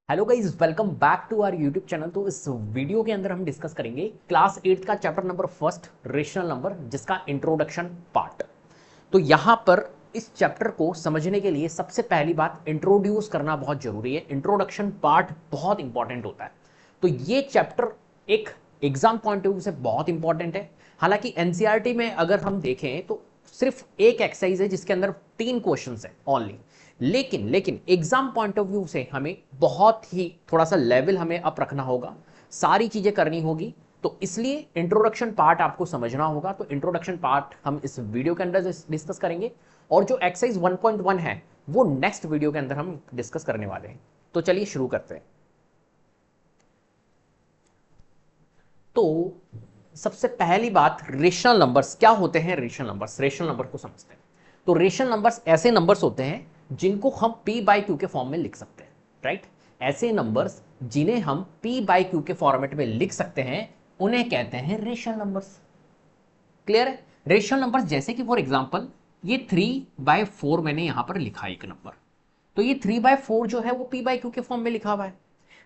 Hello guys, welcome back to our YouTube channel. तो इस video के अंदर हम डिस्कस करेंगे क्लास 8 का chapter number first rational number, जिसका इंट्रोडक्शन पार्ट। तो यहाँ पर इस चैप्टर को समझने के लिए सबसे पहली बात इंट्रोड्यूस करना बहुत जरूरी है। इंट्रोडक्शन पार्ट बहुत इंपॉर्टेंट होता है। तो ये चैप्टर एक एग्जाम पॉइंट ऑफ व्यू से बहुत इंपॉर्टेंट है। हालांकि एनसीईआरटी में अगर हम देखें तो सिर्फ एक एक्सरसाइज है जिसके अंदर 3 क्वेश्चंस है ओनली। लेकिन एग्जाम पॉइंट ऑफ व्यू से हमें बहुत ही थोड़ा सा लेवल हमें अप रखना होगा, सारी चीजें करनी होगी। तो इसलिए इंट्रोडक्शन पार्ट आपको समझना होगा। तो इंट्रोडक्शन पार्ट हम इस वीडियो के अंदर डिस्कस करेंगे, और जो एक्सरसाइज 1.1 है वो नेक्स्ट वीडियो के अंदर हम डिस्कस करने वाले हैं। तो चलिए शुरू करते हैं। तो सबसे पहली बात, रेशनल नंबर्स क्या होते हैं। रेशनल नंबर्स, रेशनल नंबर को समझते हैं। तो रेशनल नंबर्स ऐसे नंबर्स होते हैं जिनको हम p बाई क्यू के फॉर्म में लिख सकते हैं, राइट। ऐसे नंबर्स जिन्हें हम p बाई क्यू के फॉर्मेट में लिख सकते हैं उन्हें कहते हैं रेशनल नंबर्स। क्लियर है। रेशनल नंबर्स जैसे कि फॉर एग्जांपल ये 3/4 मैंने यहां पर लिखा है एक नंबर, तो ये 3/4 जो है वो p बाई क्यू के फॉर्म में लिखा हुआ है।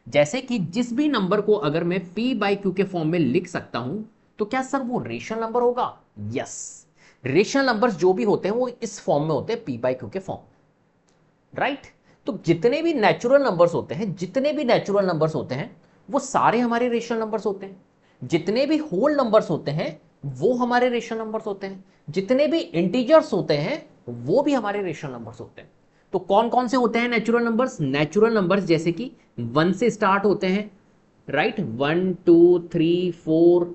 जैसे कि जिस भी नंबर को अगर मैं p बाई क्यू के फॉर्म में लिख सकता हूं तो क्या सर वो रेशनल नंबर होगा? यस, रेशनल नंबर्स जो भी होते हैं वो इस फॉर्म में होते हैं, p बाई क्यू के फॉर्म, राइट। तो जितने भी नेचुरल नंबर्स होते हैं, जितने भी नेचुरल नंबर्स होते हैं वो सारे हमारे रेशनल नंबर्स होते हैं। जितने भी होल नंबर्स होते हैं वो हमारे रेशनल नंबर्स होते हैं। जितने भी इंटीजर्स होते हैं वो भी हमारे रेशनल नंबर्स होते हैं। तो कौन कौन से होते हैं नेचुरल नंबर्स? नेचुरल नंबर्स जैसे कि 1 से स्टार्ट होते हैं, राइट। 1 2 3 4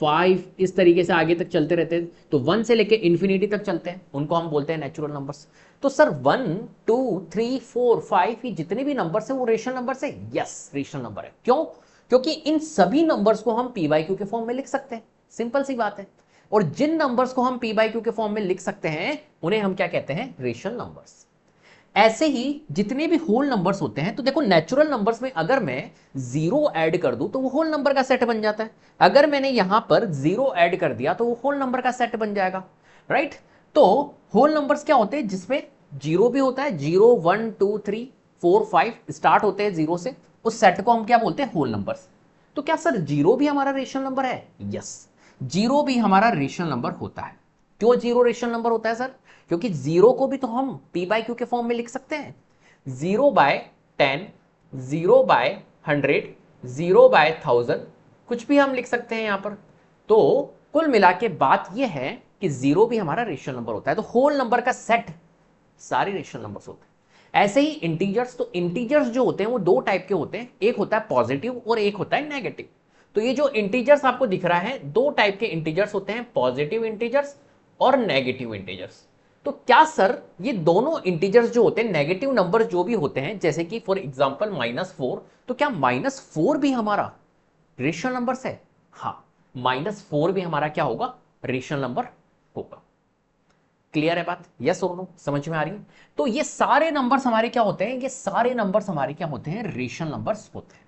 5 इस तरीके से आगे तक चलते रहते हैं। तो 1 से लेके इन्फिनिटी तक चलते हैं, उनको हम बोलते हैं नेचुरल नंबर्स। तो सर 1 2 3 4 5 ये जितने भी नंबर्स हैं वो रेशनल नंबर्स है। यस, रेशनल नंबर है। क्यों? क्योंकि इन सभी नंबर्स को हम पी बाई क्यू के फॉर्म में लिख सकते हैं। सिंपल सी बात है। और जिन नंबर्स को हम पी बाई क्यू के फॉर्म में लिख सकते हैं उन्हें हम क्या कहते हैं? Rational numbers. ऐसे ही जितने भी होल नंबर्स होते हैं, तो देखो नेचुरल नंबर्स में अगर मैं जीरो ऐड कर दूं तो वो होल नंबर का सेट बन जाता है। अगर मैंने यहां पर जीरो ऐड कर दिया तो वो होल नंबर का सेट बन जाएगा, राइट। तो होल नंबर्स क्या होते हैं? जिसमें जीरो भी होता है, 0 1 2 3 4 5 स्टार्ट होते हैं जीरो से, उस सेट को हम क्या बोलते हैं? Whole numbers. तो क्या सर जीरो भी हमारा रेशनल नंबर है? यस, जीरो भी हमारा रेशनल नंबर होता है। क्यों जीरो रेशनल नंबर होता है सर? क्योंकि जीरो को भी तो हम पी बाई क्यू के फॉर्म में लिख सकते हैं। 0/10, 0/100, 0/1000 कुछ भी हम लिख सकते हैं यहां पर। तो कुल मिला के बात यह है कि जीरो भी हमारा रेशनल नंबर होता है। तो होल नंबर का सेट सारे रेशनल नंबर्स होते हैं। ऐसे ही इंटीजर्स, तो इंटीजर्स जो होते हैं वो दो टाइप के होते हैं, एक होता है पॉजिटिव और एक होता है नेगेटिव। तो ये जो इंटीजर्स आपको दिख रहा है, दो टाइप के इंटीजर्स होते हैं, पॉजिटिव इंटीजर्स और नेगेटिव इंटीजर्स। तो क्या सर ये दोनों इंटीजर्स जो होते हैं, नेगेटिव नंबर जो भी होते हैं, जैसे कि फॉर एग्जांपल -4, तो क्या -4 भी हमारा रेशनल नंबर है? हाँ, -4 भी हमारा क्या होगा? रेशनल नंबर होगा। क्लियर है बात? यस और नो? समझ में आ रही है? तो ये सारे नंबर्स हमारे क्या होते हैं? ये सारे नंबर्स हमारे क्या होते हैं? रेशनल नंबर्स होते हैं।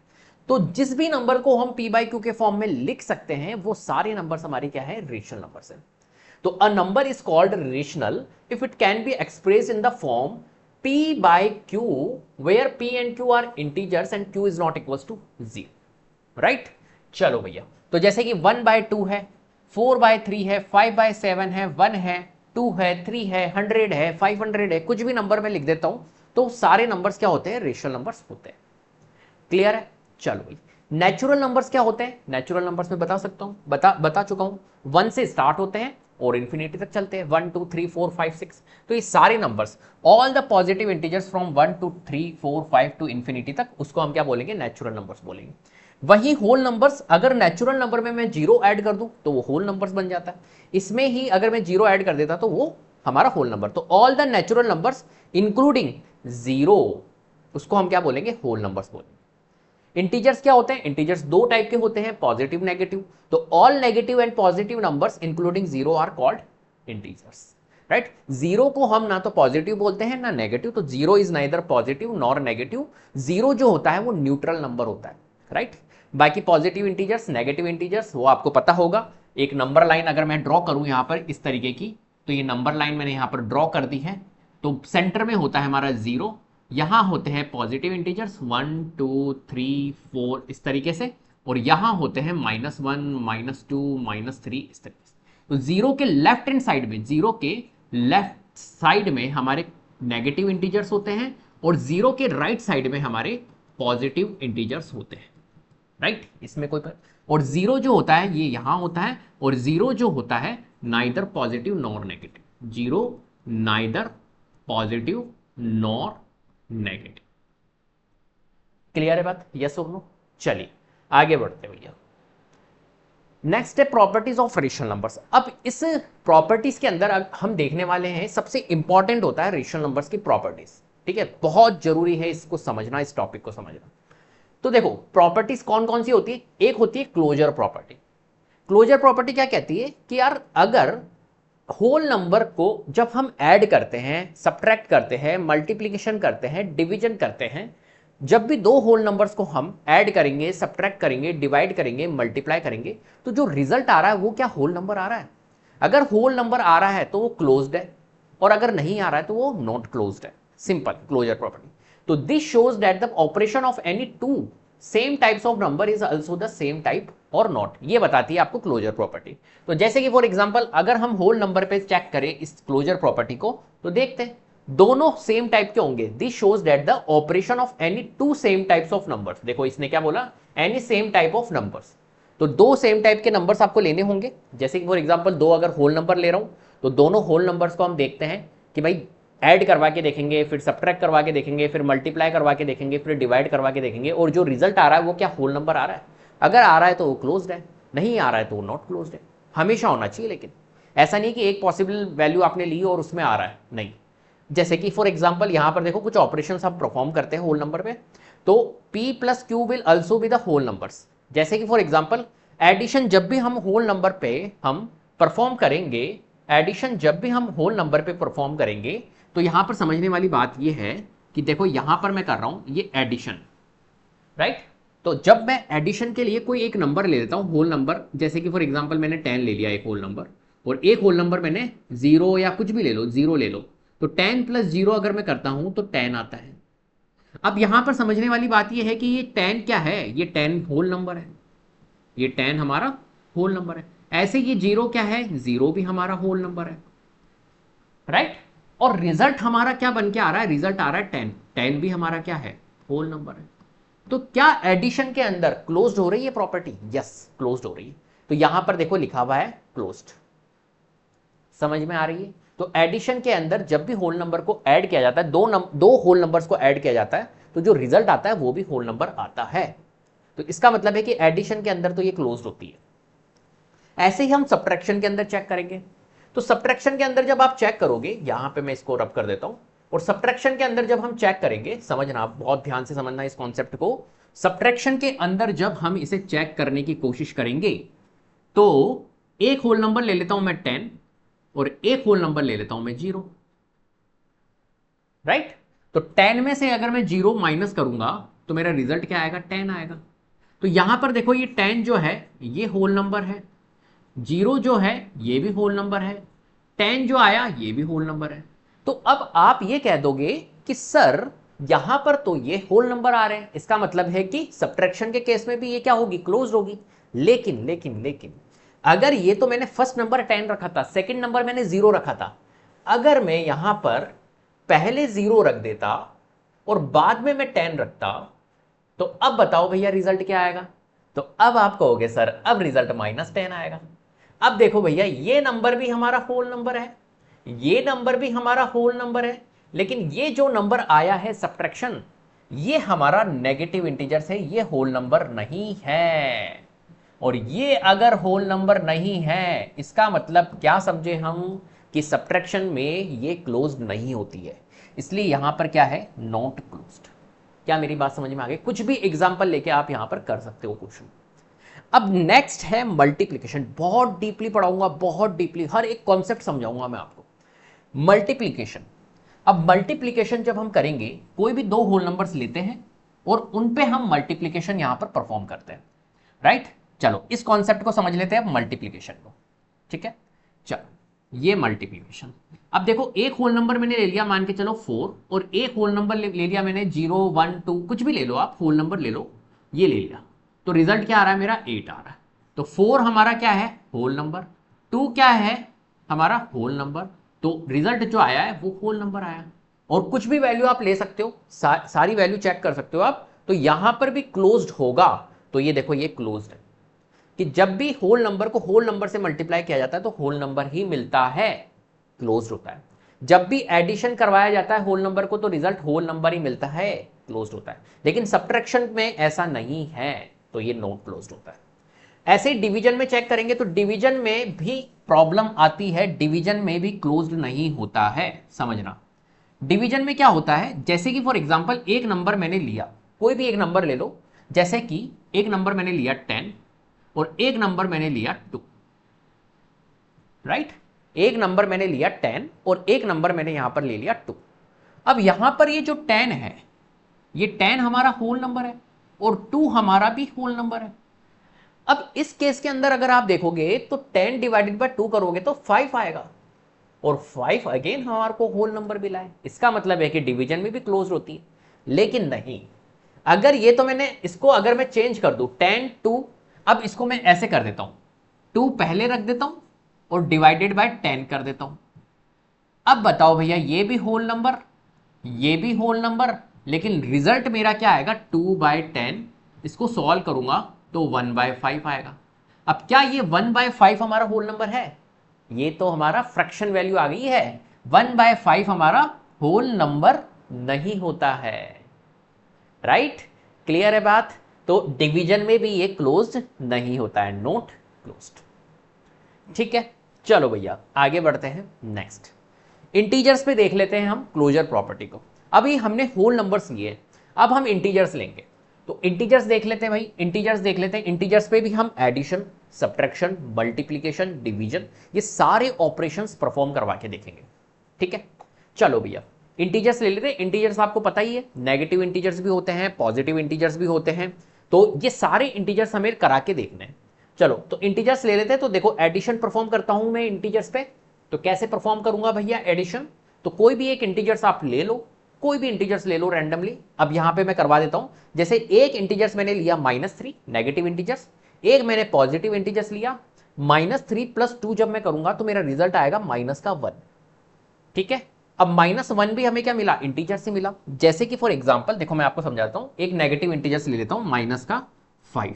तो जिस भी नंबर को हम पी बाई क्यू के फॉर्म में लिख सकते हैं वो सारे नंबर्स हमारे क्या है? रेशनल नंबर्स है। तो a number is called rational if it can be express in the form p by q where p and q are integers and q is not equals to 0, right. चलो भैया, तो जैसे कि 1/2 है, 4/3 है, 5/7 है, 1 है, 2 है, 3 है, 100 है, 500 है, कुछ भी नंबर में लिख देता हूं तो सारे नंबर्स क्या होते हैं? रेशनल नंबर्स होते हैं। क्लियर है? चलो भाई, नेचुरल नंबर्स क्या होते हैं? नेचुरल नंबर्स में बता सकता हूं, बता चुका हूं। 1 से स्टार्ट होते हैं और इन्फिनिटी तक चलते हैं, 1 2 3 4 5 6। तो ये सारे numbers, all the positive integers from 1 2 3 4 5 to infinity तक, उसको हम क्या बोलेंगे? नेचुरल नंबर्स बोलेंगे। वही होल नंबर्स, अगर नेचुरल नंबर में मैं जीरो ऐड कर दूं तो वो होल नंबर्स बन जाता है। इसमें ही अगर मैं जीरो ऐड कर देता तो वो हमारा होल नंबर। तो all the natural numbers including zero, उसको हम क्या बोलेंगे? होल नंबर्स बोलेंगे। इंटीजर्स क्या होते हैं? इंटीजर्स दो टाइप के होते हैं, पॉजिटिव नेगेटिव। तो all negative and positive numbers including zero are called integers, right. Zero को हम ना तो पॉजिटिव बोलते हैं ना नेगेटिव, तो zero is neither positive nor negative. Zero जो होता है वो न्यूट्रल नंबर होता है, राइट। बाकी पॉजिटिव इंटीजर्स, नेगेटिव इंटीजर्स वो आपको पता होगा। एक नंबर लाइन अगर मैं ड्रॉ करूं यहां पर इस तरीके की, तो ये नंबर लाइन मैंने यहां पर ड्रॉ कर दी है। तो सेंटर में होता है हमारा जीरो यहां होते हैं पॉजिटिव इंटीजर्स 1 2 3 4 इस तरीके से, और यहां होते हैं -1 -2 -3 इस तरीके से। तो जीरो के लेफ्ट हैंड साइड में, जीरो के लेफ्ट साइड में हमारे नेगेटिव इंटीजर्स होते हैं और जीरो के राइट साइड में हमारे पॉजिटिव इंटीजर्स होते हैं, राइट। इसमें कोई और जीरो जो होता है ये यहां होता है, और जीरो जो होता है neither positive nor negative, zero neither positive nor negative. Clear है बात, यस और नो? चलिए आगे बढ़ते हैं भैया। नेक्स्ट है प्रॉपर्टीज ऑफ रेशनल नंबर्स। अब इस प्रॉपर्टीज के अंदर अब हम देखने वाले हैं, सबसे इंपॉर्टेंट होता है रेशनल नंबर्स की प्रॉपर्टीज, ठीक है। बहुत जरूरी है इसको समझना, इस टॉपिक को समझना। तो देखो प्रॉपर्टीज कौन कौन सी होती है। एक होती है क्लोजर प्रॉपर्टी। क्लोजर प्रॉपर्टी क्या कहती है कि यार अगर होल नंबर को जब हम ऐड करते हैं, सब्ट्रैक्ट करते हैं, मल्टीप्लिकेशन करते हैं, डिवीजन करते हैं, जब भी दो होल नंबर्स को हम ऐड करेंगे, सब्ट्रैक्ट करेंगे, डिवाइड करेंगे, मल्टीप्लाई करेंगे, तो जो रिजल्ट आ रहा है वो क्या होल नंबर आ रहा है। अगर होल नंबर आ रहा है तो वो क्लोज्ड है, और अगर नहीं आ रहा है तो वो नॉट क्लोज्ड है। Simple closure property. तो this shows that the operation of any two same types of number is also the same type और नॉट, ये बताती है आपको क्लोजर प्रॉपर्टी। तो जैसे कि फॉर एग्जांपल अगर हम होल नंबर पे चेक करें इस क्लोजर प्रॉपर्टी को, तो देखते हैं दोनों सेम टाइप के होंगे। This shows that the operation of any two same types of numbers, देखो इसने क्या बोला, any same type of numbers. तो दो सेम टाइप के नंबर्स आपको लेने होंगे। जैसे कि फॉर एग्जांपल दो अगर होल नंबर ले रहा हूं, तो दोनों होल नंबर्स को हम देखते हैं कि भाई ऐड करवा के देखेंगे, फिर सब्ट्रैक्ट करवा के देखेंगे, फिर मल्टीप्लाई करवा के देखेंगे, फिर डिवाइड करवा के देखेंगे, और जो रिजल्ट आ रहा है वो क्या होल नंबर आ रहा है। अगर आ रहा है तो वो क्लोज्ड है, नहीं आ रहा है तो वो नॉट क्लोज्ड है। हमेशा होना चाहिए, लेकिन ऐसा नहीं कि एक पॉसिबल वैल्यू आपने ली और उसमें आ रहा है, नहीं। जैसे कि फॉर एग्जांपल यहां पर देखो कुछ ऑपरेशंस हम परफॉर्म करते हैं होल नंबर पे, तो p plus q will also be the whole numbers. जैसे कि फॉर एग्जांपल एडिशन जब भी हम होल नंबर पे हम परफॉर्म करेंगे, एडिशन जब भी हम होल नंबर पे परफॉर्म करेंगे, तो यहां पर समझने वाली बात यह है कि देखो यहां पर मैं कर रहा हूं ये एडिशन, राइट। तो जब मैं एडिशन के लिए कोई एक नंबर ले लेता हूं होल नंबर, जैसे कि फॉर एग्जांपल मैंने 10 ले लिया एक होल नंबर, और एक होल नंबर मैंने 0 या कुछ भी ले लो, 0 ले लो, तो 10 प्लस 0 अगर मैं करता हूं तो 10 आता है। अब यहां पर समझने वाली बात यह है कि ये 10 क्या है, ये 10 होल नंबर है, ये 10 हमारा होल नंबर है। ऐसे ये 0 क्या है, 0 भी हमारा होल नंबर है, राइट। और रिजल्ट हमारा क्या बन के आ रहा है, रिजल्ट आ रहा है 10, 10 भी हमारा क्या है, होल नंबर है। तो क्या एडिशन के अंदर क्लोज्ड हो रही है प्रॉपर्टी, यस क्लोज्ड हो रही है। तो यहां पर देखो लिखा हुआ है क्लोज्ड, समझ में आ रही है। तो एडिशन के अंदर जब भी होल नंबर को ऐड किया जाता है, दो होल नंबर्स को ऐड किया जाता है, तो जो रिजल्ट आता है वो भी होल नंबर आता है। तो इसका मतलब है कि एडिशन के अंदर तो ये क्लोज्ड होती है। ऐसे ही हम सब्ट्रैक्शन के अंदर चेक करेंगे। तो सब्ट्रैक्शन के अंदर जब आप चेक करोगे, यहां पे मैं इसको रब कर देता हूं, और सब्ट्रैक्शन के अंदर जब हम चेक करेंगे, समझना बहुत ध्यान से समझना इस कॉन्सेप्ट को। सब्ट्रैक्शन के अंदर जब हम इसे चेक करने की कोशिश करेंगे, तो एक होल नंबर ले लेता हूं मैं 10, और एक होल नंबर ले लेता हूं मैं 0, राइट। तो 10 में से अगर मैं 0 माइनस करूंगा तो मेरा रिजल्ट क्या आएगा, 10 आएगा। तो यहां पर देखो ये 10 जो है ये होल नंबर है, 0 जो है ये भी होल नंबर है, 10 जो आया ये भी होल नंबर है। तो अब आप ये कह दोगे कि सर यहां पर तो ये होल नंबर आ रहे हैं, इसका मतलब है कि सब्ट्रैक्शन के केस में भी ये क्या होगी, क्लोज होगी। लेकिन लेकिन लेकिन अगर ये तो मैंने फर्स्ट नंबर 10 रखा था, सेकंड नंबर मैंने 0 रखा था, अगर मैं यहां पर पहले 0 रख देता और बाद में मैं 10 रखता, तो अब बताओ भैया रिजल्ट क्या आएगा। तो अब आप कहोगे सर अब रिजल्ट -10 आएगा। अब देखो भैया ये नंबर भी हमारा होल नंबर है, ये नंबर भी हमारा होल नंबर है, लेकिन ये जो नंबर आया है सब्ट्रैक्शन, ये हमारा नेगेटिव इंटीजर है, ये होल नंबर नहीं है। और ये अगर होल नंबर नहीं है, इसका मतलब क्या समझे हम, कि सब्ट्रैक्शन में ये क्लोज्ड नहीं होती है, इसलिए यहां पर क्या है, नॉट क्लोज्ड। क्या मेरी बात समझ में आ गई? कुछ भी एग्जांपल लेके आप यहां पर कर सकते हो क्वेश्चन। अब नेक्स्ट है मल्टीप्लिकेशन। बहुत डीपली पढ़ाऊंगा, बहुत डीपली, हर एक कॉन्सेप्ट समझाऊंगा मैं आपको। मल्टीप्लिकेशन। अब मल्टीप्लिकेशन जब हम करेंगे, कोई भी दो होल नंबर्स लेते हैं और उन पे हम मल्टीप्लिकेशन यहां पर परफॉर्म करते हैं, राइट। चलो इस कॉन्सेप्ट को समझ लेते हैं अब, मल्टीप्लिकेशन को, ठीक है। चलो ये मल्टीप्लीकेशन। अब देखो एक होल नंबर मैंने ले लिया मान के चलो 4, और एक होल नंबर ले लिया मैंने 0 1 2, कुछ भी ले लो आप, होल नंबर ले लो, ये ले लिया, तो रिजल्ट क्या आ रहा है मेरा 8 आ रहा है। तो 4 हमारा क्या है, होल नंबर, 2 क्या है हमारा, होल नंबर, तो रिजल्ट जो आया है वो होल नंबर आया। और कुछ भी वैल्यू आप ले सकते हो, सारी वैल्यू चेक कर सकते हो आप, तो यहां पर भी क्लोज्ड होगा। तो ये देखो ये क्लोज्ड है, कि जब भी होल नंबर को होल नंबर से मल्टीप्लाई किया जाता है तो होल नंबर ही मिलता है, क्लोज्ड होता है। जब भी एडिशन करवाया जाता है होल नंबर को तो रिजल्ट होल नंबर ही मिलता है, क्लोज्ड होता है। लेकिन सब्ट्रैक्शन में ऐसा नहीं है, तो ये नॉट क्लोज्ड होता है। ऐसे ही डिवीजन में चेक करेंगे तो डिवीजन में भी प्रॉब्लम आती है, डिवीजन में भी क्लोज्ड नहीं होता है, समझना। डिवीजन में क्या होता है, जैसे कि फॉर एग्जांपल एक नंबर मैंने लिया, कोई भी एक नंबर ले लो, जैसे कि एक नंबर मैंने लिया 10 और एक नंबर मैंने लिया 2, राइट। एक नंबर मैंने लिया 10 और एक नंबर मैंने यहां पर ले लिया 2। अब यहां पर ये जो 10 है, ये 10 हमारा होल नंबर है और 2 हमारा भी होल नंबर है। अब इस केस के अंदर अगर आप देखोगे तो 10 डिवाइडेड बाय 2 करोगे तो 5 आएगा, और 5 अगेन हमारे को होल नंबर मिला है। इसका मतलब है कि डिवीजन में भी क्लोज होती है। लेकिन नहीं, अगर ये तो मैंने इसको अगर मैं चेंज कर दूं 10 2, अब इसको मैं ऐसे कर देता हूं, 2 पहले रख देता हूं और डिवाइडेड बाय 10 कर देता हूं। अब बताओ भैया, ये भी होल नंबर, ये भी होल नंबर, लेकिन रिजल्ट मेरा क्या आएगा, 2/10। इसको सॉल्व करूंगा तो 1/5 आएगा। अब क्या ये 1/5 हमारा होल नंबर है, ये तो हमारा फ्रैक्शन वैल्यू आ गई है। 1/5 हमारा होल नंबर नहीं होता है, राइट। क्लियर है बात। तो डिवीजन में भी ये क्लोज्ड नहीं होता है, नोट क्लोज्ड। ठीक है, चलो भैया आगे बढ़ते हैं। नेक्स्ट इंटीजर्स पे देख लेते हैं हम क्लोजर प्रॉपर्टी को। अभी हमने होल नंबर्स लिए, अब हम इंटीजर्स लेंगे। तो इंटीजर्स देख लेते हैं भाई, इंटीजर्स देख लेते हैं। इंटीजर्स पे भी हम एडिशन, सब्ट्रैक्शन, मल्टीप्लिकेशन, डिवीजन, ये सारे ऑपरेशंस परफॉर्म करवा के देखेंगे। ठीक है, चलो भैया इंटीजर्स ले लेते हैं। इंटीजर्स आपको पता ही है, नेगेटिव इंटीजर्स भी होते हैं, पॉजिटिव इंटीजर्स भी होते हैं, तो ये सारे इंटीजर्स हमें करा के देखने हैं। चलो तो इंटीजर्स ले लेते हैं। तो देखो एडिशन परफॉर्म करता हूं मैं इंटीजर्स पे, तो कैसे परफॉर्म करूंगा भैया एडिशन, तो कोई भी एक इंटीजर्स आप ले लो, कोई भी इंटीजर्स ले लो रैंडमली। अब यहां पे मैं करवा देता हूं, जैसे एक इंटीजर्स मैंने लिया -3 नेगेटिव इंटीजर्स, एक मैंने पॉजिटिव इंटीजर्स लिया -3 + 2, जब मैं करूंगा तो मेरा रिजल्ट आएगा -1। ठीक है, अब -1 भी हमें क्या मिला, इंटीजर से मिला। जैसे कि फॉर एग्जाम्पल देखो मैं आपको समझाता हूं, एक नेगेटिव इंटीजर्स ले लेता हूं -5,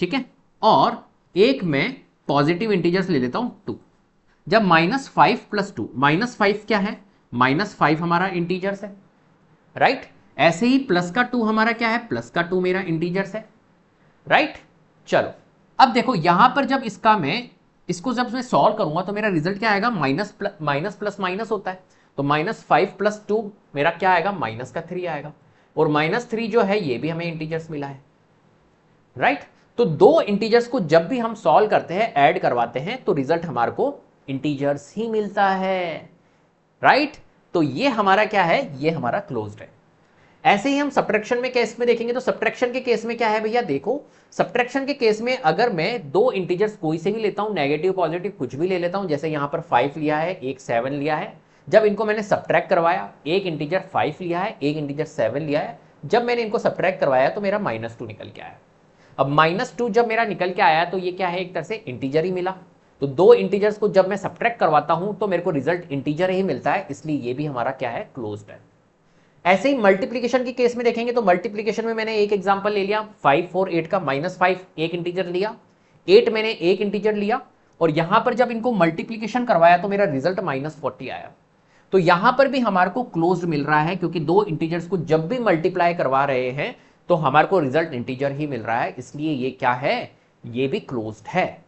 ठीक है, और एक मैं पॉजिटिव इंटीजर्स ले लेता हूं 2। जब -5 + 2, -5 क्या है, -5 हमारा इंटीजर्स है, राइट। ऐसे ही प्लस का 2 हमारा क्या है, प्लस का 2 मेरा इंटीजर्स है, राइट। चलो अब देखो यहां पर जब इसको जब मैं सॉल्व करूंगा तो मेरा रिजल्ट क्या आएगा, माइनस प्लस माइनस होता है, तो -5 + 2 मेरा क्या आएगा, -3 आएगा, और -3 जो है ये भी हमें इंटीजर्स मिला है, राइट। तो दो इंटीजर्स को जब भी हम सॉल्व करते हैं, ऐड करवाते हैं, तो रिजल्ट हमारे को इंटीजर्स ही मिलता है, राइट। तो ये हमारा क्या है, ये हमारा क्लोज्ड है। ऐसे ही हम सब्ट्रैक्शन में केस में देखेंगे, तो सब्ट्रैक्शन के केस में क्या है भैया, देखो सब्ट्रैक्शन के केस में अगर मैं दो इंटीजर्स कोई से भी लेता हूं, नेगेटिव पॉजिटिव कुछ भी ले लेता हूं, जैसे यहां पर 5 लिया है, एक 7 लिया है, जब इनको मैंने सब्ट्रैक्ट करवाया, एक इंटीजर 5 लिया है, एक इंटीजर 7 लिया है, जब मैंने इनको सब्ट्रैक्ट करवाया तो मेरा -2 निकल के आया। अब -2 जब मेरा निकल के आया तो ये क्या है, एक तरह से इंटीजर ही मिला। तो दो इंटीजर्स को जब मैं सब्ट्रैक्ट करवाता हूं तो मेरे को रिजल्ट इंटीजर ही मिलता है, इसलिए ये भी हमारा क्या है, क्लोज्ड है। ऐसे ही मल्टीप्लिकेशन के केस में देखेंगे, तो मल्टीप्लिकेशन में मैंने एक एग्जांपल ले लिया 5 और 8 का, -5 एक इंटीजर लिया, 8 मैंने एक इंटीजर लिया, और यहां पर जब इनको मल्टीप्लिकेशन करवाया तो मेरा रिजल्ट -40 आया। तो यहां पर भी हमारे को क्लोज्ड मिल रहा है, क्योंकि दो इंटीजर्स को जब भी मल्टीप्लाई करवा रहे हैं तो हमारे को रिजल्ट इंटीजर ही मिल रहा है, इसलिए ये क्या है, ये भी क्लोज्ड है।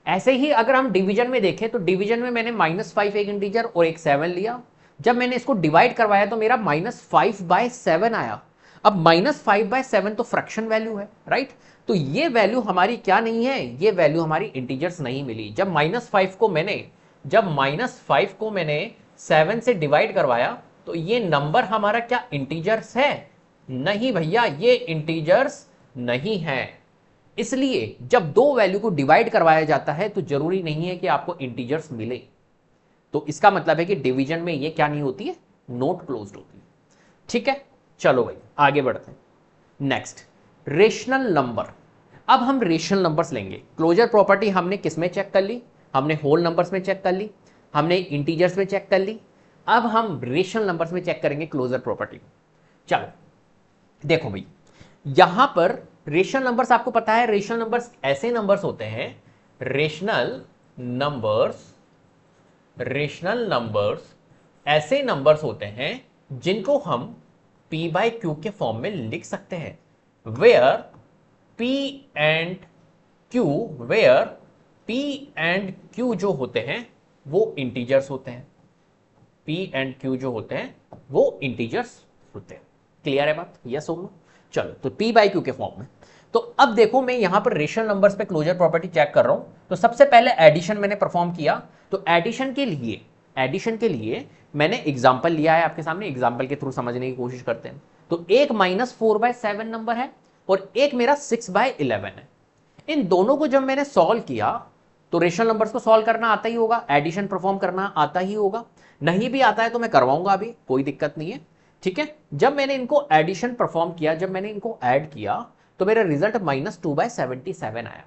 ऐसे ही अगर हम डिवीजन में देखें, तो डिवीजन में मैंने -5 एक इंटीजर और एक 7 लिया, जब मैंने इसको डिवाइड करवाया तो मेरा -5/7 आया। अब -5/7 तो फ्रैक्शन वैल्यू है, राइट। तो ये वैल्यू हमारी क्या नहीं है, ये वैल्यू हमारी इंटीजर्स नहीं मिली। जब -5 को मैंने 7 से डिवाइड करवाया तो ये नंबर हमारा क्या इंटीजर्स है, नहीं भैया, ये इंटीजर्स नहीं है। इसलिए जब दो वैल्यू को डिवाइड करवाया जाता है तो जरूरी नहीं है कि आपको इंटीजर्स मिले, तो इसका मतलब है कि डिवीजन में ये क्या नहीं होती है, नॉट क्लोज्ड होती है। ठीक है, चलो भाई आगे बढ़ते हैं। Next, rational number. अब हम रेशनल नंबर्स लेंगे। क्लोजर प्रॉपर्टी हमने किस में चेक कर ली, हमने होल नंबर्स में चेक कर ली, हमने इंटीजर्स में चेक कर ली। अब हम रेशनल नंबर्स में चेक करेंगे क्लोजर प्रॉपर्टी। चलो देखो भाई, यहां पर रेशनल नंबर्स आपको पता है, रेशनल नंबर्स ऐसे नंबर्स होते हैं, रेशनल नंबर्स ऐसे नंबर्स होते हैं जिनको हम p बाई क्यू के फॉर्म में लिख सकते हैं, वेयर p एंड q जो होते हैं वो इंटीजर्स होते हैं, p एंड q जो होते हैं वो इंटीजर्स होते हैं। क्लियर है बात, यस और नो? चलो तो p बाई क्यू के फॉर्म में। तो अब देखो मैं यहां पर रेशनल नंबर्स पे क्लोजर प्रॉपर्टी चेक कर रहा हूं। तो सबसे पहले एडिशन मैंने परफॉर्म किया। तो एडिशन के लिए मैंने एग्जांपल लिया है आपके सामने, एग्जांपल के थ्रू समझने की कोशिश करते हैं। तो एक -4/7 नंबर है और एक मेरा 6/11 है। इन दोनों को जब मैंने सॉल्व किया तो रेशनल नंबर्स को सॉल्व करना आता ही होगा, एडिशन परफॉर्म करना आता ही होगा। नहीं भी आता है तो मैं करवाऊंगा, अभी कोई दिक्कत नहीं है। ठीक है, जब मैंने इनको एडिशन परफॉर्म किया, जब मैंने इनको ऐड किया तो मेरा रिजल्ट -2/77 आया।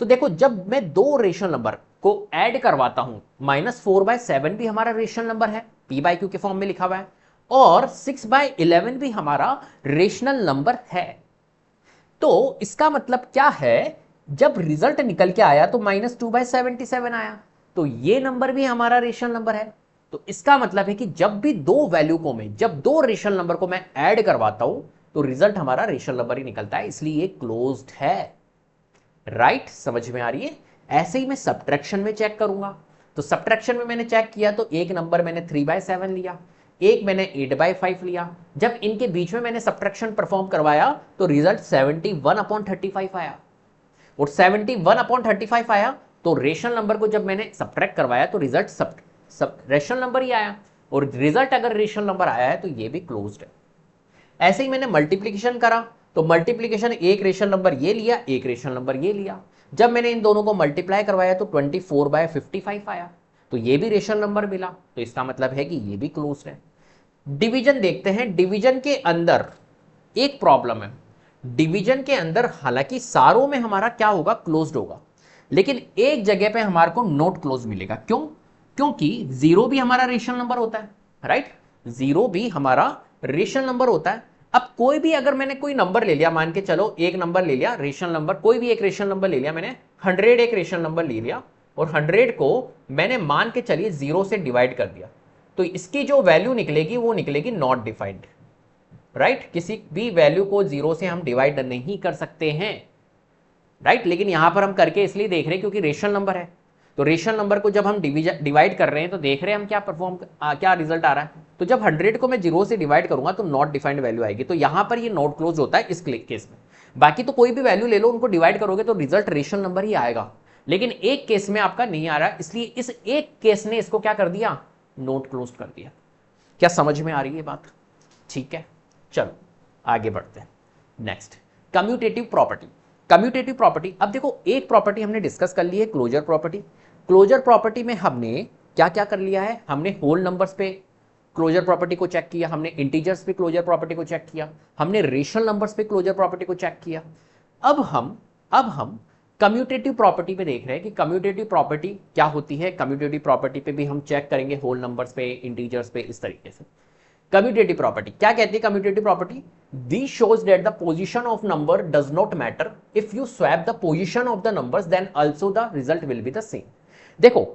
तो देखो जब मैं दो रेशनल नंबर को ऐड करवाता हूं, -4/7 भी हमारा रेशनल नंबर है, p बाई क्यू के फॉर्म में लिखा हुआ है, और 6/11 भी हमारा रेशनल नंबर है। तो इसका मतलब क्या है, जब रिजल्ट निकल के आया तो -2/77 आया, तो ये नंबर भी हमारा रेशनल नंबर है। तो इसका मतलब है कि जब भी दो वैल्यू को मैं, जब दो रेशनल नंबर को मैं ऐड करवाता हूं तो रिजल्ट हमारा रेशनल नंबर ही निकलता है, इसलिए ये क्लोज्ड है। राइट, समझ में आ रही है? ऐसे ही मैं सब्ट्रैक्शन में चेक करूंगा। तो सब्ट्रैक्शन में मैंने चेक किया तो एक नंबर मैंने 3/7 लिया, एक मैंने 8/5 लिया। जब इनके बीच में मैंने सब्ट्रैक्शन परफॉर्म करवाया तो रिजल्ट 71/35 आया, और 71/35 आया तो रेशनल नंबर को जब मैंने सब्ट्रैक्ट करवाया तो रिजल्ट सब रेशनल नंबर ही आया, और रिजल्ट अगर रेशनल नंबर आया है तो ये भी क्लोज्ड है। ऐसे ही मैंने मल्टीप्लीकेशन करा, तो मल्टीप्लीकेशन एक रेशनल नंबर ये लिया, एक रेशनल नंबर ये लिया। जब मैंने इन दोनों को मल्टीप्लाई करवाया तो 24/55 आया, तो ये भी रेशनल नंबर मिला, तो इसका मतलब है कि ये भी क्लोज्ड है। डिवीजन देखते हैं। डिवीजन के अंदर एक प्रॉब्लम है, डिवीजन के अंदर हालांकि सारों में हमारा क्या होगा, क्लोज्ड होगा, लेकिन एक जगह पे हमारे को नॉट क्लोज मिलेगा। क्यों? क्योंकि 0 भी हमारा रेशनल नंबर होता है, राइट? 0 भी हमारा रेशनल नंबर होता है। अब कोई भी अगर मैंने कोई नंबर ले लिया, मान के चलो एक नंबर ले लिया रेशनल नंबर, कोई भी एक रेशनल नंबर ले लिया मैंने, 100 एक रेशनल नंबर ले लिया, और 100 को मैंने मान के चलिए 0 से डिवाइड कर दिया, तो इसकी जो वैल्यू निकलेगी वो निकलेगी नॉट डिफाइंड, राइट? किसी भी वैल्यू को 0 से हम डिवाइड नहीं कर सकते हैं, राइट? लेकिन यहां पर हम करके इसलिए देख रहे हैं क्योंकि रेशनल नंबर है। तो रेशनल नंबर को जब हम डिवाइड कर रहे हैं तो देख रहे हैं हम क्या रिजल्ट आ रहा है। तो जब 100 को मैं 0 से डिवाइड करूंगा तो नॉट डिफाइंड वैल्यू आएगी, तो यहां पर ये नॉट क्लोज होता है इस केस में। बाकी तो कोई भी वैल्यू ले लो, उनको डिवाइड करोगे तो रिजल्ट रेशनल नंबर ही आएगा, लेकिन एक केस में आपका नहीं आ रहा, इसलिए इस एक केस ने इसको क्या कर दिया, नॉट क्लोज कर दिया। क्या समझ में आ रही है बात? ठीक है, चलो आगे बढ़ते हैं। Next, commutative property. Commutative property, अब देखो एक प्रॉपर्टी हमने डिस्कस कर ली है, क्लोजर प्रॉपर्टी। क्लोजर प्रॉपर्टी में हमने क्या क्या कर लिया है, हमने होल नंबर्स पे क्लोजर प्रॉपर्टी को चेक किया, हमने इंटीजर्स पे क्लोजर प्रॉपर्टी को चेक किया, हमने रेशनल नंबर्स पे क्लोजर प्रॉपर्टी को चेक किया। अब हम कम्यूटेटिव प्रॉपर्टी पे देख रहे हैं कि कम्यूटेटिव प्रॉपर्टी क्या होती है। कम्यूटेटिव प्रॉपर्टी पे भी हम चेक करेंगे होल नंबर्स पे, इंटीजर्स पे, इस तरीके से। कम्यूटेटिव प्रॉपर्टी क्या कहती है? Commutative property, this shows that the position of number does not matter if you swap the position of the numbers, then also the result will be the same. देखो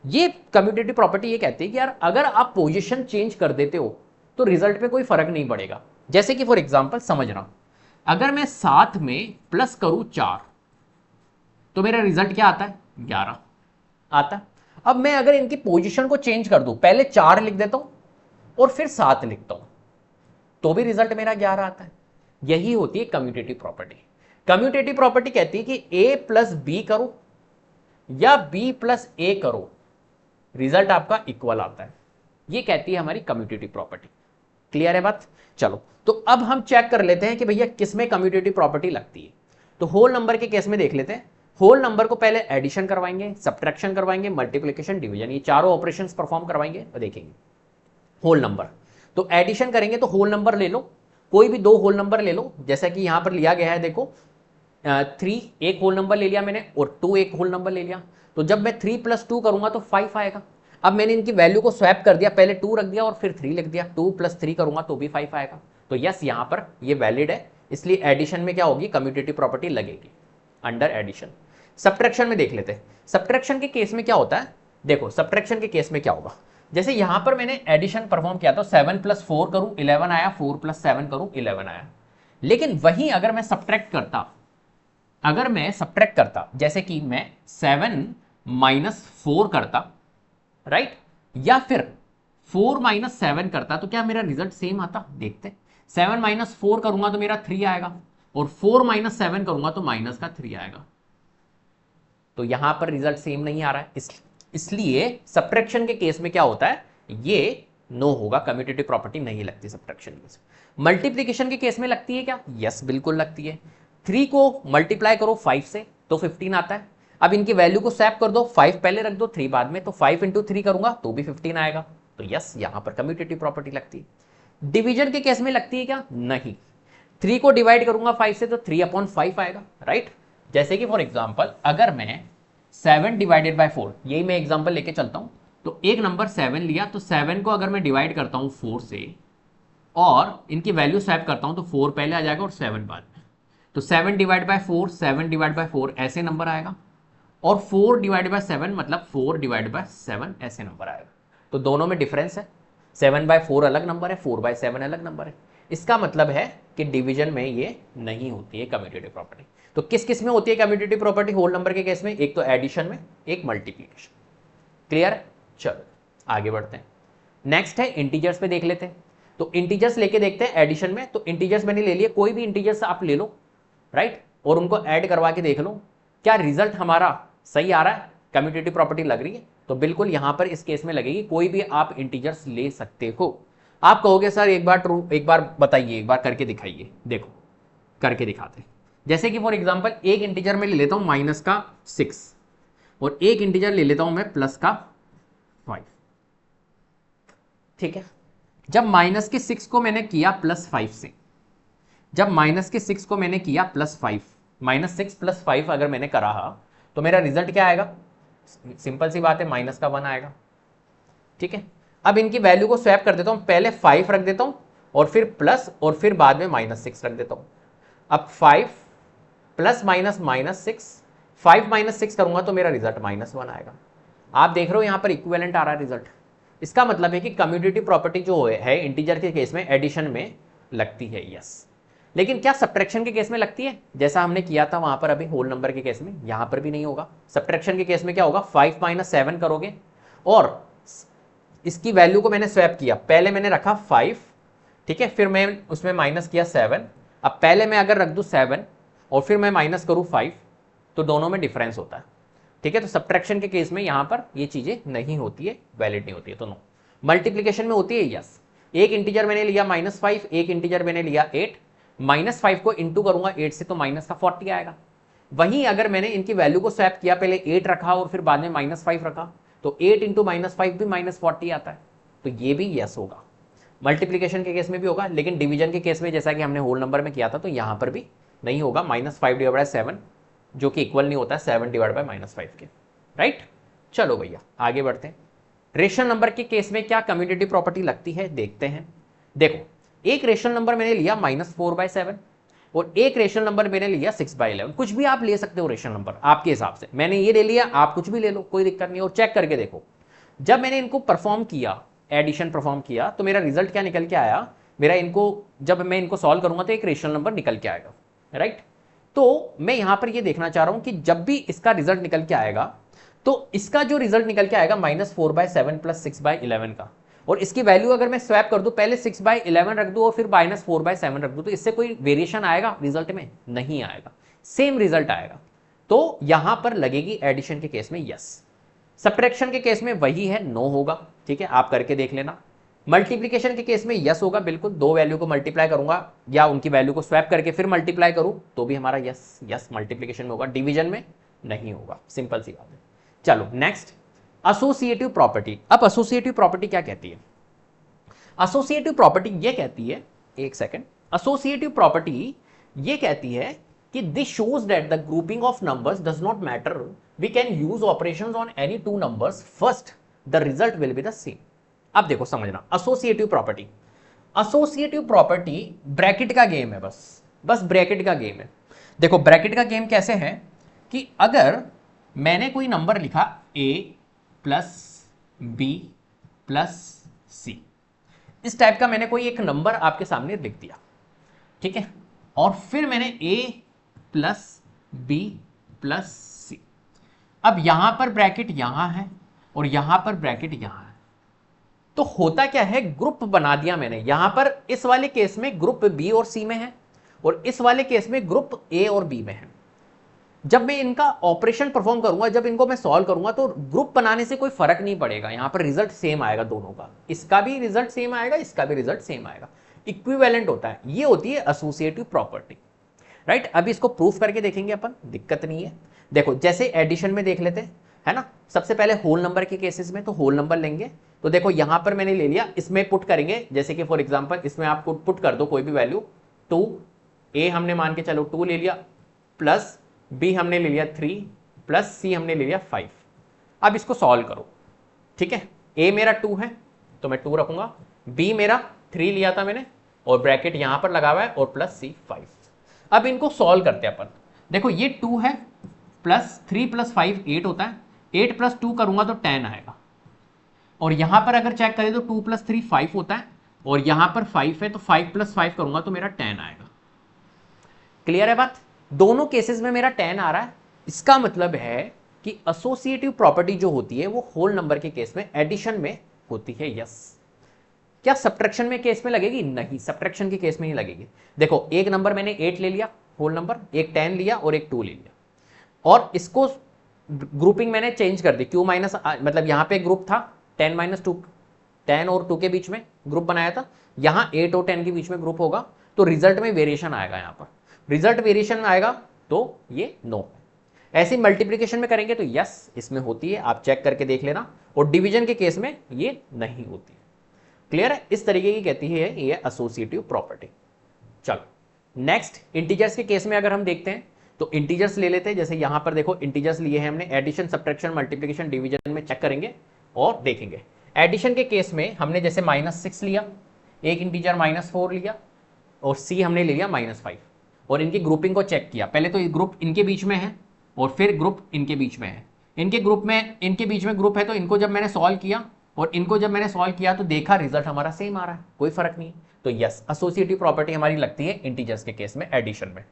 ये commutative property ये कहती है कि यार अगर आप पोजीशन चेंज कर देते हो तो रिजल्ट पे कोई फर्क नहीं पड़ेगा। जैसे कि फॉर एग्जांपल समझना, अगर मैं 7 में प्लस करूं 4 तो मेरा रिजल्ट क्या आता है, 11 आता है। अब मैं अगर इनकी पोजीशन को चेंज कर दूं, पहले 4 लिख देता हूं और फिर 7 लिखता हूं, तो भी रिजल्ट मेरा 11 आता है। यही होती है कम्यूटेटिव प्रॉपर्टी। कम्यूटेटिव प्रॉपर्टी कहती है कि a प्लस बी करो या b प्लस ए करो, रिजल्ट आपका इक्वल आता है। ये कहती है हमारी कम्यूटेटिव प्रॉपर्टी। क्लियर है बात? चलो तो अब हम चेक कर लेते हैं कि भैया किसमें कम्यूटेटिव प्रॉपर्टी लगती है। तो होल नंबर के केस में देख लेते हैं। होल नंबर को पहले एडिशन करवाएंगे, सब्ट्रैक्शन करवाएंगे, मल्टीप्लिकेशन, डिवीजन, ये चारों ऑपरेशंस परफॉर्म करवाएंगे और देखेंगे होल नंबर। तो एडिशन करेंगे तो होल नंबर ले लो, कोई भी दो होल नंबर ले लो, जैसा कि यहां पर लिया गया है, देखो 3 एक होल नंबर ले लिया मैंने और 2 एक होल नंबर ले लिया। तो जब मैं 3 + 2 करूंगा तो 5 आएगा। अब मैंने इनकी वैल्यू को स्वैप कर दिया, पहले 2 रख दिया और फिर 3 लिख दिया, 2 + 3 करूंगा तो भी 5 आएगा। तो यस, यहां पर ये वैलिड है, इसलिए एडिशन में क्या होगी, कम्यूटेटिव प्रॉपर्टी लगेगी अंडर एडिशन। सब्ट्रैक्शन में देख लेते हैं, सब्ट्रैक्शन के केस में क्या होता है। देखो सब्ट्रैक्शन के केस में क्या होगा, जैसे यहां पर मैंने एडिशन परफॉर्म किया तो 7 + 4 करूं 11 आया, 4 + 7 करूं 11 आया। लेकिन वहीं अगर मैं सब्ट्रैक्ट करता, जैसे कि मैं 7 - 4 करता, राइट, या फिर 4 - 7 करता, तो क्या मेरा रिजल्ट सेम आता, देखते। 7 - 4 करूंगा तो मेरा 3 आएगा और 4 - 7 करूंगा तो माइनस का 3 आएगा। तो यहां पर रिजल्ट सेम नहीं आ रहा है, इसलिए सब्ट्रैक्शन के केस में क्या होता है, ये नो होगा, कम्यूटेटिव प्रॉपर्टी नहीं लगती सब्ट्रैक्शन केस। मल्टीप्लिकेशन के केस में लगती है क्या, यस बिल्कुल लगती है। 3 को मल्टीप्लाई करो 5 से तो 15 आता है। अब इनकी वैल्यू को स्वैप कर दो, 5 पहले रख दो 3 बाद में, तो 5 × 3 करूंगा तो भी 15 आएगा। तो यस, यहां पर कम्यूटेटिव प्रॉपर्टी लगती है। डिवीजन के केस में लगती है क्या, नहीं। 3 को डिवाइड करूंगा 5 से तो 3/5 आएगा, राइट। जैसे कि फॉर एग्जांपल अगर मैं 7 / 4, यही मैं एग्जांपल लेके चलता हूं, तो एक नंबर 7 लिया, तो 7 को अगर मैं डिवाइड करता हूं 4 से और इनकी वैल्यू स्वैप करता हूं तो 4 पहले आ जाएगा और 7 बाद में, तो 7 / 4 7 / 4 ऐसे नंबर आएगा और 4 / 7 मतलब 4 / 7 ऐसे नंबर आएगा। तो दोनों में डिफरेंस है, 7/4 अलग नंबर है, 4/7 अलग नंबर है। इसका मतलब है कि डिवीजन में ये नहीं होती है कम्यूटेटिव प्रॉपर्टी। तो किस किस में होती है कम्यूटेटिव प्रॉपर्टी होल नंबर के केस में, एक तो एडिशन में, एक मल्टीप्लिकेशन। क्लियर है, चलो आगे बढ़ते हैं। नेक्स्ट है इंटीजर्स पे देख लेते हैं। तो इंटीजर्स लेके देखते हैं एडिशन में। तो इंटीजर्स मैंने ले लिए, कोई भी इंटीजर्स आप ले लो, राइट, और उनको ऐड करवा के देख लो क्या रिजल्ट हमारा सही आ रहा है, कम्यूटेटिव प्रॉपर्टी लग रही है। तो बिल्कुल यहां पर इस केस में लगेगी, कोई भी आप इंटीजर्स ले सकते हो। आप कहोगे सर एक बार बताइए, एक बार करके दिखाइए, देखो करके दिखाते हैं। जैसे कि फॉर एग्जांपल एक इंटीजर में ले लेता हूं -6 और एक इंटीजर ले लेता हूं मैं +5, ठीक है। जब -6 को मैंने किया +5 से, जब -6 को मैंने किया +5, -6 + 5 अगर मैंने करा तो मेरा रिजल्ट क्या आएगा, सिंपल सी बात है, -1 आएगा, ठीक है। अब इनकी वैल्यू को स्वैप कर देता हूं, पहले 5 रख देता हूं और फिर प्लस और फिर बाद में -6 रख देता हूं। अब 5 + -6, 5 - 6 करूंगा तो मेरा रिजल्ट -1 आएगा। आप देख रहे हो यहां पर इक्विवेलेंट आ रहा है रिजल्ट। इसका मतलब है कि कम्यूटेटिव प्रॉपर्टी जो है इंटीजर के केस में एडिशन में लगती है, यस। लेकिन क्या सब्ट्रैक्शन के केस में लगती है, जैसा हमने किया था वहां पर अभी होल नंबर के केस में, यहां पर भी नहीं होगा। सब्ट्रैक्शन के केस में क्या होगा, 5 - 7 करोगे और इसकी वैल्यू को मैंने स्वैप किया, पहले मैंने रखा 5, ठीक है, फिर मैं उसमें माइनस किया 7। अब पहले मैं अगर रख दूं 7 और फिर मैं माइनस करूं 5, तो दोनों में डिफरेंस होता है, ठीक है। तो सब्ट्रैक्शन के केस में यहां पर ये चीजें नहीं होती है, वैलिड नहीं होती है, तो नो। मल्टीप्लिकेशन में होती है, यस। एक इंटीजर मैंने लिया -5, एक इंटीजर मैंने लिया 8, -5 को इंटू करूंगा 8 से तो माइनस का 40 आएगा। वहीं अगर मैंने इनकी वैल्यू को स्वैप किया, पहले 8 रखा और फिर बाद में -5 रखा, तो 8 × -5 भी -40 आता है। तो ये भी यस होगा, मल्टीप्लिकेशन के केस में भी होगा। लेकिन डिवीजन के केस में जैसा कि हमने होल नंबर में किया था, तो यहां पर भी नहीं होगा, -5/7 जो कि इक्वल नहीं होता है 7/-5 के, राइट। चलो भैया आगे बढ़ते हैं। रेशनल नंबर के केस में क्या कम्यूटेटिव प्रॉपर्टी लगती है, देखते हैं। देखो एक रेशनल नंबर मैंने लिया -4/7 और एक रेशनल नंबर मैंने लिया 6/11। कुछ भी आप ले सकते हो रेशनल नंबर आपके हिसाब से, मैंने ये ले लिया, आप कुछ भी ले लो, कोई दिक्कत नहीं। और चेक करके देखो, जब मैंने इनको परफॉर्म किया, एडिशन परफॉर्म किया, तो मेरा रिजल्ट क्या निकल के आया, मेरा इनको जब मैं इनको सॉल्व करूंगा तो एक रेशनल नंबर निकल के आएगा, राइट। तो मैं यहां पर ये देखना चाह रहा हूं कि जब भी इसका रिजल्ट निकल के आएगा, तो इसका जो रिजल्ट निकल के आएगा -4/7 + 6/11 का, और इसकी वैल्यू अगर मैं स्वैप कर दूं, पहले 6/11 रख दूं और फिर -4/7 रख दूं, तो इससे कोई वेरिएशन आएगा रिजल्ट में, नहीं आएगा, सेम रिजल्ट आएगा। तो यहां पर लगेगी एडिशन के केस में यस, सब्ट्रैक्शन के केस में वही है, नो होगा, ठीक है, आप करके देख लेना। मल्टीप्लिकेशन के केस में यस होगा, बिल्कुल, दो वैल्यू को मल्टीप्लाई करूंगा या उनकी वैल्यू को स्वैप करके फिर मल्टीप्लाई करूं तो भी हमारा यस मल्टीप्लिकेशन में होगा। डिवीजन में नहीं होगा, सिंपल सी बात है। चलो नेक्स्ट, एसोसिएटिव प्रॉपर्टी। अब एसोसिएटिव प्रॉपर्टी क्या कहती है? एसोसिएटिव प्रॉपर्टी ये कहती है, एक सेकेंड, एसोसिएटिव प्रॉपर्टी ये कहती है कि this shows that the grouping of numbers does not matter, we can use operations on any two numbers, first the result will be the same. अब देखो समझना, associative property, associative property bracket का game है, बस bracket का game है। देखो bracket का गेम कैसे है कि अगर मैंने कोई नंबर लिखा a प्लस बी प्लस सी, इस टाइप का मैंने कोई एक नंबर आपके सामने लिख दिया, ठीक है, और फिर मैंने a प्लस बी प्लस सी, अब यहां पर ब्रैकेट यहां है और यहां पर ब्रैकेट यहां है, तो होता क्या है, ग्रुप बना दिया मैंने। यहां पर इस वाले केस में ग्रुप बी और सी में है और इस वाले केस में ग्रुप ए और बी में है। जब मैं इनका ऑपरेशन परफॉर्म करूंगा, जब इनको मैं सॉल्व करूंगा, तो ग्रुप बनाने से कोई फर्क नहीं पड़ेगा, यहां पर रिजल्ट सेम आएगा दोनों का, इसका भी रिजल्ट सेम आएगा, इसका भी रिजल्ट सेम आएगा, इक्विवेलेंट होता है। ये होती है एसोसिएटिव प्रॉपर्टी, राइट। अभी इसको प्रूफ करके देखेंगे अपन, दिक्कत नहीं है। देखो जैसे एडिशन में देख लेते हैं, है ना, सबसे पहले होल नंबर के केसेस में तो होल नंबर लेंगे, तो देखो यहां पर मैंने ले लिया, इसमें पुट करेंगे, जैसे कि फॉर एग्जांपल इसमें आप पुट कर दो कोई भी वैल्यू, 2, ए हमने मान के चलो 2 ले लिया, प्लस बी हमने ले लिया 3, प्लस सी हमने ले लिया 5। अब इसको सॉल्व करो, ठीक है, ए मेरा 2 है तो मैं 2 रखूंगा, बी मेरा 3 लिया था मैंने और ब्रैकेट यहां पर लगा हुआ है और प्लस सी 5। अब इनको सॉल्व करते हैं अपन। देखो ये 2 है, प्लस 3 प्लस 5 8 होता है, 8 प्लस 2 करूंगा तो 10 आएगा, और यहां पर अगर चेक करें तो 2 प्लस 3 5 होता है, और यहां पर 5 है तो 5 प्लस 5 करूंगा तो मेरा 10 आएगा। क्लियर है बात? दोनों केसेस में मेरा 10 आ रहा है। इसका मतलब है कि एसोसिएटिव प्रॉपर्टी जो होती है वो होल नंबर के केस में एडिशन में होती है, यस। क्या सब्ट्रैक्शन में केस में लगेगी? नहीं, सब्ट्रैक्शन के केस में नहीं लगेगी। देखो एक नंबर मैंने 8 ले लिया होल नंबर, एक 10 लिया और एक 2 ले लिया, और इसको ग्रुपिंग मैंने चेंज कर दी, क्यू माइनस, मतलब यहां पे ग्रुप था 10 माइनस 2, 10 और 2 के बीच में ग्रुप बनाया था, यहां 8 और 10 के बीच में ग्रुप होगा, तो रिजल्ट में वेरिएशन आएगा, यहां पर रिजल्ट वेरिएशन आएगा तो ये नो। ऐसे मल्टीप्लिकेशन में करेंगे तो यस इसमें होती है, आप चेक करके देख लेना, और डिवीजन के केस में ये नहीं होती है। क्लियर है? इस तरीके की कहती है ये एसोसिएटिव प्रॉपर्टी। चलो नेक्स्ट, इंटीजर्स के केस में अगर हम देखते हैं तो इंटीजर्स ले लेते हैं। जैसे यहां पर देखो इंटीजर्स लिए हैं हमने, एडिशन सब्ट्रैक्शन मल्टीप्लिकेशन डिवीजन में चेक करेंगे और देखेंगे। एडिशन के केस में हमने जैसे -6 लिया, एक इंटीजर -4 लिया और सी हमने ले लिया -5, और इनकी ग्रुपिंग को चेक किया। पहले तो ग्रुप इनके बीच में है और फिर ग्रुप इनके बीच में है, इनके बीच में ग्रुप है, तो इनको जब मैंने सॉल्व किया और इनको जब मैंने सॉल्व किया तो देखा रिजल्ट हमारा सेम आ रहा है, कोई फर्क नहीं। तो यस एसोसिएटिव प्रॉपर्टी हमारी लगती है इंटीजर्स के केस में, एडिशन में।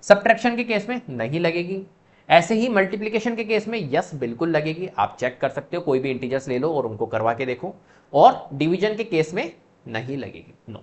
सब्ट्रैक्शन के केस में नहीं लगेगी। ऐसे ही मल्टीप्लिकेशन के केस में यस बिल्कुल लगेगी, आप चेक कर सकते हो, कोई भी इंटीजर्स ले लो और उनको करवा के देखो। और डिवीजन के केस में नहीं लगेगी, नो।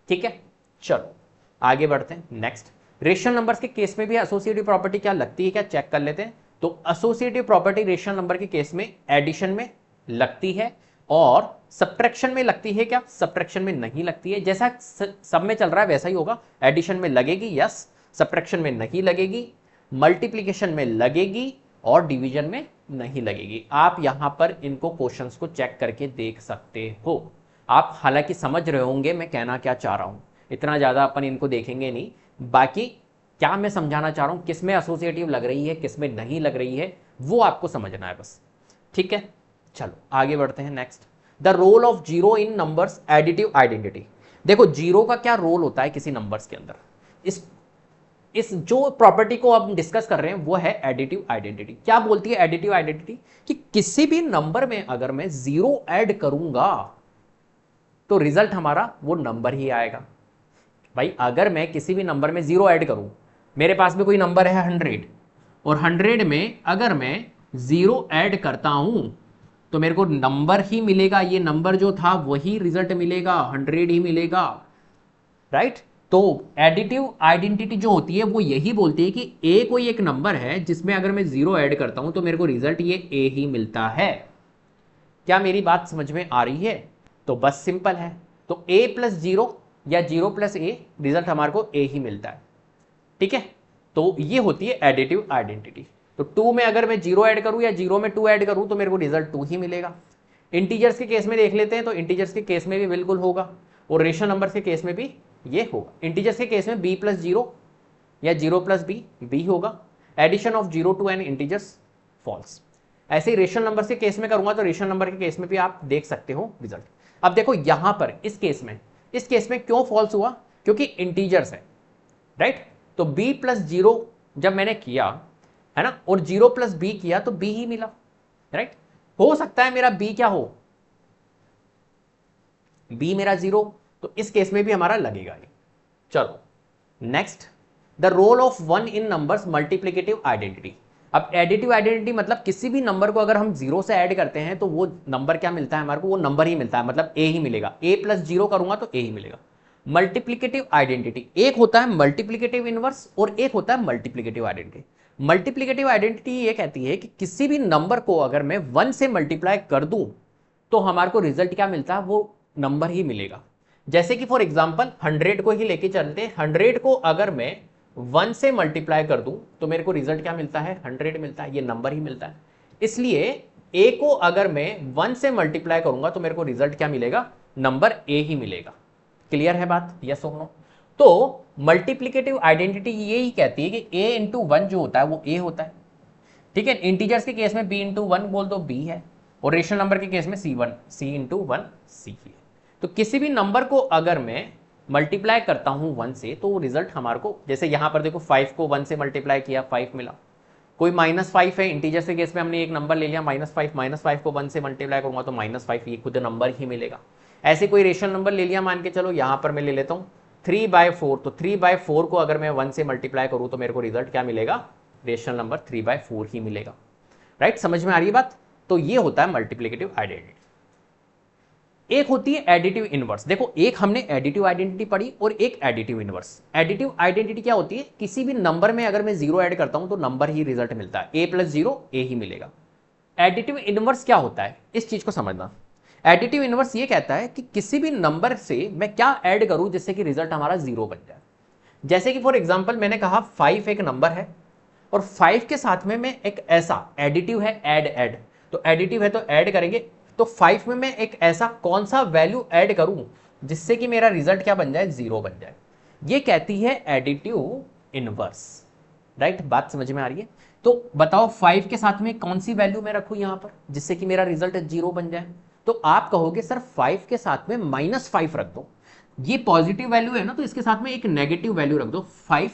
ठीक है, चलो आगे बढ़ते हैं। नेक्स्ट, रेशनल नंबर्स के केस में भी एसोसिएटिव प्रॉपर्टी क्या लगती है, क्या चेक कर लेते हैं। तो एसोसिएटिव प्रॉपर्टी रेशनल नंबर के केस में एडिशन में लगती है और सब्ट्रैक्शन में लगती है क्या? सब्ट्रैक्शन में नहीं लगती है। जैसा सब में चल रहा है वैसा ही होगा, एडिशन में लगेगी यस, सब्ट्रैक्शन में नहीं लगेगी, मल्टीप्लिकेशन में लगेगी और डिवीजन में नहीं लगेगी। आप यहां पर इनको क्वेश्चंस को चेक करके देख सकते हो। आप हालांकि समझ रहे होंगे मैं कहना क्या चाह रहा हूं, इतना ज्यादा अपन इनको देखेंगे नहीं। बाकी क्या मैं समझाना चाह रहा हूं, किसमें एसोसिएटिव लग रही है किसमें नहीं लग रही है, वो आपको समझना है बस। ठीक है, चलो आगे बढ़ते हैं। Next, the role of zero in numbers additive identity. देखो जीरो का क्या रोल होता है किसी नंबर्स के अंदर। इस जो प्रॉपर्टी को अब डिस्कस कर रहे हैं वो है एडिटिव आइडेंटिटी। क्या बोलती है एडिटिव आइडेंटिटी? कि किसी भी नंबर में अगर मैं जीरो ऐड करूंगा तो रिजल्ट हमारा वो नंबर ही आएगा। भाई अगर मैं किसी भी नंबर में जीरो ऐड करूं, मेरे पास में कोई नंबर है 100 और 100 में अगर मैं जीरो ऐड करता हूं तो मेरे को नंबर ही मिलेगा, ये नंबर जो था वही रिजल्ट मिलेगा, 100 ही मिलेगा, राइट। तो एडिटिव आइडेंटिटी जो होती है वो यही बोलती है कि ए कोई एक नंबर है जिसमें अगर मैं जीरो ऐड करता हूं तो मेरे को रिजल्ट ये ए ही मिलता है। क्या मेरी बात समझ में आ रही है? तो बस सिंपल है, तो a प्लस जीरो या 0 प्लस ए, रिजल्ट हमारे को ए ही मिलता है। ठीक है, तो ये होती है एडिटिव आइडेंटिटी। तो 2 में अगर मैं 0 ऐड करूं या 0 में 2 ऐड करूं तो मेरे को रिजल्ट 2 ही मिलेगा। इंटीजर्स के केस में देख लेते हैं, तो इंटीजर्स के केस में भी बिल्कुल होगा और रेशनल नंबर के केस में भी ये होगा। इंटीजर्स के केस में b प्लस 0 या 0 प्लस b होगा। Addition of 0 to an integers falls. ऐसे ही रेशनल नंबर के केस में करूंगा तो रेशनल नंबर के केस में भी आप देख सकते हो रिजल्ट। अब देखो यहां पर इस केस में क्यों फॉल्स हुआ, क्योंकि इंटीजर्स है, राइट। तो b प्लस 0 जब मैंने किया है ना, और 0 प्लस b किया तो b ही मिला, राइट। हो सकता है मेरा b क्या हो, b मेरा 0, तो इस केस में भी हमारा लगेगा ये। चलो next, the role of 1 in numbers multiplicative identity. अब एडिटिव आइडेंटिटी मतलब किसी भी नंबर को अगर हम 0 से ऐड करते हैं तो वो नंबर क्या मिलता है हमारे को, वो नंबर ही मिलता है, मतलब a ही मिलेगा। a प्लस 0 करूंगा तो a ही मिलेगा। मल्टीप्लिकेटिव आइडेंटिटी, एक होता है मल्टीप्लिकेटिव इनवर्स और एक होता है मल्टीप्लिकेटिव आइडेंटिटी। मल्टीप्लिकेटिव आइडेंटिटी ये कहती है कि किसी भी नंबर को अगर मैं 1 से मल्टीप्लाई कर दूं तो हमारे को रिजल्ट क्या मिलता है, वो नंबर ही मिलेगा। जैसे कि फॉर एग्जांपल 100 को ही लेके चलते हैं, 100 को अगर मैं 1 से मल्टीप्लाई कर दूं तो मेरे को रिजल्ट क्या मिलता है, 100 मिलता है, ये नंबर ही मिलता है। इसलिए a को अगर मैं 1 से मल्टीप्लाई करूंगा तो मेरे को रिजल्ट क्या मिलेगा, नंबर a ही मिलेगा। क्लियर है बात, यस और नो। तो मल्टीप्लिकेटिव आइडेंटिटी यही कहती है कि a इंटू 1 जो होता है वो a होता है, ठीक है। इंटीजर्स के केस में b इंटू 1 बोल दो b है, और रेशनल नंबर के केस में c इंटू 1 c है। तो किसी भी नंबर को अगर मैं मल्टीप्लाई करता हूं 1 से तो रिजल्ट हमारे को, जैसे यहां पर देखो 5 को 1 से मल्टीप्लाई किया 5 मिला। कोई -5 है, इंटीजर्स के केस में हमने एक नंबर ले लिया -5 को 1 से मल्टीप्लाई करूंगा तो -5, ये खुद नंबर ही मिलेगा। ऐसे कोई रेशनल नंबर ले लिया, मान के चलो यहां पर मैं ले लेता हूं 3/4, तो 3/4 को अगर मैं 1 से मल्टीप्लाई करूं तो मेरे को रिजल्ट क्या मिलेगा, रेशनल नंबर 3/4 ही मिलेगा, राइट। समझ में आ रही है बात। तो ये होता है मल्टीप्लिकेटिव आइडेंटिटी। एक होती है एडिटिव इनवर्स। देखो एक हमने एडिटिव आइडेंटिटी पढ़ी और एक एडिटिव इनवर्स। एडिटिव आइडेंटिटी क्या होती है, किसी भी नंबर में अगर मैं 0 ऐड करता हूं तो नंबर ही रिजल्ट मिलता है, a प्लस 0 a ही मिलेगा। एडिटिव इनवर्स क्या होता है, इस चीज को समझना। एडिटिव इनवर्स ये कहता है कि किसी भी नंबर से मैं क्या ऐड करूं जिससे कि रिजल्ट हमारा 0 बन जाए। जैसे कि फॉर एग्जांपल मैंने कहा 5 एक नंबर है और 5 के साथ में मैं एक ऐसा एडिटिव है ऐड, तो एडिटिव है तो ऐड करेंगे, तो 5 में मैं एक ऐसा कौन सा वैल्यू ऐड करूं जिससे कि मेरा रिजल्ट क्या बन जाए, 0 बन जाए। ये कहती है एडिटिव इनवर्स, राइट। बात समझ में आ रही है। तो बताओ 5 के साथ में कौन सी वैल्यू मैं रखूं यहां पर जिससे कि मेरा रिजल्ट 0 बन जाए। तो आप कहोगे सर 5 के साथ में -5 रख दो, ये पॉजिटिव वैल्यू है ना, तो इसके साथ में एक नेगेटिव वैल्यू रख दो, 5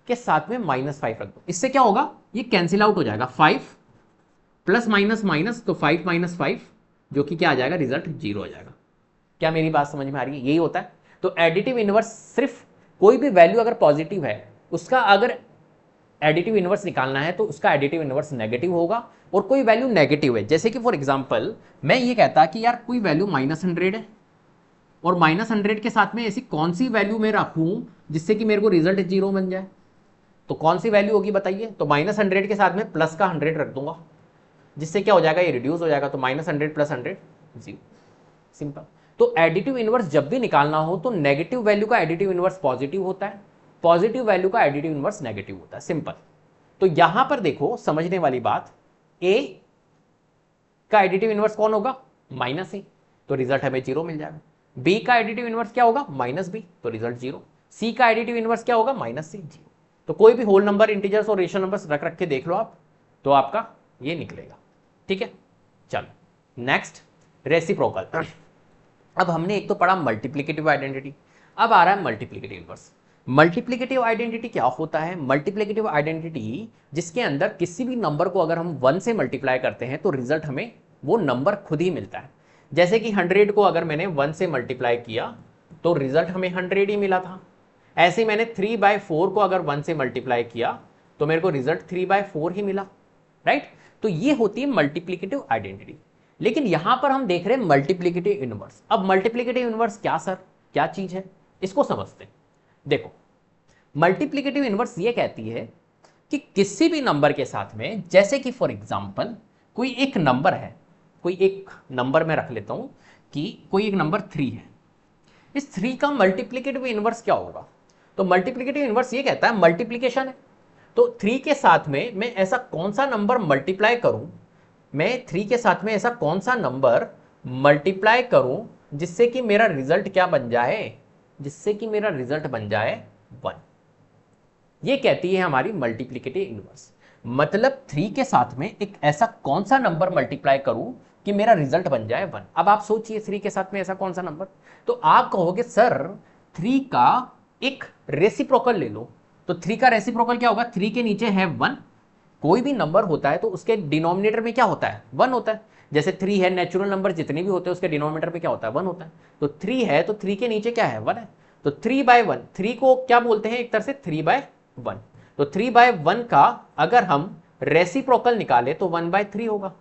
के साथ में -5 रख दो। इससे क्या होगा, ये कैंसिल आउट हो जाएगा, 5 प्लस माइनस माइनस, तो 5 - 5 जो कि क्या आ जाएगा, रिजल्ट 0 हो जाएगा। क्या मेरी बात समझ में आ रही है, यही होता है। तो एडिटिव इनवर्स सिर्फ कोई भी वैल्यू अगर पॉजिटिव है उसका अगर एडिटिव इनवर्स निकालना है तो उसका एडिटिव इनवर्स नेगेटिव होगा, और कोई वैल्यू नेगेटिव है, जैसे कि फॉर एग्जांपल मैं ये कहता कि यार कोई वैल्यू -100 है और -100 के साथ में ऐसी कौन सी वैल्यू मैं रखूं जिससे कि मेरे को रिजल्ट 0 बन जाए, तो कौन सी वैल्यू होगी बताइए। तो -100 के साथ में प्लस का 100 रख दूंगा, जिससे क्या हो जाएगा, ये रिड्यूस हो जाएगा, तो -100 + 100 0, सिंपल। तो एडिटिव इनवर्स जब भी निकालना हो तो नेगेटिव वैल्यू का एडिटिव इनवर्स पॉजिटिव होता है, पॉजिटिव वैल्यू का एडिटिव इनवर्स नेगेटिव होता है, सिंपल। तो यहां पर देखो समझने वाली बात, a का एडिटिव इनवर्स कौन होगा, -a, तो रिजल्ट हमें 0 मिल जाएगा। b का एडिटिव इनवर्स क्या होगा, -b, तो रिजल्ट 0। c का एडिटिव इनवर्स क्या होगा, -c, 0। तो कोई भी होल नंबर, इंटीजर्स और रेशनल नंबर्स रख के देख लो आप, तो आपका ये निकलेगा, ठीक है। चलो नेक्स्ट, रेसिप्रोकल। अब हमने एक तो पढ़ा मल्टीप्लिकेटिव आइडेंटिटी, अब आ रहा है मल्टीप्लिकेटिव इनवर्स। मल्टीप्लिकेटिव आइडेंटिटी क्या होता है, मल्टीप्लिकेटिव आइडेंटिटी जिसके अंदर किसी भी नंबर को अगर हम 1 से मल्टीप्लाई करते हैं तो रिजल्ट हमें वो नंबर खुद ही मिलता है। जैसे कि 100 को अगर मैंने 1 से मल्टीप्लाई किया तो रिजल्ट हमें 100 ही मिला था। ऐसे ही मैंने 3/4 को अगर 1 से मल्टीप्लाई किया तो मेरे को रिजल्ट 3/4 ही मिला, राइट। तो ये होती है मल्टीप्लिकेटिव आइडेंटिटी। लेकिन यहां पर हम देख रहे हैं मल्टीप्लिकेटिव इनवर्स। अब मल्टीप्लिकेटिव इनवर्स क्या सर, क्या चीज है, इसको समझते हैं। देखो मल्टीप्लिकेटिव इनवर्स ये कहती है कि किसी भी नंबर के साथ में, जैसे कि फॉर एग्जांपल कोई एक नंबर है, कोई एक नंबर मैं रख लेता हूं कि कोई एक नंबर 3 है, इस 3 का मल्टीप्लिकेटिव इनवर्स क्या होगा। तो मल्टीप्लिकेटिव इनवर्स ये कहता है मल्टीप्लिकेशन है, तो 3 के साथ में मैं ऐसा कौन सा नंबर मल्टीप्लाई करूं, मैं 3 के साथ में ऐसा कौन सा नंबर मल्टीप्लाई करूं जिससे कि मेरा रिजल्ट क्या बन जाए, जिससे कि मेरा रिजल्ट बन जाए 1। ये कहती है हमारी मल्टीप्लिकेटिव इनवर्स। मतलब 3 के साथ में एक ऐसा कौन सा नंबर मल्टीप्लाई करूं कि मेरा रिजल्ट बन जाए 1। अब आप सोचिए 3 के साथ में ऐसा कौन सा नंबर, तो आप कहोगे सर 3 का एक रेसिप्रोकल ले लो। तो 3 का रेसिप्रोकल क्या होगा, 3 के नीचे है 1। कोई भी नंबर होता है तो उसके डिनोमिनेटर में क्या होता है, 1 होता है। जैसे 3 है, नेचुरल नंबर जितने भी होते हैं उसके डिनोमिनेटर में क्या होता है, 1 होता है। तो 3 है तो 3 के नीचे क्या है, 1 है। तो 3/1, 3 को क्या बोलते हैं, एक तरह से 3/1। तो 3/1 का अगर हम रेसिप्रोकल निकाले तो 1/3 होगा।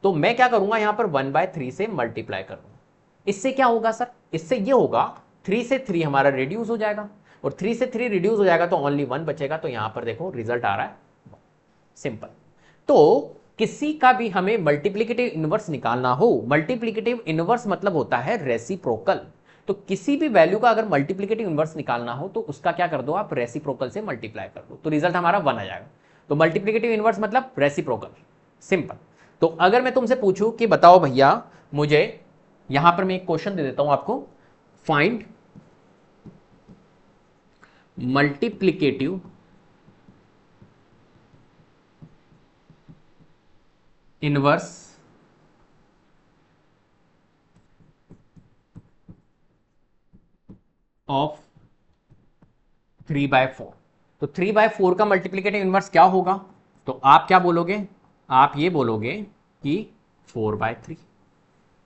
तो मैं क्या करूंगा, यहां पर 1/3 से मल्टीप्लाई कर दूंगा। इससे क्या होगा सर, इससे ये होगा 3 से 3 हमारा रिड्यूस हो जाएगा, और 3 से 3 रिड्यूस हो जाएगा तो ओनली 1 बचेगा। तो यहां पर देखो रिजल्ट आ रहा है सिंपल। तो किसी का भी हमें मल्टीप्लिकेटिव इनवर्स निकालना हो, मल्टीप्लिकेटिव इनवर्स मतलब होता है रेसिप्रोकल। तो किसी भी वैल्यू का अगर मल्टीप्लिकेटिव इनवर्स निकालना हो तो उसका क्या कर दो आप, रेसिप्रोकल से मल्टीप्लाई कर दो, तो रिजल्ट हमारा 1 आ जाएगा। तो मल्टीप्लिकेटिव इनवर्स मतलब रेसिप्रोकल, सिंपल। तो अगर मैं तुमसे पूछूं कि बताओ भैया मुझे, यहां पर मैं एक क्वेश्चन दे देता हूं आपको, फाइंड मल्टीप्लिकेटिव इनवर्स ऑफ 3/4। तो 3/4 का मल्टीप्लिकेटिव इनवर्स क्या होगा, तो आप क्या बोलोगे, आप ये बोलोगे कि 4/3।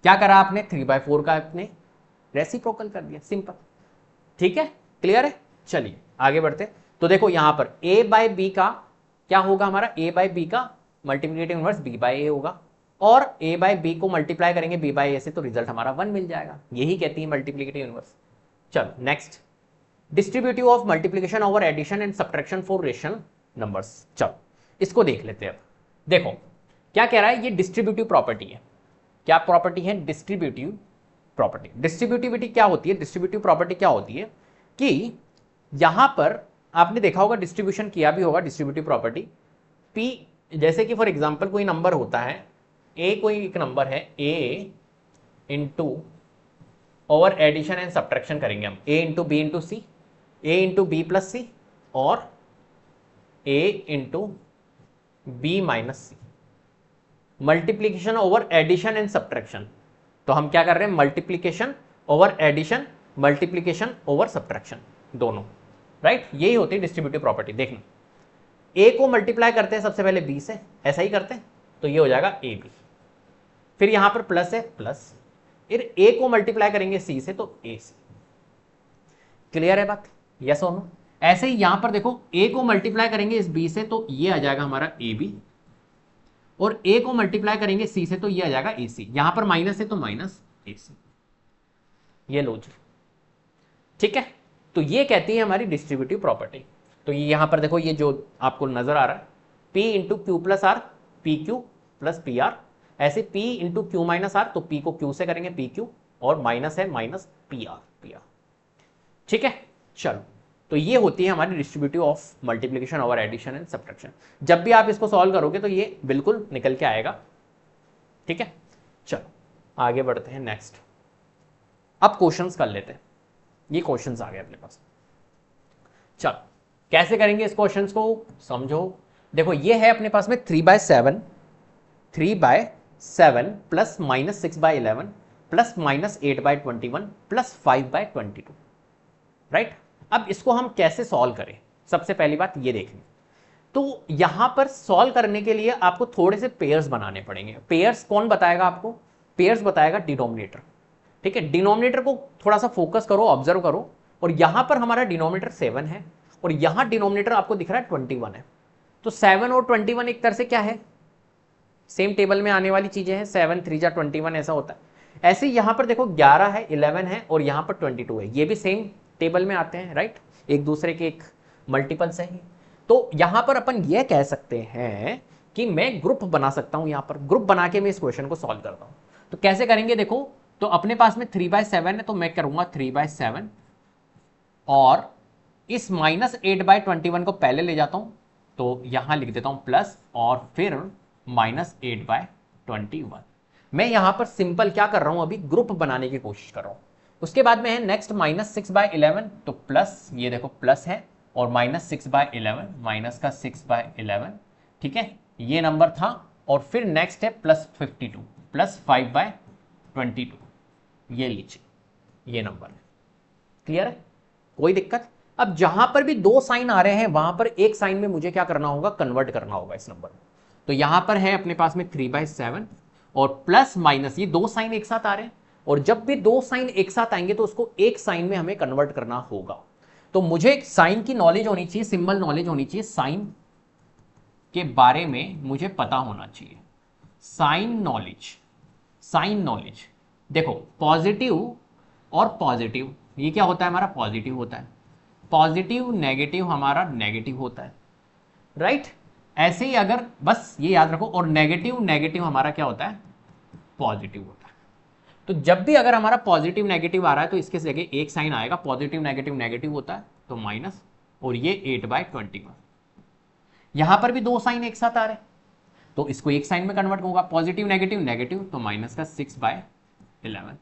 क्या करा आपने, 3/4 का आपने रेसिप्रोकल कर दिया, सिंपल। ठीक है, क्लियर है। चलिए आगे बढ़ते। तो देखो यहां पर a/b का क्या होगा, हमारा a/b का मल्टीप्लिकेटिव इनवर्स b/a होगा, और a/b को मल्टीप्लाई करेंगे b/a से तो रिजल्ट हमारा 1 मिल जाएगा। यही कहती है मल्टीप्लिकेटिव इनवर्स। चलो next, distributive of multiplication over addition and subtraction for rational numbers. चलो इसको देख लेते हैं। अब देखो क्या कह रहा है, ये डिस्ट्रीब्यूटिव प्रॉपर्टी है। क्या प्रॉपर्टी है, डिस्ट्रीब्यूटिव प्रॉपर्टी। डिस्ट्रीब्यूटिविटी क्या होती है, डिस्ट्रीब्यूटिव प्रॉपर्टी क्या होती है कि यहां पर आपने देखा होगा, डिस्ट्रीब्यूशन किया भी होगा, डिस्ट्रीब्यूटिव प्रॉपर्टी p, जैसे कि फॉर एग्जांपल कोई नंबर होता है a, कोई एक नंबर है a into, over addition and subtraction करेंगे हम, a into B into C, a into B plus C, और a into B minus C. Multiplication over addition and subtraction. तो हम क्या कर रहे हैं, multiplication over addition, multiplication over subtraction, दोनों, राइट। यही होती है डिस्ट्रीब्यूटिव प्रॉपर्टी। देखना, a को मल्टीप्लाई करते हैं सबसे पहले b से, ऐसा ही करते हैं, तो ये हो जाएगा ab। फिर यहां पर प्लस है, प्लस, फिर a को मल्टीप्लाई करेंगे c से तो ac। क्लियर है बात, यस और नो। ऐसे ही यहां पर देखो, a को मल्टीप्लाई करेंगे इस b से तो ये आ जाएगा हमारा ab, और a को मल्टीप्लाई करेंगे c से तो ये आ जाएगा ac। यहां पर माइनस है तो माइनस ac। ये लो जी, ठीक है। तो ये कहती है हमारी डिस्ट्रीब्यूटिव प्रॉपर्टी। तो ये यहां पर देखो, ये जो आपको नजर आ रहा है p into q plus r, p q plus p r. ऐसे p into q minus r, तो p को q से करेंगे पी क्यू, और माइनस है minus p r, p r. ठीक है, चलो। तो ये होती है हमारी distributive of multiplication over addition and subtraction. जब भी आप इसको सॉल्व करोगे तो ये बिल्कुल निकल के आएगा। ठीक है, चलो आगे बढ़ते हैं नेक्स्ट। अब क्वेश्चंस कर लेते हैं। ये क्वेश्चंस आ गए अपने पास। चलो कैसे करेंगे इस क्वेश्चंस को, समझो। देखो ये है अपने पास में 3/7, 3/7 plus minus 6/11 plus minus 8/21 plus 5/22, right. अब इसको हम कैसे सॉल्व करें, सबसे पहली बात ये देखनी। तो यहां पर सॉल्व करने के लिए आपको थोड़े से पेयर्स बनाने पड़ेंगे। पेयर्स कौन बताएगा आपको, पेयर्स बताएगा डिनोमिनेटर। ठीक है, डिनोमिनेटर को थोड़ा सा फोकस करो, ऑब्जर्व करो। और यहां पर हमारा डिनोमिनेटर 7 है, और यहां डिनोमिनेटर आपको दिख रहा है 21 है। तो 7 और 21 एक तरह से क्या है, सेम टेबल में आने वाली चीजें हैं। 7 3 जा 21 ऐसा होता है। ऐसे यहां पर देखो 11 है, 11 है, और यहां पर 22 है, ये भी सेम टेबल में आते हैं, राइट। एक दूसरे के एक मल्टीपल्स हैं। तो यहां पर अपन ये कह सकते हैं कि मैं ग्रुप बना सकता हूं, यहां पर ग्रुप बना के मैं इस क्वेश्चन को सॉल्व करता हूं। तो कैसे करेंगे, देखो तो अपने पास में 3/7 है, तो मैं करूंगा 3/7, और इस माइनस 8/21 को पहले ले जाता हूं, तो यहां लिख देता हूं प्लस और फिर -8/21। मैं यहां पर सिंपल क्या कर रहा हूं, अभी ग्रुप बनाने की कोशिश कर रहा हूं। उसके बाद में है नेक्स्ट -6/11, तो प्लस, ये देखो प्लस है, और -6/11, माइनस का 6/11, ठीक है, ये नंबर था। और फिर नेक्स्ट है +52, प्लस 5/22, ये लीजिए, ये नंबर है। क्लियर है, कोई दिक्कत? अब जहां पर भी दो साइन आ रहे हैं वहां पर एक साइन में मुझे क्या करना होगा, कन्वर्ट करना होगा इस नंबर में। तो यहां पर है अपने पास में 3/7 और प्लस माइनस, ये दो साइन एक साथ आ रहे हैं, और जब भी दो साइन एक साथ आएंगे तो उसको एक साइन में हमें कन्वर्ट करना होगा। तो मुझे साइन की नॉलेज होनी चाहिए, सिंबल नॉलेज होनी चाहिए, साइन के बारे में मुझे पता होना चाहिए। साइन नॉलेज, साइन नॉलेज देखो, पॉजिटिव और पॉजिटिव, ये क्या होता है हमारा, पॉजिटिव होता है। पॉजिटिव नेगेटिव हमारा नेगेटिव होता है, राइट। ऐसे ही अगर, बस ये याद रखो, और नेगेटिव नेगेटिव हमारा क्या होता है, पॉजिटिव होता है। तो जब भी अगर हमारा पॉजिटिव नेगेटिव आ रहा है तो इसके जगह एक साइन आएगा, पॉजिटिव नेगेटिव नेगेटिव होता है तो माइनस, और ये 8/21। यहां पर भी दो साइन एक साथ आ रहे हैं तो इसको एक साइन में कन्वर्ट होगा, पॉजिटिव नेगेटिव नेगेटिव, तो माइनस का 6/11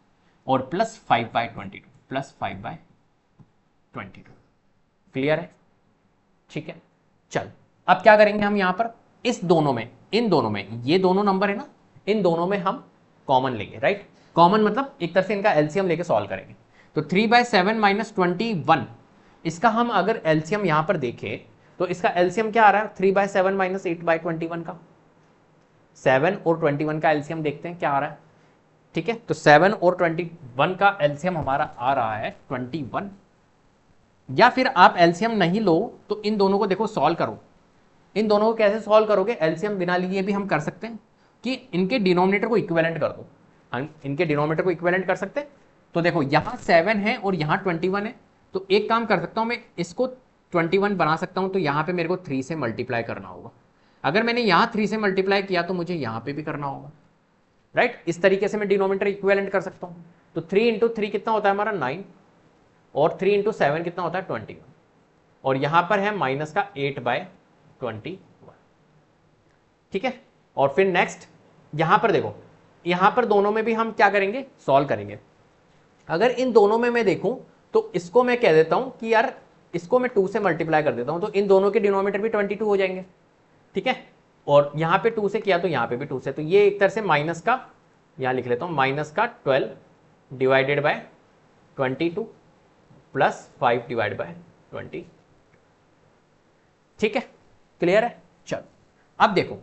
और प्लस 5/22, प्लस 5/22। क्लियर है, ठीक है। चल अब क्या करेंगे हम यहां पर, इस दोनों में, इन दोनों में, ये दोनों नंबर है ना, इन दोनों में हम कॉमन लेंगे, राइट। कॉमन मतलब एक तरह से इनका एलसीएम लेके सॉल्व करेंगे। तो 3/7 - 21, इसका हम अगर एलसीएम यहां पर देखें तो इसका एलसीएम क्या आ रहा है, 3/7 - 8/21 का। 7 और 21 का एलसीएम देखते हैं क्या आ रहा है, ठीक है। तो 7 और 21 का एलसीएम हमारा आ रहा है 21। या फिर आप एलसीएम नहीं लो तो इन दोनों को देखो सॉल्व करो। इन दोनों को कैसे सॉल्व करोगे, एलसीएम बिना लिए भी हम कर सकते हैं कि इनके डिनोमिनेटर को इक्विवेलेंट कर दो। हम इनके डिनोमिनेटर को इक्विवेलेंट कर सकते हैं। तो देखो यहां 7 है और यहां 21 है, तो एक काम कर सकता हूं मैं, इसको 21 बना सकता हूं, तो यहां पे मेरे को 3 से मल्टीप्लाई करना होगा। अगर मैंने यहां 3 से मल्टीप्लाई किया तो मुझे यहां पे भी करना होगा, राइट। इस तरीके से मैं डिनोमिनेटर इक्विवेलेंट कर सकता हूं। तो 3 × 3 कितना होता है हमारा 9, और 3 × 7 कितना होता है 21, और यहां पर है माइनस का 8/21, ठीक है। और फिर नेक्स्ट यहां पर देखो, यहां पर दोनों में भी हम क्या करेंगे, सॉल्व करेंगे। अगर इन दोनों में मैं देखूं तो इसको मैं कह देता हूं कि यार इसको मैं 2 से मल्टीप्लाई कर देता हूं, तो इन दोनों के डिनोमिनेटर भी 22 हो जाएंगे, ठीक है। और यहां पे 2 से किया तो यहां पे भी 2 से, तो ये एक तरह से माइनस का, यहां लिख लेता हूं, माइनस का 12 डिवाइडेड बाय 22 प्लस 5/20, ठीक है। क्लियर है। चलो अब देखो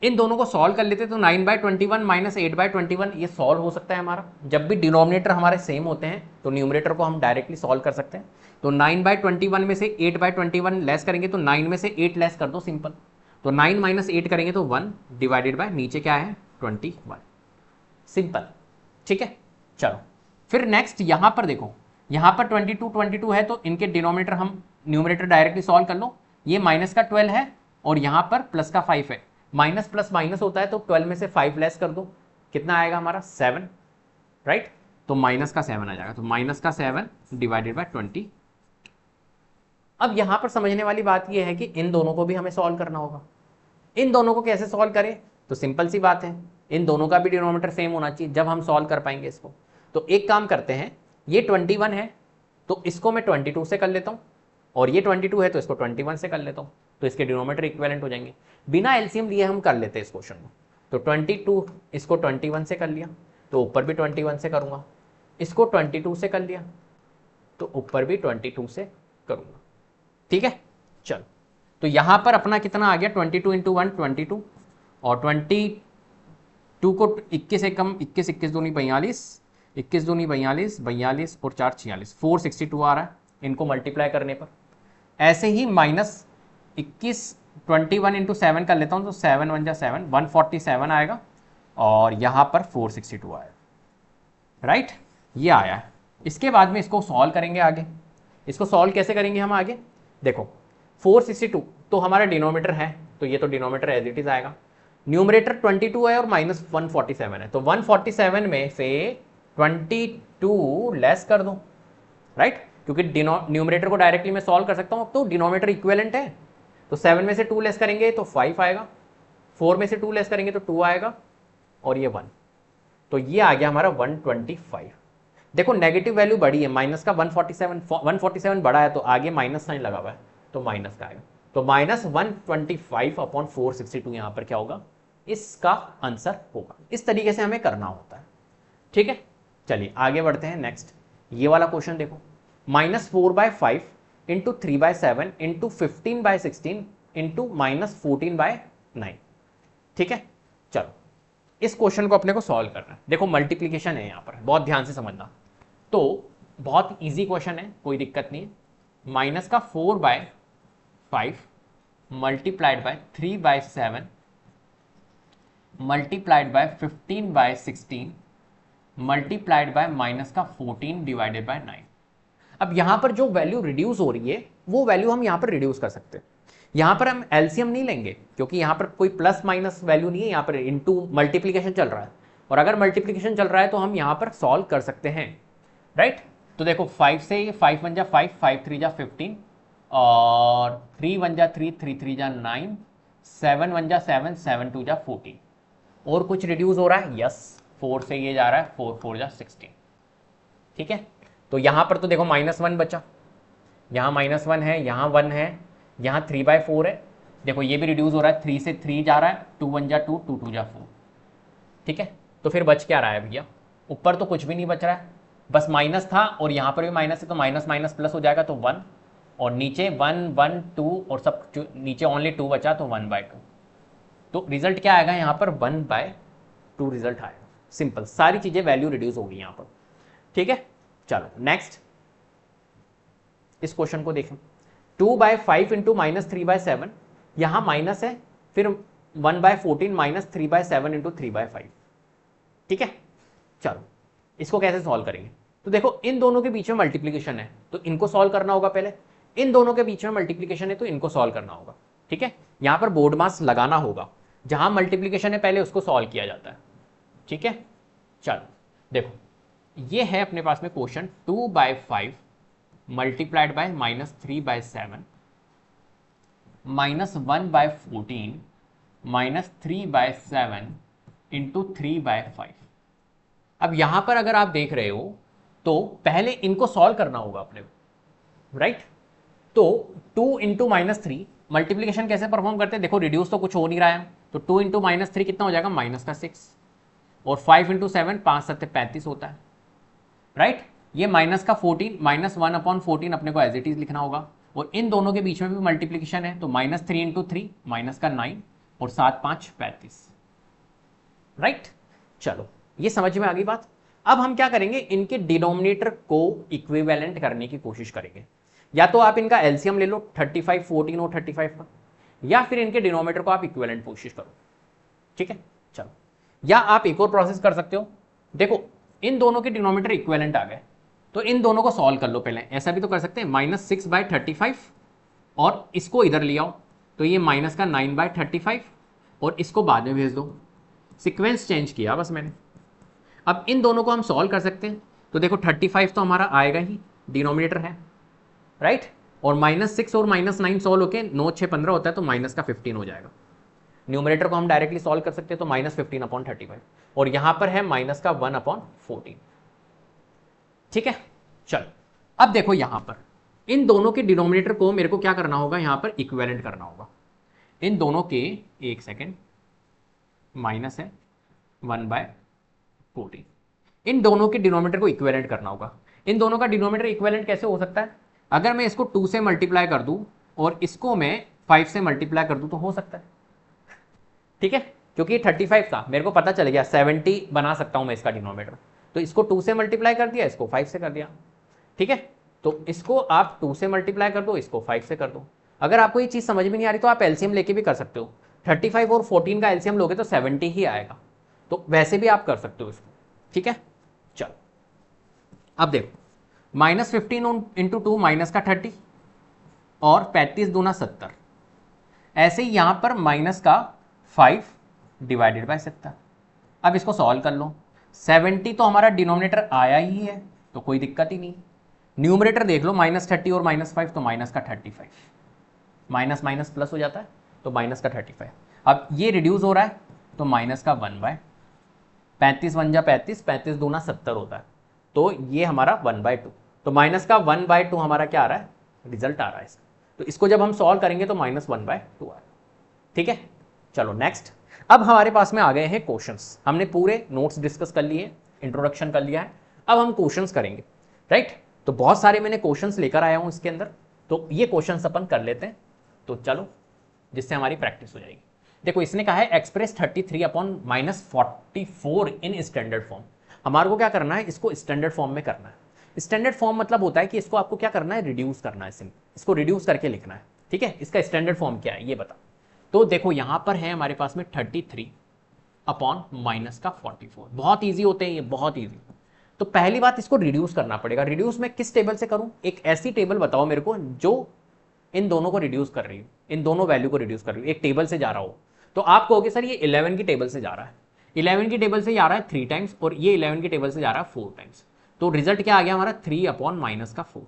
इन दोनों को सॉल्व कर लेते, तो 9/21 - 8/21 ये सॉल्व हो सकता है हमारा। जब भी डिनोमिनेटर हमारे सेम होते हैं तो न्यूमरेटर को हम डायरेक्टली सॉल्व कर सकते हैं। तो 9/21 में से 8/21 लेस करेंगे तो 9 में से 8 लेस कर दो, सिंपल। तो 9 - 8 करेंगे तो 1 डिवाइडेड बाय नीचे क्या है 21, सिंपल, ठीक है। चलो फिर नेक्स्ट यहां पर देखो, यहां पर 22 है तो इनके डिनोमिनेटर हम न्यूमरेटर डायरेक्टली सॉल्व कर लो। ये माइनस का 12 है और यहां पर प्लस का 5 है, माइनस प्लस माइनस होता है तो 12 में से 5 लेस कर दो, कितना आएगा हमारा 7, राइट। तो माइनस का 7 आ जाएगा, तो माइनस का 7 डिवाइडेड बाय 20। अब यहां पर समझने वाली बात यह है कि इन दोनों को भी हमें सॉल्व करना होगा। इन दोनों को कैसे सॉल्व करें, तो सिंपल सी बात है, इन दोनों का भी डिनोमिनेटर सेम होना चाहिए जब हम सॉल्व कर पाएंगे इसको। तो एक काम करते हैं, ये 21 है तो इसको मैं 22 से कर लेता हूँ, और ये 22 है तो इसको 21 से कर लेता हूँ, तो इसके डिनोमिनेटर इक्विवेलेंट हो जाएंगे। बिना एलसीएम लिए हम कर लेते हैं इस क्वेश्चन को। तो 22 इसको 21 से कर लिया तो ऊपर भी 21 से करूँगा, इसको 22 से कर लिया तो ऊपर भी 22 से करूँगा, ठीक है। चल तो यहां पर अपना कितना आ गया 22 × 1 22, और 22 को 21 से कम, 21 21 दूनी 42, 21 दूनी 42, 42 और 4 46, 462 आ रहा है इनको मल्टीप्लाई करने पर। ऐसे ही माइनस 21 21 × 7 कर लेता हूं तो 7 1 जा 7, 147 आएगा, और यहां पर 462 आएगा, राइट। ये आया है। इसके बाद में इसको सॉल्व करेंगे आगे। इसको सॉल्व कैसे करेंगे हम आगे, देखो 462 तो हमारा डिनोमिनेटर है तो ये तो डिनोमिनेटर एज इट इज आएगा। न्यूमरेटर 22 है और माइनस 147 है, तो 147 में से 22 लेस कर दो, राइट। क्योंकि न्यूमरेटर को डायरेक्टली मैं सॉल्व कर सकता हूं, तो डिनोमिनेटर इक्विवेलेंट है। तो 7 में से 2 लेस करेंगे तो 5 आएगा, 4 में से 2 लेस करेंगे तो 2 आएगा, और ये 1, तो ये आ गया हमारा 125। देखो नेगेटिव वैल्यू बड़ी है, माइनस का 147 बड़ा है तो आगे माइनस साइन लगा हुआ है, तो माइनस का आएगा, तो -125/462 यहां पर क्या होगा, इसका आंसर होगा। इस तरीके से हमें करना होता है, ठीक है। चलिए आगे बढ़ते हैं। नेक्स्ट ये वाला क्वेश्चन देखो, -4/5 इंटू 3/7 इंटू 15/16 इंटू -14/9, ठीक है। चलो इस क्वेश्चन को अपने को सॉल्व करना है। देखो मल्टीप्लीकेशन है यहां पर, बहुत ध्यान से समझना। तो बहुत इजी क्वेश्चन है, कोई दिक्कत नहीं है। माइनस का 4/5 multiplied by 3/7 multiplied by 15/16 multiplied by minus का 14 डिवाइडेड बाय 9। अब यहां पर जो वैल्यू रिड्यूस हो रही है वो वैल्यू हम यहां पर रिड्यूस कर सकते हैं। यहां पर हम एलसीएम नहीं लेंगे क्योंकि यहां पर कोई प्लस माइनस वैल्यू नहीं है, यहां पर इनटू मल्टीप्लिकेशन चल रहा है, और अगर मल्टीप्लिकेशन चल रहा है तो हम यहां पर सॉल्व कर सकते हैं, राइट। तो देखो 5 से ये 5 1 जा 5, 5 3 जा 15, और 3 1 जा 3, 3 3 जा 9, 7 1 जा 7, 7 2 जा 14, और कुछ रिड्यूस हो रहा है, यस 4 से ये जा रहा है, 4 4 जा 16, ठीक है। तो यहां पर तो देखो -1 बचा, यहां -1 है, यहां 1 है, यहां 3/4 है, देखो ये भी रिड्यूस हो रहा है, 3 से 3 जा रहा है, 2 1 जा 2, 2 2 जा 4, ठीक है। तो फिर बच क्या रहा है भैया, ऊपर तो कुछ भी नहीं बच रहा है, बस माइनस था और यहां पर भी माइनस है, तो माइनस माइनस प्लस हो जाएगा, तो 1, और नीचे 1 1 2 और सब नीचे ओनली 2 बचा, तो 1/2। तो रिजल्ट क्या आएगा यहाँ पर, 1/2 रिजल्ट आएगा। सिंपल, सारी चीजें वैल्यू रिड्यूस होगी यहाँ पर, ठीक है। चलो नेक्स्ट इस क्वेश्चन को देखें। 2/5 इंटू -3/7, यहां माइनस है, फिर 1/14 -3/7 इंटू 3/5, ठीक है। चलो इसको कैसे सॉल्व करेंगे, तो देखो इन दोनों के बीच में मल्टीप्लीकेशन है तो इनको सॉल्व करना होगा पहले, इन दोनों के बीच में मल्टीप्लीकेशन है तो इनको सॉल्व करना होगा, ठीक है। यहां पर बोर्ड मास लगाना होगा, जहां मल्टीप्लीकेशन है पहले उसको सॉल्व किया जाता है, ठीक है। चलो देखो ये है अपने पास में क्वेश्चन, 2/5 मल्टीप्लाइड बाय -3/7 -1/14 -3/7 इंटू 3/5। अब यहां पर अगर आप देख रहे हो तो पहले इनको सॉल्व करना होगा अपने को, राइट। तो 2 इंटू -3 मल्टीप्लीकेशन कैसे परफॉर्म करते हैं, देखो रिड्यूस तो कुछ हो नहीं रहा है, तो 2 इंटू -3 कितना हो जाएगा, -6, और 5 इंटू 7 5 7 35 होता है, राइट। ये माइनस का 14 -1/14 अपने को एज इट इज लिखना होगा, और इन दोनों के बीच में भी मल्टीप्लीकेशन है, तो -3 इंटू 3 माइनस का 9 और 7 5 35, राइट। चलो ये समझ में आ गई बात। अब हम क्या करेंगे, इनके डिनोमिनेटर को इक्विवेलेंट करने की कोशिश करेंगे। या तो आप इनका एलसीएम ले लो, 35 14 और 35 का, या फिर इनके डिनोमिनेटर को आप इक्विवेलेंट कोशिश करो, ठीक है। चलो, या आप एक और प्रोसेस कर सकते हो, देखो इन दोनों के डिनोमिनेटर इक्विवेलेंट आ गए तो इन दोनों को सॉल्व कर लो पहले। ऐसा भी तो कर सकते हैं, -6/35 और इसको इधर ले आओ, तो ये माइनस का 9/35 और इसको बाद में भेज दो। सीक्वेंस चेंज किया बस मैंने। अब इन दोनों को हम सॉल्व कर सकते हैं, तो देखो 35 तो हमारा आएगा ही, डिनोमिनेटर है, राइट। और -6 और -9 सॉल्व होके 9 6 15 होता है, तो माइनस का 15 हो जाएगा। न्यूमरेटर को हम डायरेक्टली सॉल्व कर सकते हैं, तो -15/35, और यहां पर है माइनस का 1/14, ठीक है। चलो अब देखो यहां पर इन दोनों के डिनोमिनेटर को मेरे को क्या करना होगा, यहां पर इक्विवेलेंट करना होगा। इन दोनों के, एक सेकेंड, माइनस है 1/14, इन दोनों के डिनोमिनेटर को इक्विवेलेंट करना होगा। इन दोनों का डिनोमिनेटर इक्विवेलेंट कैसे हो सकता है, अगर मैं इसको 2 से मल्टीप्लाई कर दूं और इसको मैं 5 से मल्टीप्लाई कर दूं तो हो सकता है, ठीक है। क्योंकि 35 था, मेरे को पता चल गया 70 बना सकता हूं मैं इसका डिनोमिनेटर, तो इसको 2 से मल्टीप्लाई कर दिया, इसको 5 से कर दिया, ठीक है। तो इसको आप 2 से मल्टीप्लाई कर दो, इसको 5 से कर दो। अगर आपको ये चीज समझ में नहीं आ रही तो आप एलसीएम लेके भी कर सकते हो, 35 और 14 का एलसीएम लोगे तो 70 ही आएगा, तो वैसे भी आप कर सकते हो इसको, ठीक है। चलो अब देखो, -15 इंटू 2 माइनस का 30 और 35 दूना 70, ऐसे ही यहां पर माइनस का 5 डिवाइडेड बाय 70। अब इसको सॉल्व कर लो, 70 तो हमारा डिनोमिनेटर आया ही है तो कोई दिक्कत ही नहीं। न्यूमरेटर देख लो, -30 और -5 तो माइनस का 35, माइनस माइनस प्लस हो जाता है, तो माइनस का 35। अब ये रिड्यूस हो रहा है, तो माइनस का 1/35 वन जा 35, 35 दूना 70 होता है, तो ये हमारा 1/2। तो माइनस का 1/2 हमारा क्या आ रहा है, रिजल्ट आ रहा है इसका। तो इसको जब हम सॉल्व करेंगे तो -1/2 आ रहा है। ठीक है, चलो नेक्स्ट। अब हमारे पास में आ गए हैं क्वेश्चंस। हमने पूरे नोट्स डिस्कस कर लिए, इंट्रोडक्शन कर लिया है, अब हम क्वेश्चंस करेंगे, राइट। तो बहुत सारे मैंने क्वेश्चंस लेकर आया हूं इसके अंदर, तो ये क्वेश्चंस अपन कर लेते हैं, तो चलो, जिससे हमारी प्रैक्टिस हो जाएगी। देखो इसने कहा है express 33 upon -44 in standard form. हमारे को क्या करना है, इसको स्टैंडर्ड फॉर्म में करना है। स्टैंडर्ड फॉर्म मतलब होता है कि इसको आपको क्या करना है, रिड्यूस करना है, इसको रिड्यूस करके लिखना है। ठीक है, इसका स्टैंडर्ड फॉर्म क्या है ये बता। तो देखो यहां पर है हमारे पास में 33 अपॉन -44। बहुत ईजी होते हैं ये, बहुत ईजी। तो पहली बात, इसको रिड्यूस करना पड़ेगा। रिड्यूस मैं किस टेबल से करूं, एक ऐसी टेबल बताओ मेरे को जो इन दोनों को रिड्यूस कर रही हो, इन दोनों वैल्यू को रिड्यूस कर रही हो, एक टेबल से जा रहा हो। तो आप कहोगे सर ये 11 की टेबल से जा रहा है, 11 की टेबल से जा रहा है 3 टाइम्स, और ये 11 की टेबल से जा रहा है 4 टाइम्स। तो रिजल्ट क्या आ गया हमारा, 3 अपॉन -4।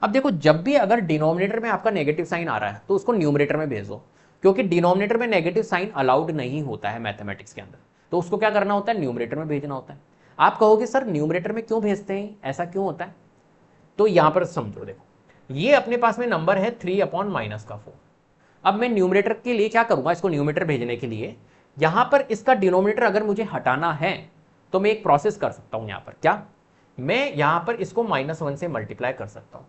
अब देखो जब भी अगर डिनोमिनेटर में आपका नेगेटिव साइन आ रहा है तो उसको न्यूमरेटर में भेज दो, क्योंकि डिनोमिनेटर में नेगेटिव साइन अलाउड नहीं होता है मैथमेटिक्स के अंदर, तो उसको क्या करना होता है, न्यूमरेटर में भेजना होता है। आप कहोगे सर न्यूमरेटर में क्यों भेजते हैं, ऐसा क्यों होता है, तो यहां पर समझो। देखो ये अपने पास में नंबर है 3 अपॉन -4। अब मैं न्यूमरेटर के लिए क्या करूंगा, इसको न्यूमरेटर भेजने के लिए यहां पर इसका डिनोमिनेटर अगर मुझे हटाना है तो मैं एक प्रोसेस कर सकता हूं। यहां पर क्या, मैं यहां पर इसको -1 से मल्टीप्लाई कर सकता हूं,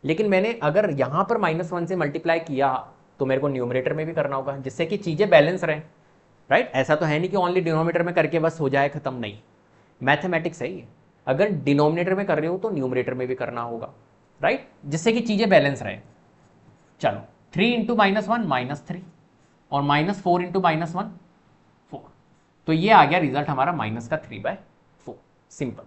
लेकिन मैंने अगर यहां पर -1 से मल्टीप्लाई किया तो मेरे को न्यूमरेटर में भी करना होगा, जिससे कि चीजें बैलेंस रहें, राइट। ऐसा तो है नहीं कि ओनली डिनोमिनेटर में करके बस हो जाए खत्म, नहीं। मैथमेटिक्स है ये, अगर डिनोमिनेटर में कर रहे हो तो न्यूमरेटर में भी करना होगा, राइट, जिससे कि चीजें बैलेंस रहे। चलो 3 × -1 -3 और -4 × -1 4। तो ये आ गया रिजल्ट हमारा -3/4, सिंपल।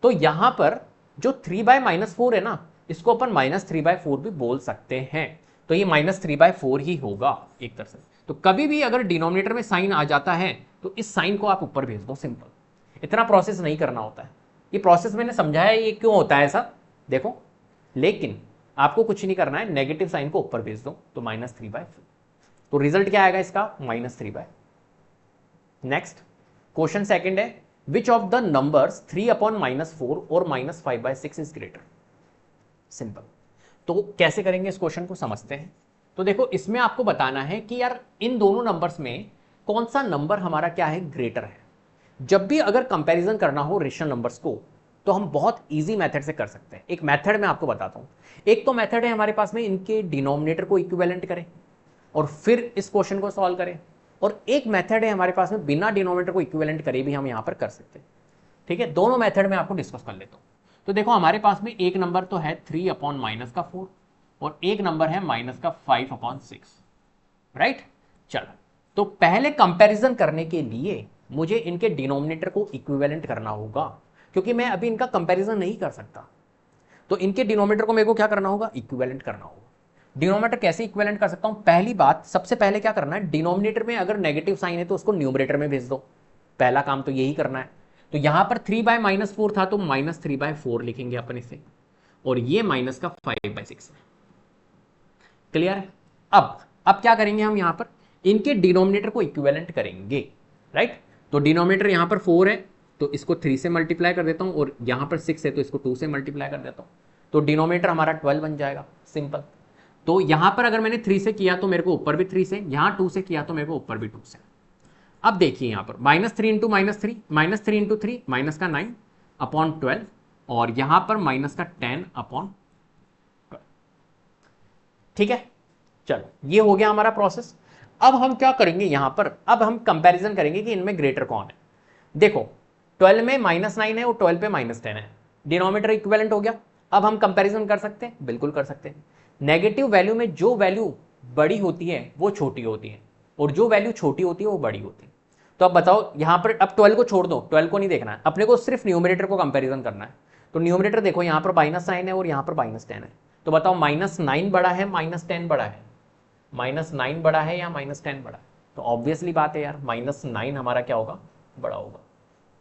तो यहां पर जो 3/-4 है ना, इसको अपन -3/4 भी बोल सकते हैं, तो ये -3/4 ही होगा एक तरह से। तो कभी भी अगर डिनोमिनेटर में साइन आ जाता है तो इस साइन को आप ऊपर भेज दो, सिंपल। इतना प्रोसेस नहीं करना होता है, ये प्रोसेस मैंने समझाया ये क्यों होता है ऐसा, देखो। लेकिन आपको कुछ नहीं करना है, नेगेटिव साइन को ऊपर भेज दो, तो -3/4। तो रिजल्ट क्या आएगा इसका, -3/। नेक्स्ट क्वेश्चन सेकंड है, which of the numbers 3 upon -4 और -5/6 इज ग्रेटर। सिंपल। तो कैसे करेंगे इस क्वेश्चन को, समझते हैं। तो देखो इसमें आपको बताना है कि यार इन दोनों नंबर्स में कौन सा नंबर हमारा क्या है, ग्रेटर है। जब भी अगर कंपैरिजन करना हो रेशनल नंबर्स को, तो हम बहुत इजी मेथड से कर सकते हैं। एक मेथड मैं आपको बताता हूं। एक तो मेथड है हमारे पास में, इनके डिनोमिनेटर को इक्विवेलेंट करें और फिर इस क्वेश्चन को सॉल्व करें, और एक मेथड है हमारे पास में बिना डिनोमिनेटर को इक्विवेलेंट करे भी हम यहां पर कर सकते हैं। ठीक है, दोनों मेथड में आपको डिस्कस कर लेता हूं। तो देखो हमारे पास में एक नंबर तो है 3 अपॉन -4 और एक नंबर है -5/6, राइट। चलो, तो पहले कंपैरिजन करने के लिए मुझे इनके डिनोमिनेटर को इक्विवेलेंट करना होगा, क्योंकि मैं अभी इनका कंपैरिजन नहीं कर सकता। तो इनके डिनोमिनेटर को मेरे को क्या करना होगा, इक्विवेलेंट करना होगा। डिनोमिनेटर कैसे इक्विवेलेंट कर सकता हूं, पहली बात, सबसे पहले क्या करना है, डिनोमिनेटर में अगर नेगेटिव साइन है तो उसको न्यूमरेटर में भेज दो, पहला काम तो यही करना है। तो यहां पर 3/-4 था तो -3/4 लिखेंगे अपन इसे, और ये -5/6 है। क्लियर है। अब क्या करेंगे हम, यहां पर इनके डिनोमिनेटर को इक्विवेलेंट करेंगे, राइट। तो डिनोमिनेटर यहां पर 4 है तो इसको 3 से मल्टीप्लाई कर देता हूं, और यहां पर 6 है तो इसको 2 से मल्टीप्लाई कर देता हूं, तो डिनोमिनेटर हमारा 12 बन जाएगा, सिंपल। तो यहां पर अगर मैंने 3 से किया तो मेरे को ऊपर भी 3 से, यहां 2 से किया तो मेरे को ऊपर भी 2 से। अब देखिए यहां पर -3 × -3, -3 × 3 -9 अपॉन 12, और यहां पर -10 अपॉन 12। ठीक है, चलो ये हो गया हमारा प्रोसेस। अब हम क्या करेंगे यहां पर, अब हम कंपैरिजन करेंगे कि इनमें ग्रेटर कौन है। देखो 12 में -9 है और 12 पे -10 है, डिनोमिनेटर इक्विवेलेंट हो गया। अब हम कंपैरिजन कर सकते हैं, बिल्कुल कर सकते हैं। नेगेटिव वैल्यू में जो वैल्यू बड़ी होती है वो छोटी होती है, और जो वैल्यू छोटी होती है वो बड़ी होती है। तो अब बताओ यहां पर, अब 12 को छोड़ दो, 12 को नहीं देखना है अपने को, सिर्फ न्यूमरेटर को कंपैरिजन करना है। तो न्यूमरेटर देखो यहां पर -9 है और यहां पर -10 है, तो बताओ -9 बड़ा है -10 बड़ा है, -9 बड़ा है या -10 बड़ा है। तो ऑब्वियसली बात है यार, -9 हमारा क्या होगा, बड़ा होगा।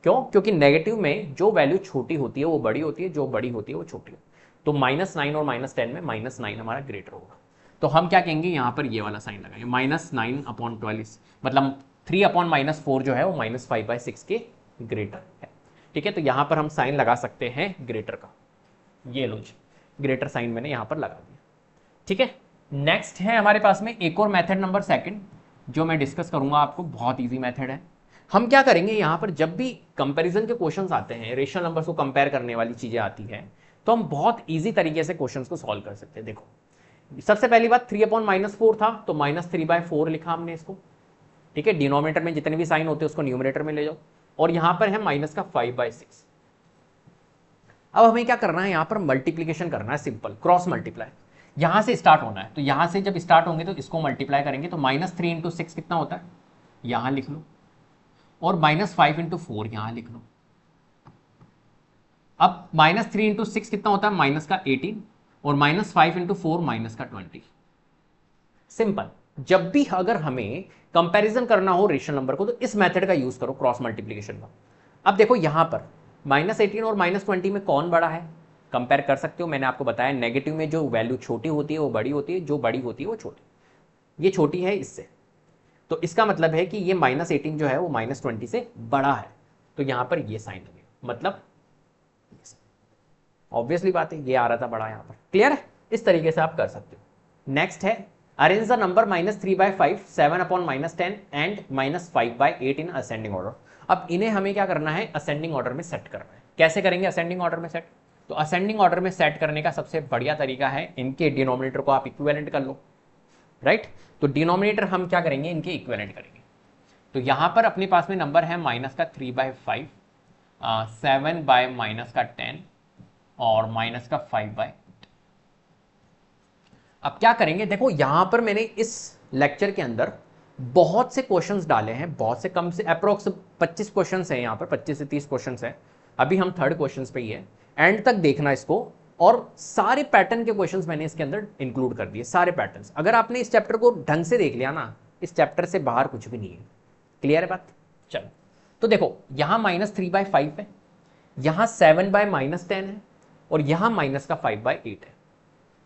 क्यों, क्योंकि नेगेटिव में जो वैल्यू छोटी होती है वो बड़ी होती है, जो बड़ी होती है वो छोटी होती है। तो -9 और -10 में -9 हमारा ग्रेटर होगा। तो हम क्या कहेंगे, यहां पर ये वाला साइन लगाएंगे, -9/12, मतलब 3/-4 जो है वो -5/6 के ग्रेटर है। ठीक है, तो यहां पर हम साइन लगा सकते हैं ग्रेटर का, ये लो जी, ग्रेटर साइन मैंने यहां पर लगा दिया। ठीक है, नेक्स्ट है हमारे पास में एक और मेथड नंबर सेकंड, जो मैं डिस्कस करूंगा आपको, बहुत इजी मेथड है। हम क्या करेंगे, यहां पर जब भी कंपैरिजन के क्वेश्चंस आते हैं, रेशनल नंबर्स को कंपेयर करने वाली चीजें आती है, तो हम बहुत इजी तरीके से क्वेश्चंस को सॉल्व कर सकते हैं। देखो, सबसे पहली बात 3/-4 था, तो -3/4 लिखा हमने इसको। ठीक है, डिनोमिनेटर में जितने भी साइन होते हैं उसको न्यूमरेटर में ले जाओ, और यहां पर है माइनस का 5/6। अब हमें क्या करना है, यहां पर मल्टीप्लीकेशन करना है, सिंपल क्रॉस मल्टीप्लाई, यहां से स्टार्ट होना है। तो यहां से जब स्टार्ट होंगे तो इसको मल्टीप्लाई करेंगे, तो -3 × 6 कितना होता है, यहां लिख लो, और -5 × 4 यहां लिख लो। अब -3 × 6 कितना होता है, -18, और -5 × 4 -20। सिंपल। जब भी अगर हमें कंपैरिजन करना हो रेशनल नंबर को, तो इस मेथड का यूज करो, क्रॉस मल्टीप्लिकेशन का। अब देखो यहां पर -18 और -20 में कौन बड़ा है, कंपेयर कर सकते हो। मैंने आपको बताया नेगेटिव में जो वैल्यू छोटी होती है वो बड़ी होती है, जो बड़ी होती है वो छोटी। ये छोटी है इससे, तो इसका मतलब है कि ये -18 जो है वो -20 से बड़ा है, तो यहां पर ये साइन लगेगा, मतलब ऑब्वियसली बात है ये आ रहा था बड़ा, यहां पर क्लियर है। इस तरीके से आप कर सकते हो। नेक्स्ट है arrange the number -3/5, 7/-10 and -5/8 in ascending order. अब इन्हें हमें क्या करना है, असेंडिंग ऑर्डर में सेट करना है। कैसे करेंगे असेंडिंग ऑर्डर में सेट, तो असेंडिंग ऑर्डर में सेट करने का सबसे बढ़िया तरीका है, इनके डिनोमिनेटर को आप इक्विवेलेंट कर लो, राइट। तो डिनोमिनेटर हम क्या करेंगे, इनके इक्विवेलेंट करेंगे। तो यहां पर अपने पास में नंबर है -3/5, 7/-10 और -5/8। अब क्या करेंगे, देखो यहां पर मैंने इस लेक्चर के अंदर बहुत से क्वेश्चंस डाले हैं, बहुत से, कम से अप्रोक्स 25 क्वेश्चंस हैं, यहां पर 25 से 30 क्वेश्चंस हैं। अभी हम थर्ड क्वेश्चंस पे ही है, एंड तक देखना इसको। और सारे पैटर्न के क्वेश्चंस मैंने इसके अंदर इंक्लूड कर दिए, सारे पैटर्न्स। अगर आपने इस चैप्टर को ढंग से देख लिया ना, इस चैप्टर से बाहर कुछ भी नहीं है। क्लियर है बात, चलो। तो देखो यहां -3/5 है, यहां 7/-10 है, और यहां -5/8 है।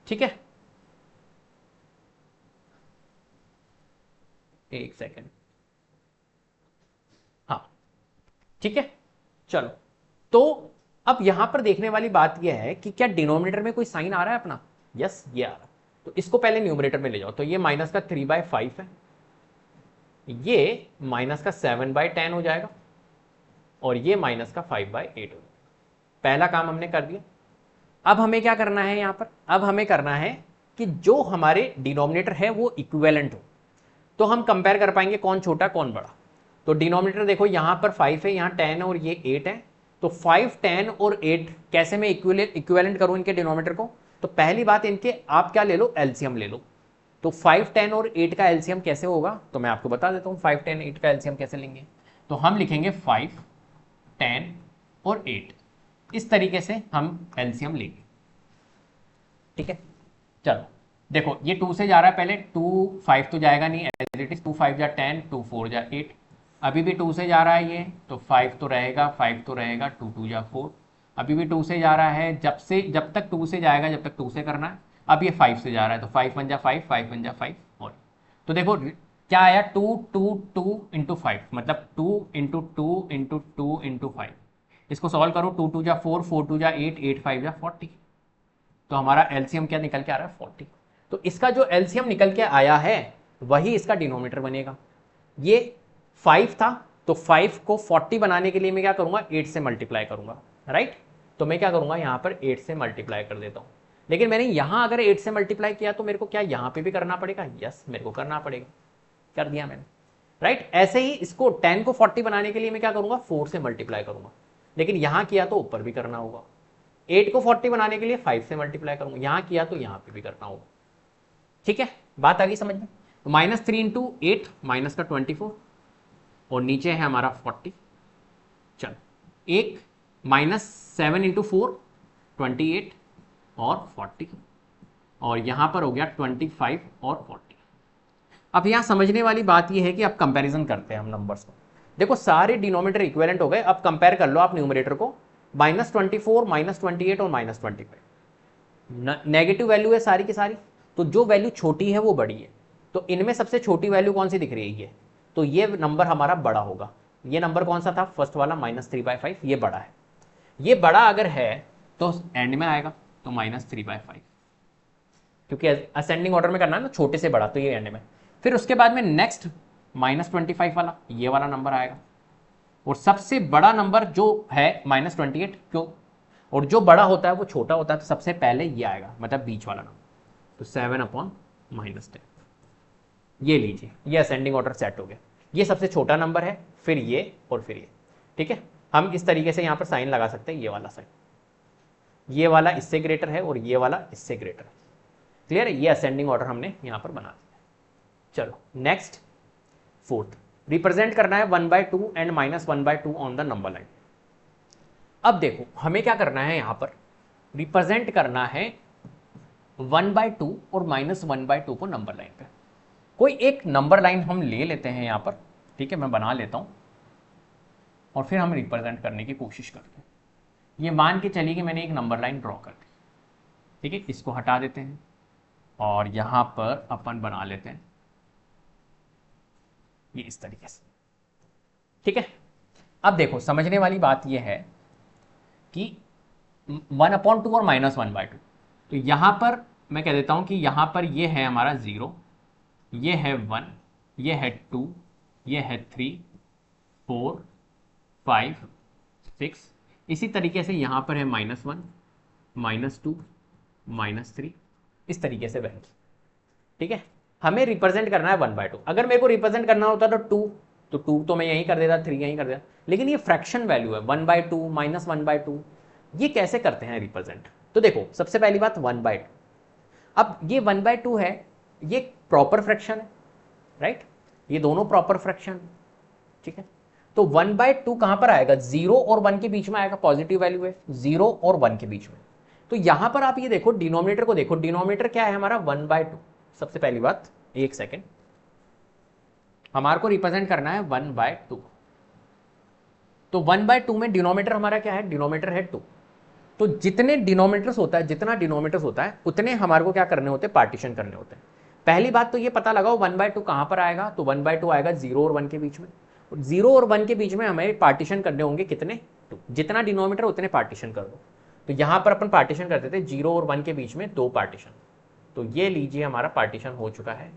ठीक है, एक सेकेंड, हाँ ठीक है, चलो। तो अब यहां पर देखने वाली बात यह है कि क्या डिनोमिनेटर में कोई साइन आ रहा है अपना, यस ये आ रहा है। तो इसको पहले न्यूमरेटर में ले जाओ, तो ये -3/5 है, ये -7/10 हो जाएगा, और ये -5/8 हो जाएगा। पहला काम हमने कर दिया। अब हमें क्या करना है यहां पर, अब हमें करना है कि जो हमारे डिनोमिनेटर है वो इक्विवेलेंट हो, तो हम कंपेयर कर पाएंगे कौन छोटा कौन बड़ा। तो डिनोमिनेटर देखो यहां पर 5 है, यहां 10 है, और ये 8 है। तो 5, 10 और 8 कैसे मैं इक्विवेलेंट करूं इनके डिनोमिनेटर को, तो पहली बात इनके आप क्या ले लो, एलसीएम ले लो। तो 5, 10 और 8 का एलसीएम कैसे होगा, तो मैं आपको बता देता हूं 5, 10, 8 का एलसीएम कैसे लेंगे। तो हम लिखेंगे 5, 10 और 8, इस तरीके से हम एलसीएम लेंगे। ठीक है, चलो देखो ये 2 से जा रहा है, पहले 2, 5 तो जाएगा नहीं, एज इट इज 2, 5 जा 10, 2, 4 जा 8। अभी भी 2 से जा रहा है ये, तो 5 तो रहेगा, 5 तो रहेगा, 2, 2 जा 4। अभी भी 2 से जा रहा है, जब तक 2 से जाएगा, जब तक 2 से करना है। अब ये 5 से जा रहा है, तो 5 1 जा 5, 5 1 जा 5, और तो देखो क्या आया, 2, 2, 2 × 5, मतलब 2 × 2 × 2 × 5। इसको सॉल्व करो, 2, 2 जा 4, 4, 2 जा 8, 8, 5 जा 40। तो हमारा एलसीएम क्या निकल के आ रहा है, 40। तो इसका जो एलसीएम निकल के आया है वही इसका डिनोमिनेटर बनेगा। ये 5 था, तो 5 को 40 बनाने के लिए मैं क्या करूंगा, 8 से मल्टीप्लाई करूंगा, राइट। तो मैं क्या करूंगा, यहां पर 8 से मल्टीप्लाई कर देता हूं। लेकिन मैंने यहां अगर 8 से मल्टीप्लाई किया तो मेरे को क्या यहां पे भी करना पड़ेगा, यस मेरे को करना पड़ेगा, कर दिया मैंने, राइट। ऐसे ही इसको 10 को 40 बनाने के लिए मैं क्या करूंगा, 4 से मल्टीप्लाई करूंगा। लेकिन यहां किया तो ऊपर भी करना होगा। 8 को 40 बनाने के लिए 5 से मल्टीप्लाई करूंगा, यहां किया तो यहां पे भी करना होगा। ठीक है, बात आ गई समझ में। तो -3 × 8 -24, और नीचे है हमारा 40। चलो एक -7 × 4 28 और 40, और यहां पर हो गया 25 और 40। अब यहां समझने वाली बात यह है कि अब कंपैरिजन करते हैं हम नंबर्स को। देखो सारे डिनोमिनेटर इक्विवेलेंट हो गए, अब कंपेयर कर लो आप न्यूमरेटर को, -24, -28 और -25। नेगेटिव वैल्यू है सारी की सारी, तो जो वैल्यू छोटी है वो बड़ी है, तो इनमें सबसे छोटी वैल्यू कौन सी दिख रही है ये, तो ये नंबर हमारा बड़ा होगा। ये नंबर कौन सा था, फर्स्ट वाला -3/5, ये बड़ा है। ये बड़ा अगर है तो एंड में आएगा, तो -3/5, क्योंकि असेंडिंग ऑर्डर में करना है ना, छोटे से बड़ा, तो ये एंड में। फिर उसके बाद में नेक्स्ट -25 वाला, ये वाला नंबर आएगा, और सबसे बड़ा नंबर जो है -28, क्यों, और जो बड़ा होता है वो छोटा होता है, तो सबसे पहले ये आएगा, मतलब बीच वाला नंबर, तो 7/-10। ये लीजिए, ये असेंडिंग ऑर्डर सेट हो गया। ये सबसे छोटा नंबर है, फिर ये और फिर ये, ठीक है। हम इस तरीके से यहां पर साइन लगा सकते हैं, ये वाला साइन, ये वाला इससे ग्रेटर है और ये वाला इससे ग्रेटर है। क्लियर है, ये असेंडिंग ऑर्डर हमने यहां पर बना दिया। चलो नेक्स्ट, फोर्थ, रिप्रेजेंट करना है 1/2 and -1/2 on the number line. अब देखो हमें क्या करना है, यहां पर रिप्रेजेंट करना है 1/2 और -1/2 को नंबर लाइन पे। कोई एक नंबर लाइन हम ले लेते हैं यहां पर, ठीक है, मैं बना लेता हूं, और फिर हम रिप्रेजेंट करने की कोशिश करते हैं। ये मान के चलिए कि मैंने एक नंबर लाइन ड्रॉ कर दी, ठीक है, इसको हटा देते हैं और यहां पर अपन बना लेते हैं ये इस तरीके से, ठीक है। अब देखो समझने वाली बात यह है कि 1/2 और -1/2, तो यहां पर मैं कह देता हूं कि यहां पर ये है हमारा 0, ये है 1, ये है 2, ये है 3, 4, 5, 6, इसी तरीके से यहां पर है -1, -2, -3, इस तरीके से वैल्यू, ठीक है। हमें रिप्रेजेंट करना है 1/2। अगर मेरे को रिप्रेजेंट करना होता तो 2 तो मैं यहीं कर देता, 3 यहीं कर देता, लेकिन ये फ्रैक्शन वैल्यू है 1/2, -1/2, ये कैसे करते हैं रिप्रेजेंट। तो देखो सबसे पहली बात 1/2, अब ये 1/2 है, ये प्रॉपर फ्रैक्शन है, राइट, ये दोनों प्रॉपर फ्रैक्शन, ठीक है। तो 1/2 कहां पर आएगा, 0 और 1 के बीच में आएगा, पॉजिटिव वैल्यू है 0 और 1 के बीच में। तो यहां पर आप ये देखो डिनोमिनेटर को देखो, डिनोमिनेटर क्या है हमारा 1/2। सबसे पहली बात, एक सेकेंड, हमारे को रिप्रेजेंट करना है 1/2, तो 1/2 में डिनोमिनेटर हमारा क्या है, डिनोमिनेटर है 2। तो जितने डिनोमिनेटर्स होता है, जितना डिनोमिनेटर्स होता है उतने हमारे को क्या करने होते हैं, पार्टीशन करने होते हैं। पहली बात तो ये पता लगाओ 1/2 कहां पर आएगा, तो 1/2 आएगा 0 और 1 के बीच में, 0 और 1 के बीच में हमें पार्टीशन करने होंगे कितने, 2, जितना डिनोमिनेटर उतने पार्टीशन कर दो। तो यहां पर अपन पार्टीशन करते थे 0 और 1 के बीच में 2 पार्टीशन, तो ये लीजिए हमारा पार्टीशन हो चुका है।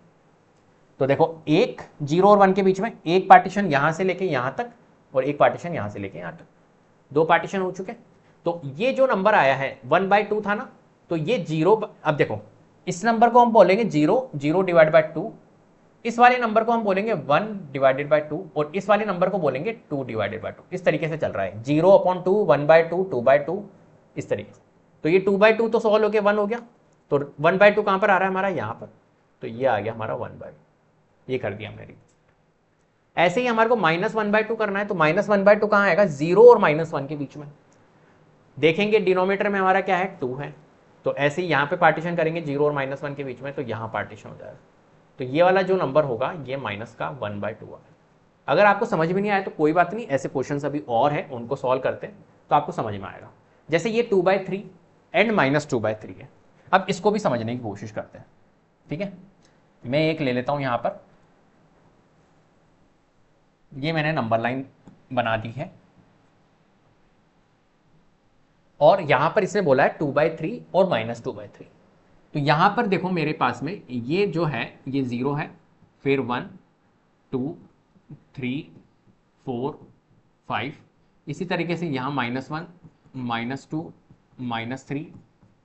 तो देखो एक 0 और 1 के बीच में एक पार्टीशन यहां से लेके यहां तक, और एक पार्टीशन यहां से लेके यहां तक, 2 पार्टीशन हो चुके। तो ये जो नंबर आया है 1/2 था ना, तो ये 0, अब देखो इस नंबर को हम बोलेंगे 0/2, इस वाले नंबर को हम बोलेंगे 1/2, और इस वाले नंबर को बोलेंगे 2/2। इस तरीके से चल रहा है 0/2, 1/2, 2/2, इस तरीके से। तो ये 2/2 तो सॉल्व हो गया, 1 हो गया, तो 1/2 कहां पर आ रहा है हमारा, यहां पर, तो ये आ गया हमारा 1/2, ये कर दिया हमने। ऐसे ही हमारे को -1/2 करना है, तो -1/2 कहां आएगा, 0 और -1 के बीच में। देखेंगे डिनोमिनेटर में हमारा क्या है, 2 है, तो ऐसे ही यहां पे पार्टीशन करेंगे 0 और -1 के बीच में, तो यहां पार्टीशन हो जाएगा। तो ये वाला जो नंबर होगा ये माइनस का 1/2 है। अगर आपको समझ में नहीं आया तो कोई बात नहीं, ऐसे क्वेश्चन अभी और है, उनको सॉल्व करते हैं तो आपको समझ में आएगा। जैसे ये 2/3 एंड -2/3 है, अब इसको भी समझने की कोशिश करते हैं, ठीक है। मैं एक ले लेता हूं यहां पर, ये मैंने नंबर लाइन बना दी है, और यहां पर इसने बोला है 2/3 और -2/3। तो यहां पर देखो मेरे पास में ये जो है ये 0 है, फिर 1, 2, 3, 4, 5, इसी तरीके से यहां -1, -2, -3,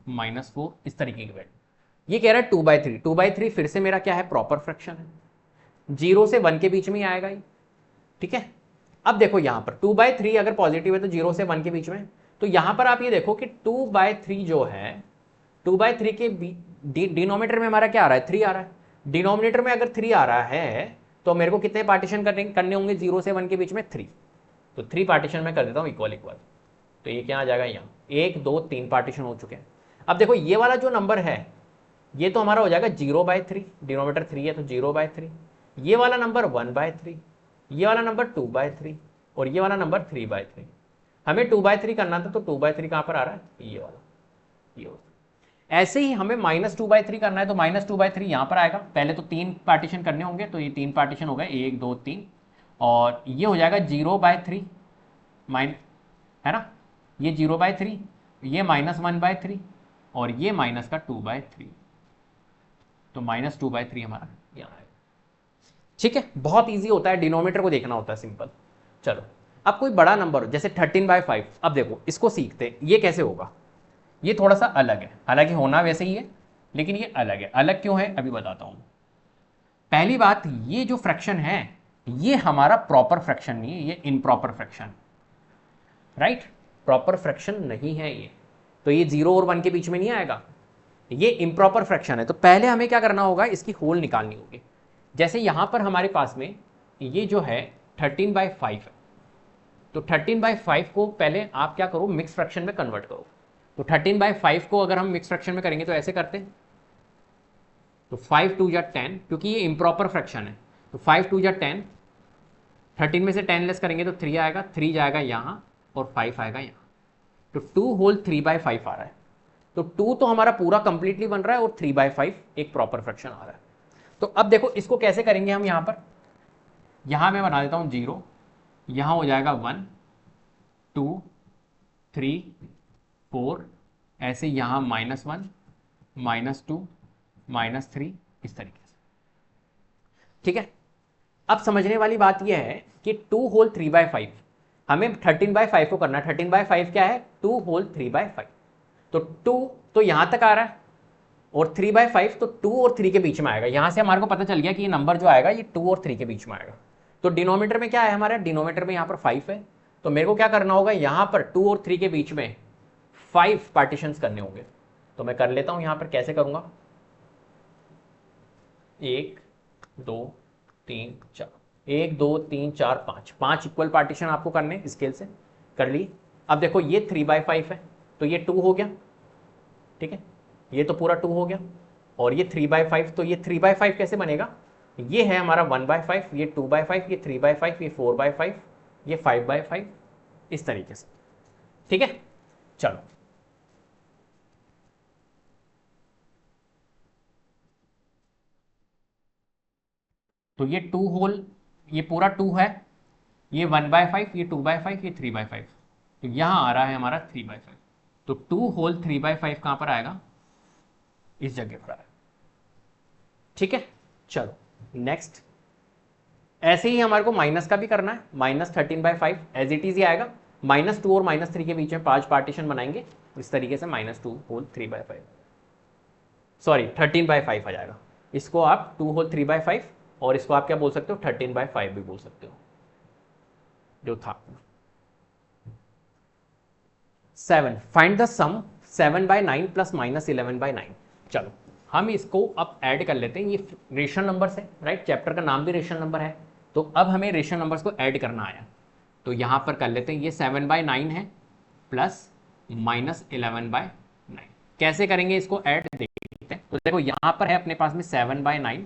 -4, इस तरीके की वैल्यू। ये कह रहा है 2/3, 2/3 फिर से मेरा क्या है, प्रॉपर फ्रैक्शन है, 0 से 1 के बीच में ही आएगा ये, ठीक है। अब देखो यहां पर 2/3 अगर पॉजिटिव है तो 0 से 1 के बीच में, तो यहां पर आप ये देखो कि 2/3 जो है, 2/3 के डिनोमिनेटर में हमारा क्या आ रहा है, 3 आ रहा है। डिनोमिनेटर में अगर 3 आ रहा है तो मेरे को कितने पार्टीशन करने होंगे, 0 से 1 के बीच में 3, तो 3 पार्टीशन में कर देता हूं इक्वल इक्वल, तो ये क्या आ जाएगा, यहाँ 1, 2, 3 पार्टीशन हो चुके हैं। अब देखो ये वाला जो नंबर है ये तो हमारा हो जाएगा 0/3, डिनोमिनेटर 3 है तो 0/3, ये वाला नंबर 1/3, ये वाला नंबर 2/3, और ये वाला नंबर 3/3। हमें 2/3 करना था, तो 2/3 कहां पर आ रहा है, ये वाला, ये वाला। ऐसे ही हमें -2/3 करना है, तो -2/3 यहां पर आएगा। पहले तो 3 पार्टीशन करने होंगे, तो ये 3 पार्टीशन हो गए, 1 2 3, और ये हो जाएगा 0/3 है ना, ये 0/3, ये -1/3, और ये माइनस का 2/3, तो -2/3 हमारा यहाँ आएगा। ठीक है, बहुत ईजी होता है, डिनोमीटर को देखना होता है, सिंपल। चलो, अब कोई बड़ा नंबर हो, जैसे 13/5, अब देखो इसको सीखते हैं, ये कैसे होगा। ये थोड़ा सा अलग है, हालांकि होना वैसे ही है, लेकिन ये अलग है। अलग क्यों है अभी बताता हूं। पहली बात, ये जो फ्रैक्शन है ये हमारा प्रॉपर फ्रैक्शन नहीं है, ये improper fraction, right. Proper fraction नहीं है ये, तो ये 0 और 1 के बीच में नहीं आएगा, ये इम्प्रॉपर फ्रैक्शन है। तो पहले हमें क्या करना होगा, इसकी होल निकालनी होगी। जैसे यहां पर हमारे पास में ये जो है 13/5 है, तो 13/5 को पहले आप क्या करो, मिक्स फ्रैक्शन में कन्वर्ट करो। तो 13/5 को अगर हम मिक्स फ्रैक्शन में करेंगे तो ऐसे करते हैं, तो 5 2 या 10, क्योंकि ये इम्प्रॉपर फ्रैक्शन है, तो 5 2 या 10, 13 में से 10 लेस करेंगे तो 3 आएगा, 3 जाएगा यहाँ और 5 आएगा यहाँ, तो 2 होल 3/5 आ रहा है। तो 2 तो हमारा पूरा कंप्लीटली बन रहा है और 3/5 एक प्रॉपर फ्रैक्शन आ रहा है। तो अब देखो इसको कैसे करेंगे हम, यहाँ पर, यहाँ मैं बना देता हूँ 0, यहाँ हो जाएगा 1 2 3 4, ऐसे यहाँ -1 -2 -3, इस तरीके से। ठीक है, अब समझने वाली बात यह है कि 2 होल 3/5 हमें 13/5 को करना है। 13/5 क्या है, 2 होल 3/5, तो 2 तो यहां तक आ रहा है, और 3/5 तो 2 और 3 के बीच में आएगा। यहां से हमारे को पता चल गया कि ये नंबर जो आएगा ये 2 और 3 के बीच में आएगा। तो डिनोमीटर में क्या है हमारा, डिनोमीटर में यहां पर 5 है, तो मेरे को क्या करना होगा, यहां पर 2 और 3 के बीच में 5 पार्टीशंस करने होंगे। तो मैं कर लेता हूं, यहां पर कैसे करूंगा, 1 2 3 4, 1 2 3 4 5, 5 इक्वल पार्टीशन आपको करने, स्केल से कर ली। अब देखो ये 3/5 है, तो ये 2 हो गया, ठीक है, ये तो पूरा 2 हो गया, और ये 3/5, तो ये 3/5 कैसे बनेगा, ये है हमारा 1/5, ये 2/5, ये 3/5, ये 4/5, ये 5/5, इस तरीके से। ठीक है, चलो तो ये 2 होल, ये पूरा 2 है, ये 1/5, ये 2/5, ये 3/5, तो यहां आ रहा है हमारा 3/5। तो 2 होल 3/5 कहां पर आएगा, इस जगह पर आएगा। ठीक है, चलो नेक्स्ट। ऐसे ही हमारे को माइनस का भी करना है, -13/5 एज इट इज ही आएगा। -2 और -3 के बीच में 5 पार्टीशन बनाएंगे, इस तरीके से -2 होल 3/5, सॉरी 13/5 आ जाएगा। इसको आप 2 होल 3/5, और इसको आप क्या बोल सकते हो, 13/5 भी बोल सकते हो, जो था। 7, फाइंड द सम 7/9 प्लस -11/9। चलो हम इसको अब ऐड कर लेते हैं, ये रेशनल नंबर्स है, राइट, चैप्टर का नाम भी रेशनल नंबर है, तो अब हमें रेशनल नंबर्स को ऐड करना आया। तो यहां पर कर लेते हैं, ये 7/9 है प्लस -11/9। कैसे करेंगे इसको ऐड, देखते हैं। तो देखो यहां पर है अपने पास में 7/9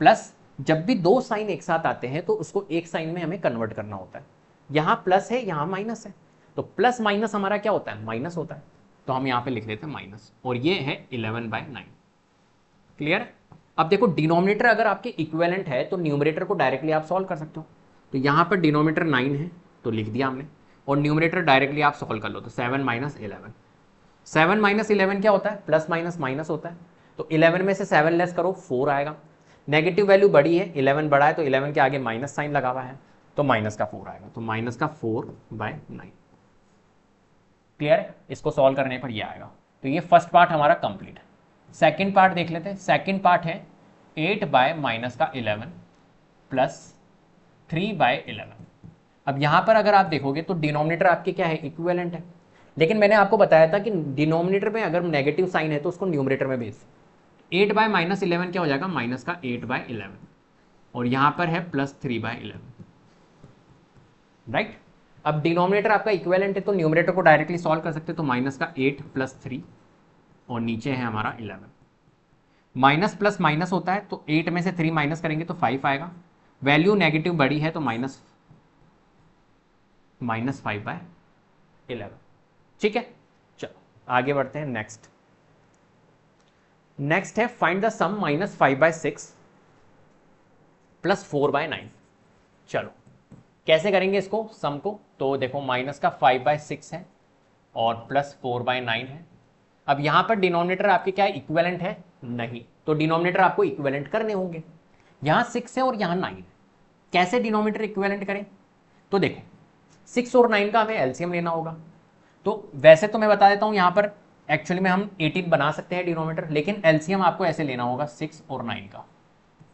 प्लस, जब भी दो साइन एक साथ आते हैं तो उसको एक साइन में हमें कन्वर्ट करना होता है। यहां प्लस है, यहां माइनस है, तो प्लस माइनस हमारा क्या होता है, माइनस होता है, तो हम यहां पे लिख लेते हैं माइनस, और ये है 11/9। क्लियर है। अब देखो डिनोमिनेटर अगर आपके इक्विवेलेंट है तो न्यूमरेटर को डायरेक्टली आप सॉल्व कर सकते हो। तो यहां पर डिनोमिनेटर 9 है तो लिख दिया हमने, और न्यूमरेटर डायरेक्टली आप सॉल्व कर लो, तो 7 - 11। 7 - 11 क्या होता है, प्लस माइनस माइनस होता है, तो 11 में से 7 लेस करो 4 आएगा। नेगेटिव वैल्यू बड़ी है, 11 बड़ा है, तो 11 के आगे माइनस साइन लगा हुआ है, तो माइनस का 4 आएगा, तो माइनस का 4/9। क्लियर है, इसको सॉल्व करने पर ये आएगा। तो ये फर्स्ट पार्ट हमारा कंप्लीट है। सेकंड पार्ट देख लेते हैं। सेकंड पार्ट है 8/-11 प्लस 3/11। अब यहां पर अगर आप देखोगे तो डिनोमिनेटर आपके क्या है, इक्विवेलेंट है, लेकिन मैंने आपको बताया था कि डिनोमिनेटर में अगर नेगेटिव साइन है तो उसको न्यूमरेटर में भेज। 8/-11 क्या हो जाएगा, माइनस का 8/11, और यहां पर है प्लस 3/11, राइट। अब डिनोमिनेटर आपका इक्विवेलेंट है तो न्यूमरेटर को डायरेक्टली सॉल्व कर सकते हो, तो माइनस का 8 प्लस 3, और नीचे है हमारा 11। माइनस प्लस माइनस होता है, तो 8 में से 3 माइनस करेंगे तो 5 आएगा। वैल्यू नेगेटिव बड़ी है तो -5/11। ठीक है, चलो आगे बढ़ते हैं नेक्स्ट। नेक्स्ट है फाइंड द सम -5/6 + 4/9। चलो कैसे करेंगे इसको सम को, तो देखो माइनस का 5/6 है और +4/9 है। अब यहां पर डिनोमिनेटर आपके क्या इक्विवेलेंट है, नहीं, तो डिनोमिनेटर आपको इक्विवेलेंट करने होंगे। यहां 6 है और यहां 9 है, कैसे डिनोमिनेटर इक्विवेलेंट करें, तो देखो 6 और 9 का हमें एलसीएम लेना होगा। तो वैसे तो मैं बता देता हूं, यहां पर एक्चुअली में हम 18 बना सकते हैं डिनोमिनेटर, लेकिन एलसीएम आपको ऐसे लेना होगा 6 और 9 का,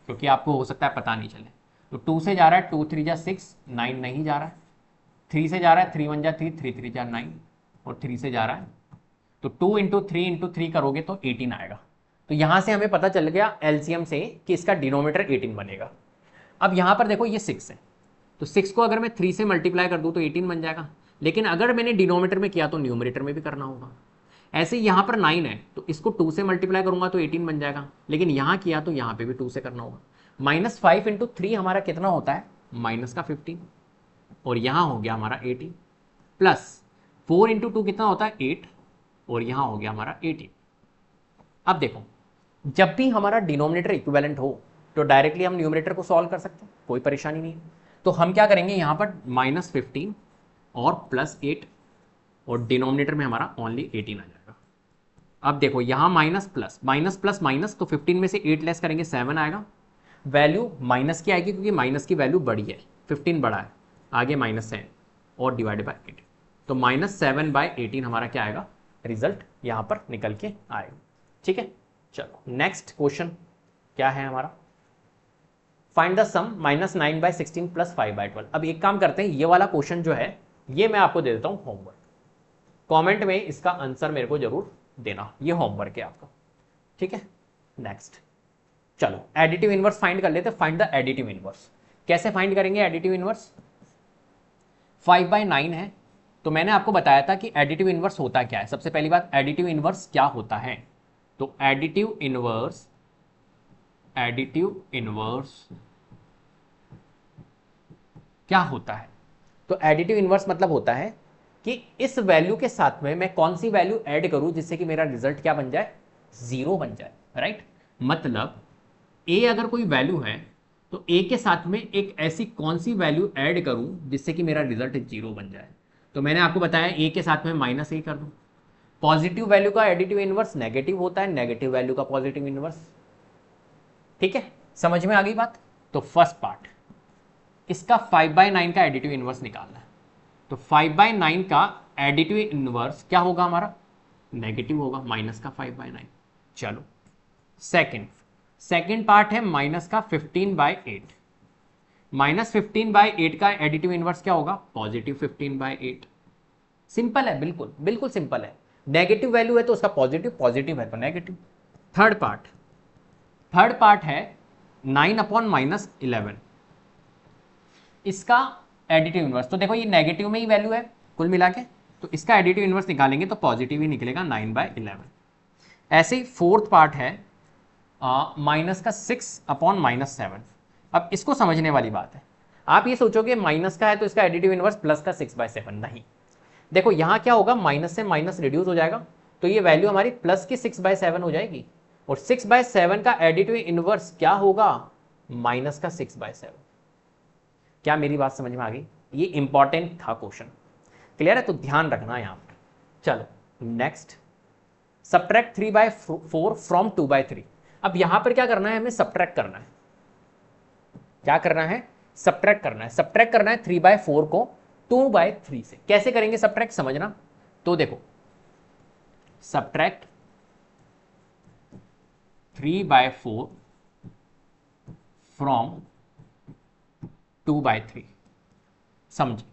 क्योंकि आपको हो सकता है पता नहीं चले। तो 2 से जा रहा है 2 3 जा 6, 9 नहीं जा रहा है, 3 से जा रहा है 3 1 जा 3, 3 3 जा 9, और 3 से जा रहा है, तो 2 इंटू 3 इंटू 3 करोगे तो 18 आएगा। तो यहां से हमें पता चल गया एलसीएम से कि इसका डिनोमिनेटर 18 बनेगा। अब यहां पर देखो ये 6 है, तो 6 को अगर मैं 3 से मल्टीप्लाई कर दूं तो 18 बन जाएगा, लेकिन अगर मैंने डिनोमिनेटर में किया तो न्यूमरेटर में भी करना होगा। ऐसे ही यहां पर 9 है, तो इसको 2 से मल्टीप्लाई करूंगा तो 18 बन जाएगा, लेकिन यहां किया तो यहां पे भी 2 से करना होगा। -5 इंटू 3 हमारा कितना होता है, -15, और यहां हो गया हमारा 18, प्लस 4 इंटू 2 कितना होता है 8, और यहां हो गया हमारा 18। अब देखो जब भी हमारा डिनोमिनेटर इक्विवेलेंट हो तो डायरेक्टली हम न्यूमरेटर को सॉल्व कर सकते हैं, कोई परेशानी नहीं है। तो हम क्या करेंगे, यहां पर -15 और +8, और डिनोमिनेटर में हमारा ओनली 18 आ जाएगा। अब देखो यहां माइनस प्लस माइनस, तो 15 में से 8 लेस करेंगे 7 आएगा, वैल्यू माइनस की आएगी क्योंकि माइनस की वैल्यू बड़ी है, 15 बड़ा है, आगे -7 और डिवाइडेड बाय 8, तो -7/18 हमारा क्या आएगा, रिजल्ट यहां पर निकल के आएगा। ठीक है, चलो नेक्स्ट क्वेश्चन क्या है हमारा, फाइंड द सम -9/16 + 5/12। अब एक काम करते हैं, ये वाला क्वेश्चन जो है ये मैं आपको दे देता हूं होमवर्क, कमेंट में इसका आंसर मेरे को जरूर देना, ये होमवर्क है आपका। ठीक है, नेक्स्ट चलो एडिटिव इनवर्स फाइंड कर लेते हैं। फाइंड द एडिटिव इनवर्स, कैसे फाइंड करेंगे एडिटिव इनवर्स, 5/9 है, तो मैंने आपको बताया था कि एडिटिव इनवर्स होता क्या है। सबसे पहली बात, एडिटिव इनवर्स क्या होता है, तो एडिटिव इनवर्स क्या होता है, तो एडिटिव इनवर्स मतलब होता है कि इस वैल्यू के साथ में मैं कौन सी वैल्यू ऐड करूं जिससे कि मेरा रिजल्ट क्या बन जाए, 0 बन जाए। राइट, मतलब ए अगर कोई वैल्यू है तो ए के साथ में एक ऐसी कौन सी वैल्यू ऐड करूं जिससे कि मेरा रिजल्ट 0 बन जाए। तो मैंने आपको बताया ए के साथ में -a कर दूं। पॉजिटिव वैल्यू का एडिटिव इनवर्स नेगेटिव होता है, नेगेटिव वैल्यू का पॉजिटिव इनवर्स। ठीक है, समझ में आ गई बात। तो फर्स्ट पार्ट, इसका 5/9 का एडिटिव इनवर्स निकालना है, तो 5/9 का एडिटिव इनवर्स क्या होगा हमारा, नेगेटिव होगा, -5/9। चलो सेकेंड पार्ट है -15/8। -15/8 का एडिटिव इनवर्स क्या होगा, +15/8। सिंपल है, बिल्कुल बिल्कुल सिंपल है, नेगेटिव वैल्यू है तो उसका पॉजिटिव, पॉजिटिव है तो नेगेटिव। थर्ड पार्ट है 9/-11, इसका एडिटिव इनवर्स, तो देखो ये नेगेटिव में ही वैल्यू है कुल मिला के, तो इसका एडिटिव इनवर्स निकालेंगे तो पॉजिटिव ही निकलेगा, 9/11। ऐसे ही फोर्थ पार्ट है माइनस का 6/-7। अब इसको समझने वाली बात है, आप ये सोचोगे माइनस का है तो इसका एडिटिव इनवर्स प्लस का 6/7, नहीं। देखो यहां क्या होगा, माइनस से माइनस रिड्यूस हो जाएगा, तो ये वैल्यू हमारी प्लस की 6/7 हो जाएगी, और 6/7 का एडिटिव इनवर्स क्या होगा, माइनस का 6/7। क्या मेरी बात समझ में आ गई, ये इंपॉर्टेंट था क्वेश्चन, क्लियर है, तो ध्यान रखना यहां पर। चलो नेक्स्ट, सब्ट्रैक्ट 3/4 फ्रॉम 2/3। अब यहां पर क्या करना है, हमें सब्ट्रैक्ट करना है, क्या करना है, सब्ट्रैक्ट करना है 3/4 को 2/3 से। कैसे करेंगे सब्ट्रैक्ट, समझना। तो देखो सब्ट्रैक्ट 3/4 फ्रॉम 2/3, समझे,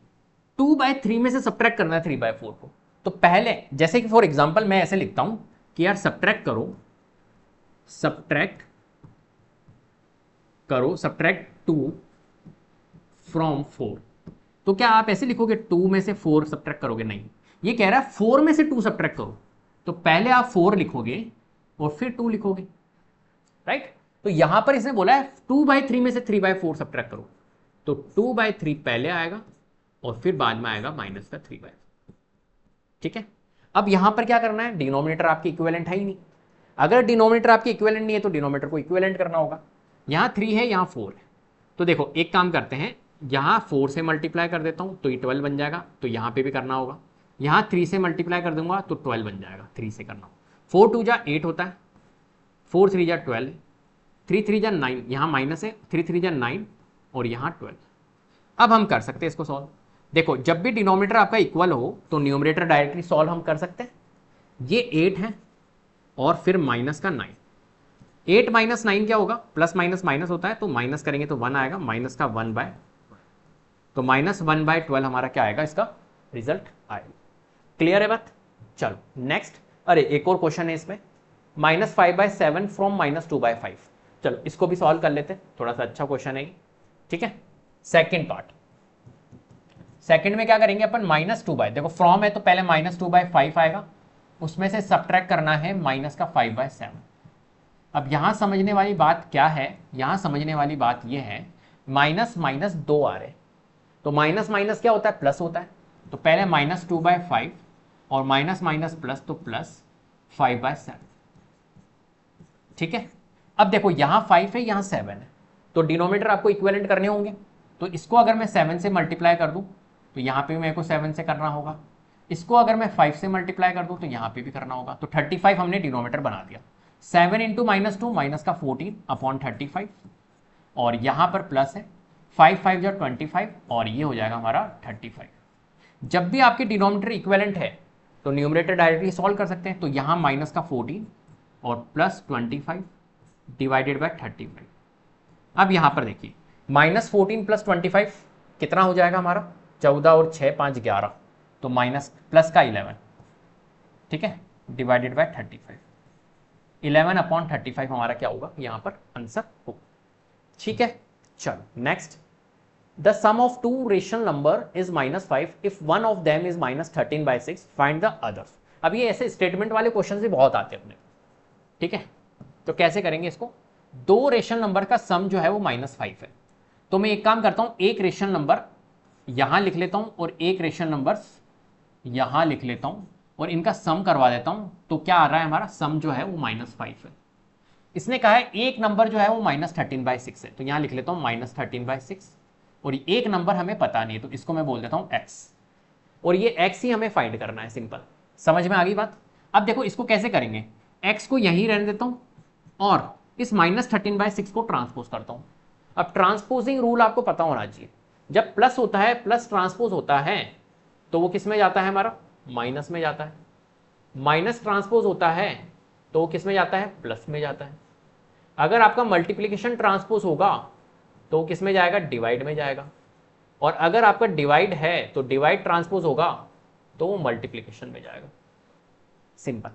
2/3 में से सब्ट्रैक्ट करना है 3/4 को। तो पहले जैसे कि फॉर एग्जांपल मैं ऐसे लिखता हूं कि यार सब्ट्रैक्ट करो 2 फ्रॉम 4, तो क्या आप ऐसे लिखोगे 2 में से 4 सब्ट्रैक्ट करोगे, नहीं, ये कह रहा है 4 में से 2 सब्ट्रैक्ट करो, तो पहले आप 4 लिखोगे और फिर 2 लिखोगे। राइट, तो यहां पर इसने बोला है 2/3 में से 3/4 सब्ट्रैक्ट करो, तो 2/3 पहले आएगा और फिर बाद में आएगा माइनस का 3/4। ठीक है, अब यहां पर क्या करना है, डिनोमिनेटर आपके इक्विवेलेंट है ही नहीं, अगर डिनोमिनेटर आपके इक्विवेलेंट नहीं है तो डिनोमिनेटर को इक्विवेलेंट करना होगा। यहाँ 3 है, यहाँ 4 है, तो देखो एक काम करते हैं, यहाँ 4 से मल्टीप्लाई कर देता हूँ तो ये 12 बन जाएगा, तो यहाँ पे भी करना होगा। यहाँ 3 से मल्टीप्लाई कर दूंगा तो 12 बन जाएगा, 3 से करना होगा। 4 2 जा 8 होता है, 4 3 जा 12, 3 3 जा 9, यहाँ माइनस है, 3 3 जा 9 और यहाँ 12। अब हम कर सकते हैं इसको सॉल्व। देखो जब भी डिनोमिनेटर आपका इक्वल हो तो न्यूमरेटर डायरेक्टली सॉल्व हम कर सकते हैं। ये 8 है और फिर माइनस का 9, 8 माइनस 9 क्या होगा, प्लस माइनस माइनस होता है, तो माइनस करेंगे तो 1 आएगा, माइनस का 1/, तो -1/12 हमारा क्या आएगा, इसका रिजल्ट आएगा। क्लियर है बात? चलो नेक्स्ट, अरे एक और क्वेश्चन है इसमें, -5/7 फ्रॉम -2/5। चलो इसको भी सॉल्व कर लेते हैं, थोड़ा सा अच्छा क्वेश्चन है ये, ठीक है। सेकेंड पार्ट, सेकेंड में क्या करेंगे अपन, -2/, देखो फ्रॉम है तो पहले -2/5 आएगा, उसमें से सब्ट्रैक्ट करना है माइनस का 5/7। अब यहां समझने वाली बात क्या है, यहां समझने वाली बात यह है, माइनस माइनस 2 आ रहे, तो माइनस माइनस क्या होता है, प्लस होता है, तो पहले -2/5 और माइनस माइनस प्लस, तो प्लस 5/7, ठीक है। अब देखो यहां 5 है, यहां 7 है, तो डिनोमिनेटर आपको इक्विवेलेंट करने होंगे, तो इसको अगर मैं 7 से मल्टीप्लाई कर दूं तो यहां पे भी मेरे को 7 से करना होगा, इसको अगर मैं 5 से मल्टीप्लाई कर दूं तो यहां पे भी करना होगा, तो 35 हमने डिनोमिनेटर बना दिया। 7 इंटू -2 माइनस का 14 अपॉन 35, और यहां पर प्लस है, 5 5 जो 25, और ये हो जाएगा हमारा 35। जब भी आपके डिनोमिनेटर इक्विवेलेंट है तो न्यूमरेटर डायरेक्टली सॉल्व कर सकते हैं, तो यहां माइनस का 14 और प्लस 25 डिवाइडेड बाय 35। अब यहां पर देखिए -14 प्लस 25 कितना हो जाएगा हमारा, 14 और 6 5 11, तो माइनस प्लस का 11, ठीक है, डिवाइडेड बाय 35, 11 अपॉन 35 हमारा क्या होगा, यहां पर आंसर होगा, ठीक है। चलो next, the sum of two rational number is -5 if one of them is -13/6, find the others. अब ये ऐसे स्टेटमेंट वाले क्वेश्चन भी बहुत आते हैं अपने, ठीक है, तो कैसे करेंगे इसको, दो रेशनल नंबर का सम जो है वो -5 है, तो मैं एक काम करता हूं, एक रेशनल नंबर यहां लिख लेता हूं और एक रेशनल नंबर यहां लिख लेता हूं और इनका सम करवा देता हूं, तो क्या आ रहा है हमारा सम जो है वो -5 है। इसने कहा है एक नंबर जो है वो -13/6 है, तो यहां लिख लेता हूं -13/6, और एक नंबर हमें पता नहीं है तो इसको मैं बोल देता हूं x, और ये x ही हमें फाइंड करना है, सिंपल, समझ में आ गई बात। अब देखो इसको कैसे करेंगे, x को यहीं रहने देता हूं और इस -13/6 को ट्रांसपोज करता हूं। अब ट्रांसपोजिंग रूल आपको पता होना चाहिए, जब प्लस होता है, प्लस ट्रांसपोज होता है तो वो किस में जाता है, हमारा माइनस में जाता है, माइनस ट्रांसपोज होता है तो वो किस में जाता है, प्लस में जाता है। अगर आपका मल्टीप्लिकेशन ट्रांसपोज होगा तो किस में जाएगा, डिवाइड में जाएगा, और अगर आपका डिवाइड है तो डिवाइड ट्रांसपोज होगा तो वो मल्टीप्लिकेशन में जाएगा, सिंपल।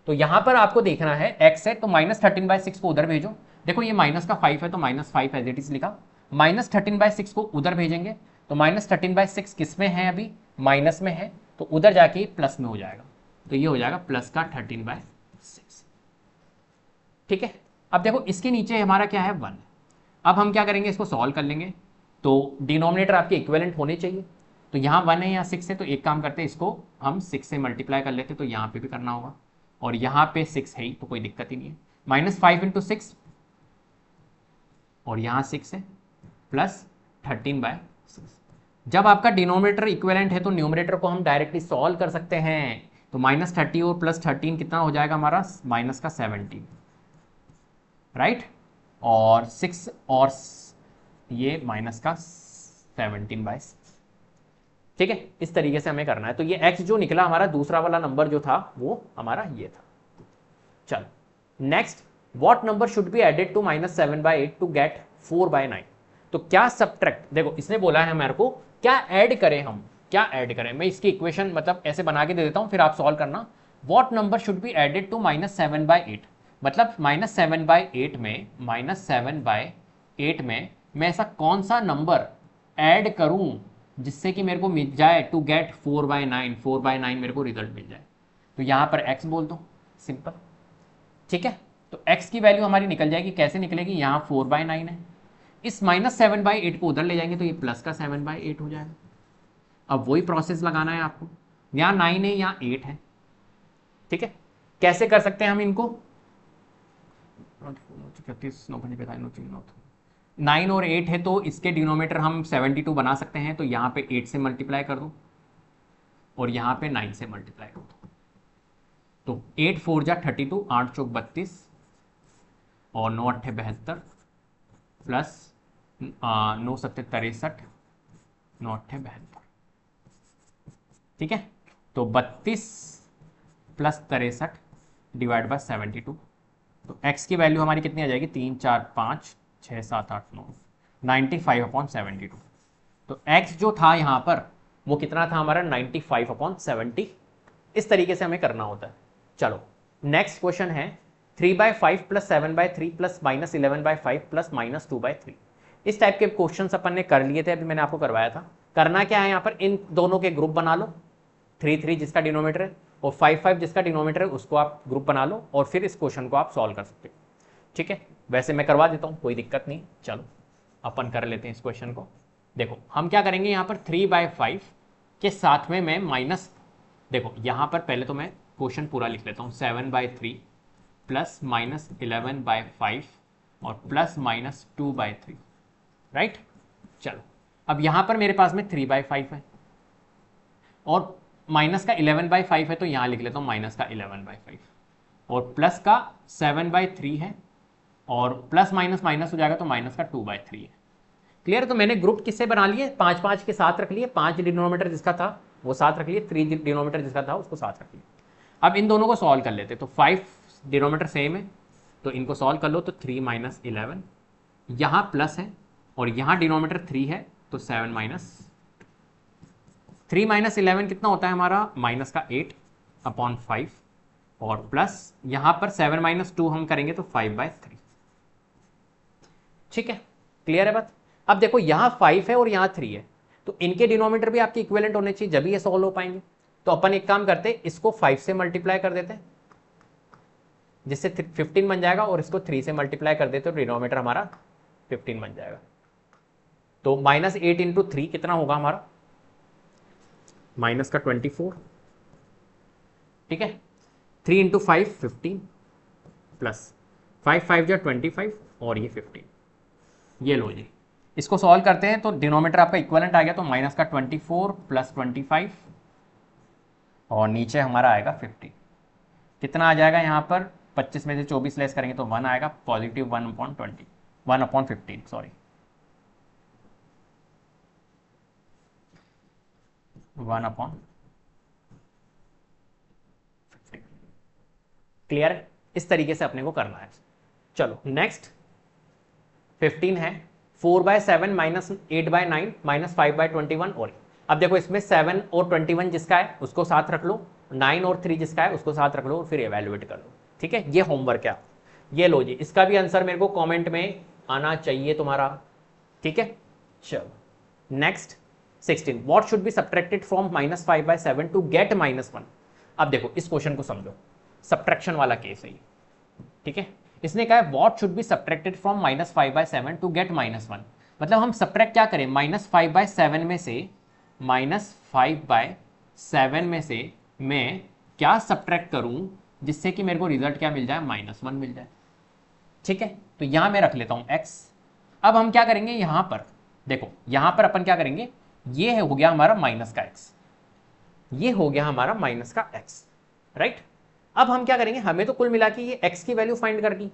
तो यहां पर आपको देखना है x है तो -13/6 को उधर भेजो, देखो ये माइनस का 5 है तो -5 एज इट इज लिखा, -13/6 को उधर भेजेंगे तो -13/6 किस में है, अभी माइनस में है, तो उधर जाके प्लस में हो जाएगा, तो ये हो जाएगा प्लस का 13/6, ठीक है। अब देखो इसके नीचे हमारा क्या है, 1। अब हम क्या करेंगे, इसको सॉल्व कर लेंगे, तो डिनोमिनेटर आपके इक्विवेलेंट होने चाहिए, तो यहाँ 1 है, यहाँ 6 है, तो एक काम करते हैं, इसको हम 6 से मल्टीप्लाई कर लेते, तो यहाँ पे भी करना होगा, और यहाँ पे 6 है ही तो कोई दिक्कत ही नहीं है, -5 इंटू 6 और यहाँ 6 है, प्लस 13/6। जब आपका डिनोमिनेटर इक्विवेलेंट है तो न्यूमरेटर को हम डायरेक्टली सॉल्व कर सकते हैं, तो -30 और +13 कितना हो जाएगा हमारा, माइनस का 17, राइट, और 6 और ये माइनस का 17/6, ठीक है। इस तरीके से हमें करना है, तो ये x जो निकला हमारा दूसरा वाला नंबर जो था वो हमारा ये था। चलो next, what number should be added to -7/8 to get 4/9। तो क्या सब्ट्रैक्ट, देखो इसने बोला है मेरे को क्या ऐड करें, हम क्या ऐड करें, मैं इसकी इक्वेशन मतलब ऐसे बना के दे देता हूं, फिर आप सॉल्व करना। What number should be added to -7/8, मतलब -7/8 में, -7/8 में मैं ऐसा कौन सा नंबर ऐड करूं जिससे कि मेरे को मिल जाए टू गेट 4/9, 4/9 मेरे को रिजल्ट मिल जाए, तो यहां पर x बोल दो, सिंपल, ठीक है। तो x की वैल्यू हमारी निकल जाएगी, कैसे निकलेगी, यहाँ 4/9 है, इस -7/8 को उधर ले जाएंगे तो ये प्लस का 7/8 हो जाएगा। अब वही प्रोसेस लगाना है आपको, यहाँ 9 है, यहाँ 8 है, ठीक है। कैसे कर सकते हैं हम इनको, 9 और 8 है तो इसके डिनोमीटर हम 72 बना सकते हैं, तो यहाँ पे 8 से मल्टीप्लाई कर दूँ और यहाँ पे 9 से मल्टीप्लाई कर दूँ। तो 8 4 जा 32, 8 चौक 32 और 9 8 72 प्लस 9 7 63, 9 8 72। ठीक है, तो 32 प्लस 63 डिवाइड बाय 72। तो x की वैल्यू हमारी कितनी आ जाएगी? 3 4 5 6 7 8 9, 95/72। तो x जो था यहाँ पर वो कितना था हमारा? 95/70। इस तरीके से हमें करना होता है। चलो नेक्स्ट क्वेश्चन है 3/5 प्लस 7/3 प्लस -11/5 प्लस -2/3। इस टाइप के क्वेश्चन अपन ने कर लिए थे, अभी मैंने आपको करवाया था। करना क्या है यहाँ पर, इन दोनों के ग्रुप बना लो, 3 3 जिसका डिनोमीटर है और 5 5 जिसका डिनोमीटर है उसको आप ग्रुप बना लो और फिर इस क्वेश्चन को आप सॉल्व कर सकते हो। ठीक है, वैसे मैं करवा देता हूँ, कोई दिक्कत नहीं। चलो अपन कर लेते हैं इस क्वेश्चन को। देखो हम क्या करेंगे, यहाँ पर 3/5 के साथ में मैं माइनस, देखो यहाँ पर पहले तो मैं क्वेश्चन पूरा लिख लेता हूँ। 7/3 प्लस -11/5 और प्लस -2/3, राइट। चलो अब यहाँ पर मेरे पास में 3/5 है और माइनस का 11/5 है, तो यहाँ लिख लेता हूँ माइनस का 11/5 और प्लस का 7/3 है और प्लस माइनस माइनस हो जाएगा तो माइनस का 2/3 है। क्लियर? तो मैंने ग्रुप किससे बना लिए? 5 5 के साथ रख लिए, 5 डिनोमीटर जिसका था वो साथ रख लिए, 3 डिनोमीटर जिसका था उसको साथ रख लिए। अब इन दोनों को सॉल्व कर लेते। तो 5 डिनोमीटर सेम है तो इनको सॉल्व कर लो। तो 3 - 11 यहाँ प्लस है और यहाँ डिनोमीटर 3 है तो 7 3 - 11 कितना होता है हमारा? माइनस का 8/5 और प्लस यहाँ पर 7 - 2 हम करेंगे तो 5/3। ठीक है, क्लियर है बात? अब देखो यहाँ 5 है और यहाँ 3 है तो इनके डिनोमीटर भी आपके इक्विवेलेंट होने चाहिए, जब ये सॉल्व हो पाएंगे। तो अपन एक काम करते हैं, इसको 5 से मल्टीप्लाई कर देते हैं जिससे 15 बन जाएगा और इसको 3 से मल्टीप्लाई कर देते तो डिनोमीटर हमारा 15 बन जाएगा। तो -8 × 3 कितना होगा हमारा? माइनस का 24। ठीक है, 3 × 5 15 प्लस 5 5 जा 25 और ये 15। ये लो जी, इसको सॉल्व करते हैं तो डिनोमीटर आपका इक्विवेलेंट आ गया। तो माइनस का 24 प्लस 25 और नीचे हमारा आएगा 15। कितना आ जाएगा यहाँ पर? 25 में से 24 लेस करेंगे तो 1 आएगा, पॉजिटिव 1/20, 1/15 सॉरी, 1/15। क्लियर है? इस तरीके से अपने को करना है। चलो नेक्स्ट 15 है 4/7 -8/9 -5/21 और अब देखो इसमें 7 और 21 जिसका है उसको साथ रख लो, 9 और 3 जिसका है उसको साथ रख लो और फिर एवेल्युएट कर लो। ठीक है, ये होमवर्क है। ये लो जी, इसका भी आंसर मेरे को कमेंट में आना चाहिए तुम्हारा। ठीक है, चलो next 16 what should be subtracted from -5/7 to get -1। अब देखो इस क्वेश्चन को समझो, सब्ट्रैक्शन वाला केस है ये। ठीक है, इसने कहा है what should be subtracted from -5/7 to get -1। मतलब हम सब्ट्रैक्ट क्या करें? -5/7 में से -5/7 में से मैं क्या सब्ट्रैक्ट करूं जिससे कि मेरे को रिजल्ट क्या मिल जाए? -1 मिल जाए। ठीक है, तो यहां मैं रख लेता हूं x। अब हम क्या करेंगे यहां पर, देखो यहां पर अपन क्या करेंगे, ये हो गया हमारा माइनस का x, ये हो गया हमारा माइनस का x, राइट। अब हम क्या करेंगे, हमें तो कुल मिला के ये x की वैल्यू फाइंड करनी,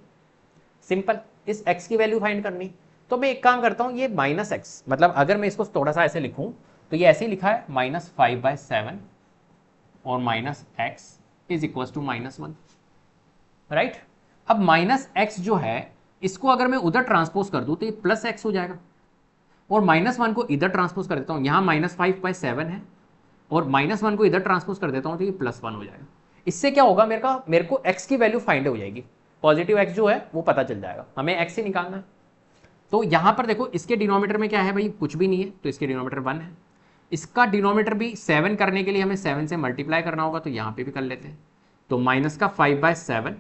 सिंपल इस x की वैल्यू फाइंड करनी। तो मैं एक काम करता हूं, ये -x, मतलब अगर मैं इसको थोड़ा सा ऐसे लिखूं तो ये ऐसे ही लिखा है -5/7 और -x is equal to -1, right. अब -x जो है इसको अगर मैं उधर ट्रांसपोज कर दूं तो ये +x हो जाएगा और -1 को इधर ट्रांसपोज कर देता हूं, यहां -5/7 है और -1 को इधर ट्रांसपोज कर देता हूं तो ये +1 हो जाएगा। इससे क्या होगा, मेरे को x की वैल्यू फाइंड हो जाएगी, पॉजिटिव x जो है वो पता चल जाएगा, हमें x ही निकालना है। तो यहां पर देखो इसके डिनोमीटर में क्या है भाई, कुछ भी नहीं है, तो इसके डिनोमीटर 1 है। इसका डिनोमीटर भी 7 करने के लिए हमें 7 से मल्टीप्लाई करना होगा, तो यहां पे भी कर लेते हैं। तो -5/7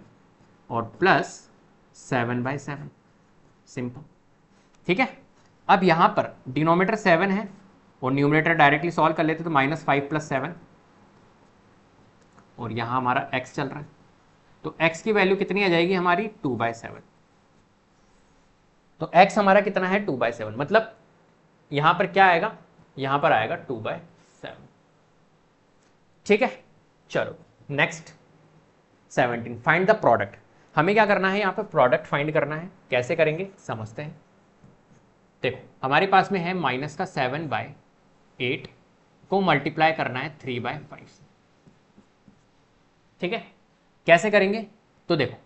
और +7/7, सिंपल। ठीक है, अब यहां पर डिनोमीटर 7 है और न्यूमरेटर डायरेक्टली सॉल्व कर लेते तो -5 + 7 और यहां हमारा x चल रहा है, तो x की वैल्यू कितनी आ जाएगी हमारी 2/7। तो x हमारा कितना है 2/7, मतलब यहां पर क्या आएगा, यहां पर आएगा 2/7। ठीक है, चलो नेक्स्ट 17, फाइंड द प्रोडक्ट। हमें क्या करना है, यहां पर प्रोडक्ट फाइंड करना है। कैसे करेंगे समझते हैं। देखो हमारे पास में है माइनस का 7/8 को मल्टीप्लाई करना है 3/5 से। ठीक है, कैसे करेंगे, तो देखो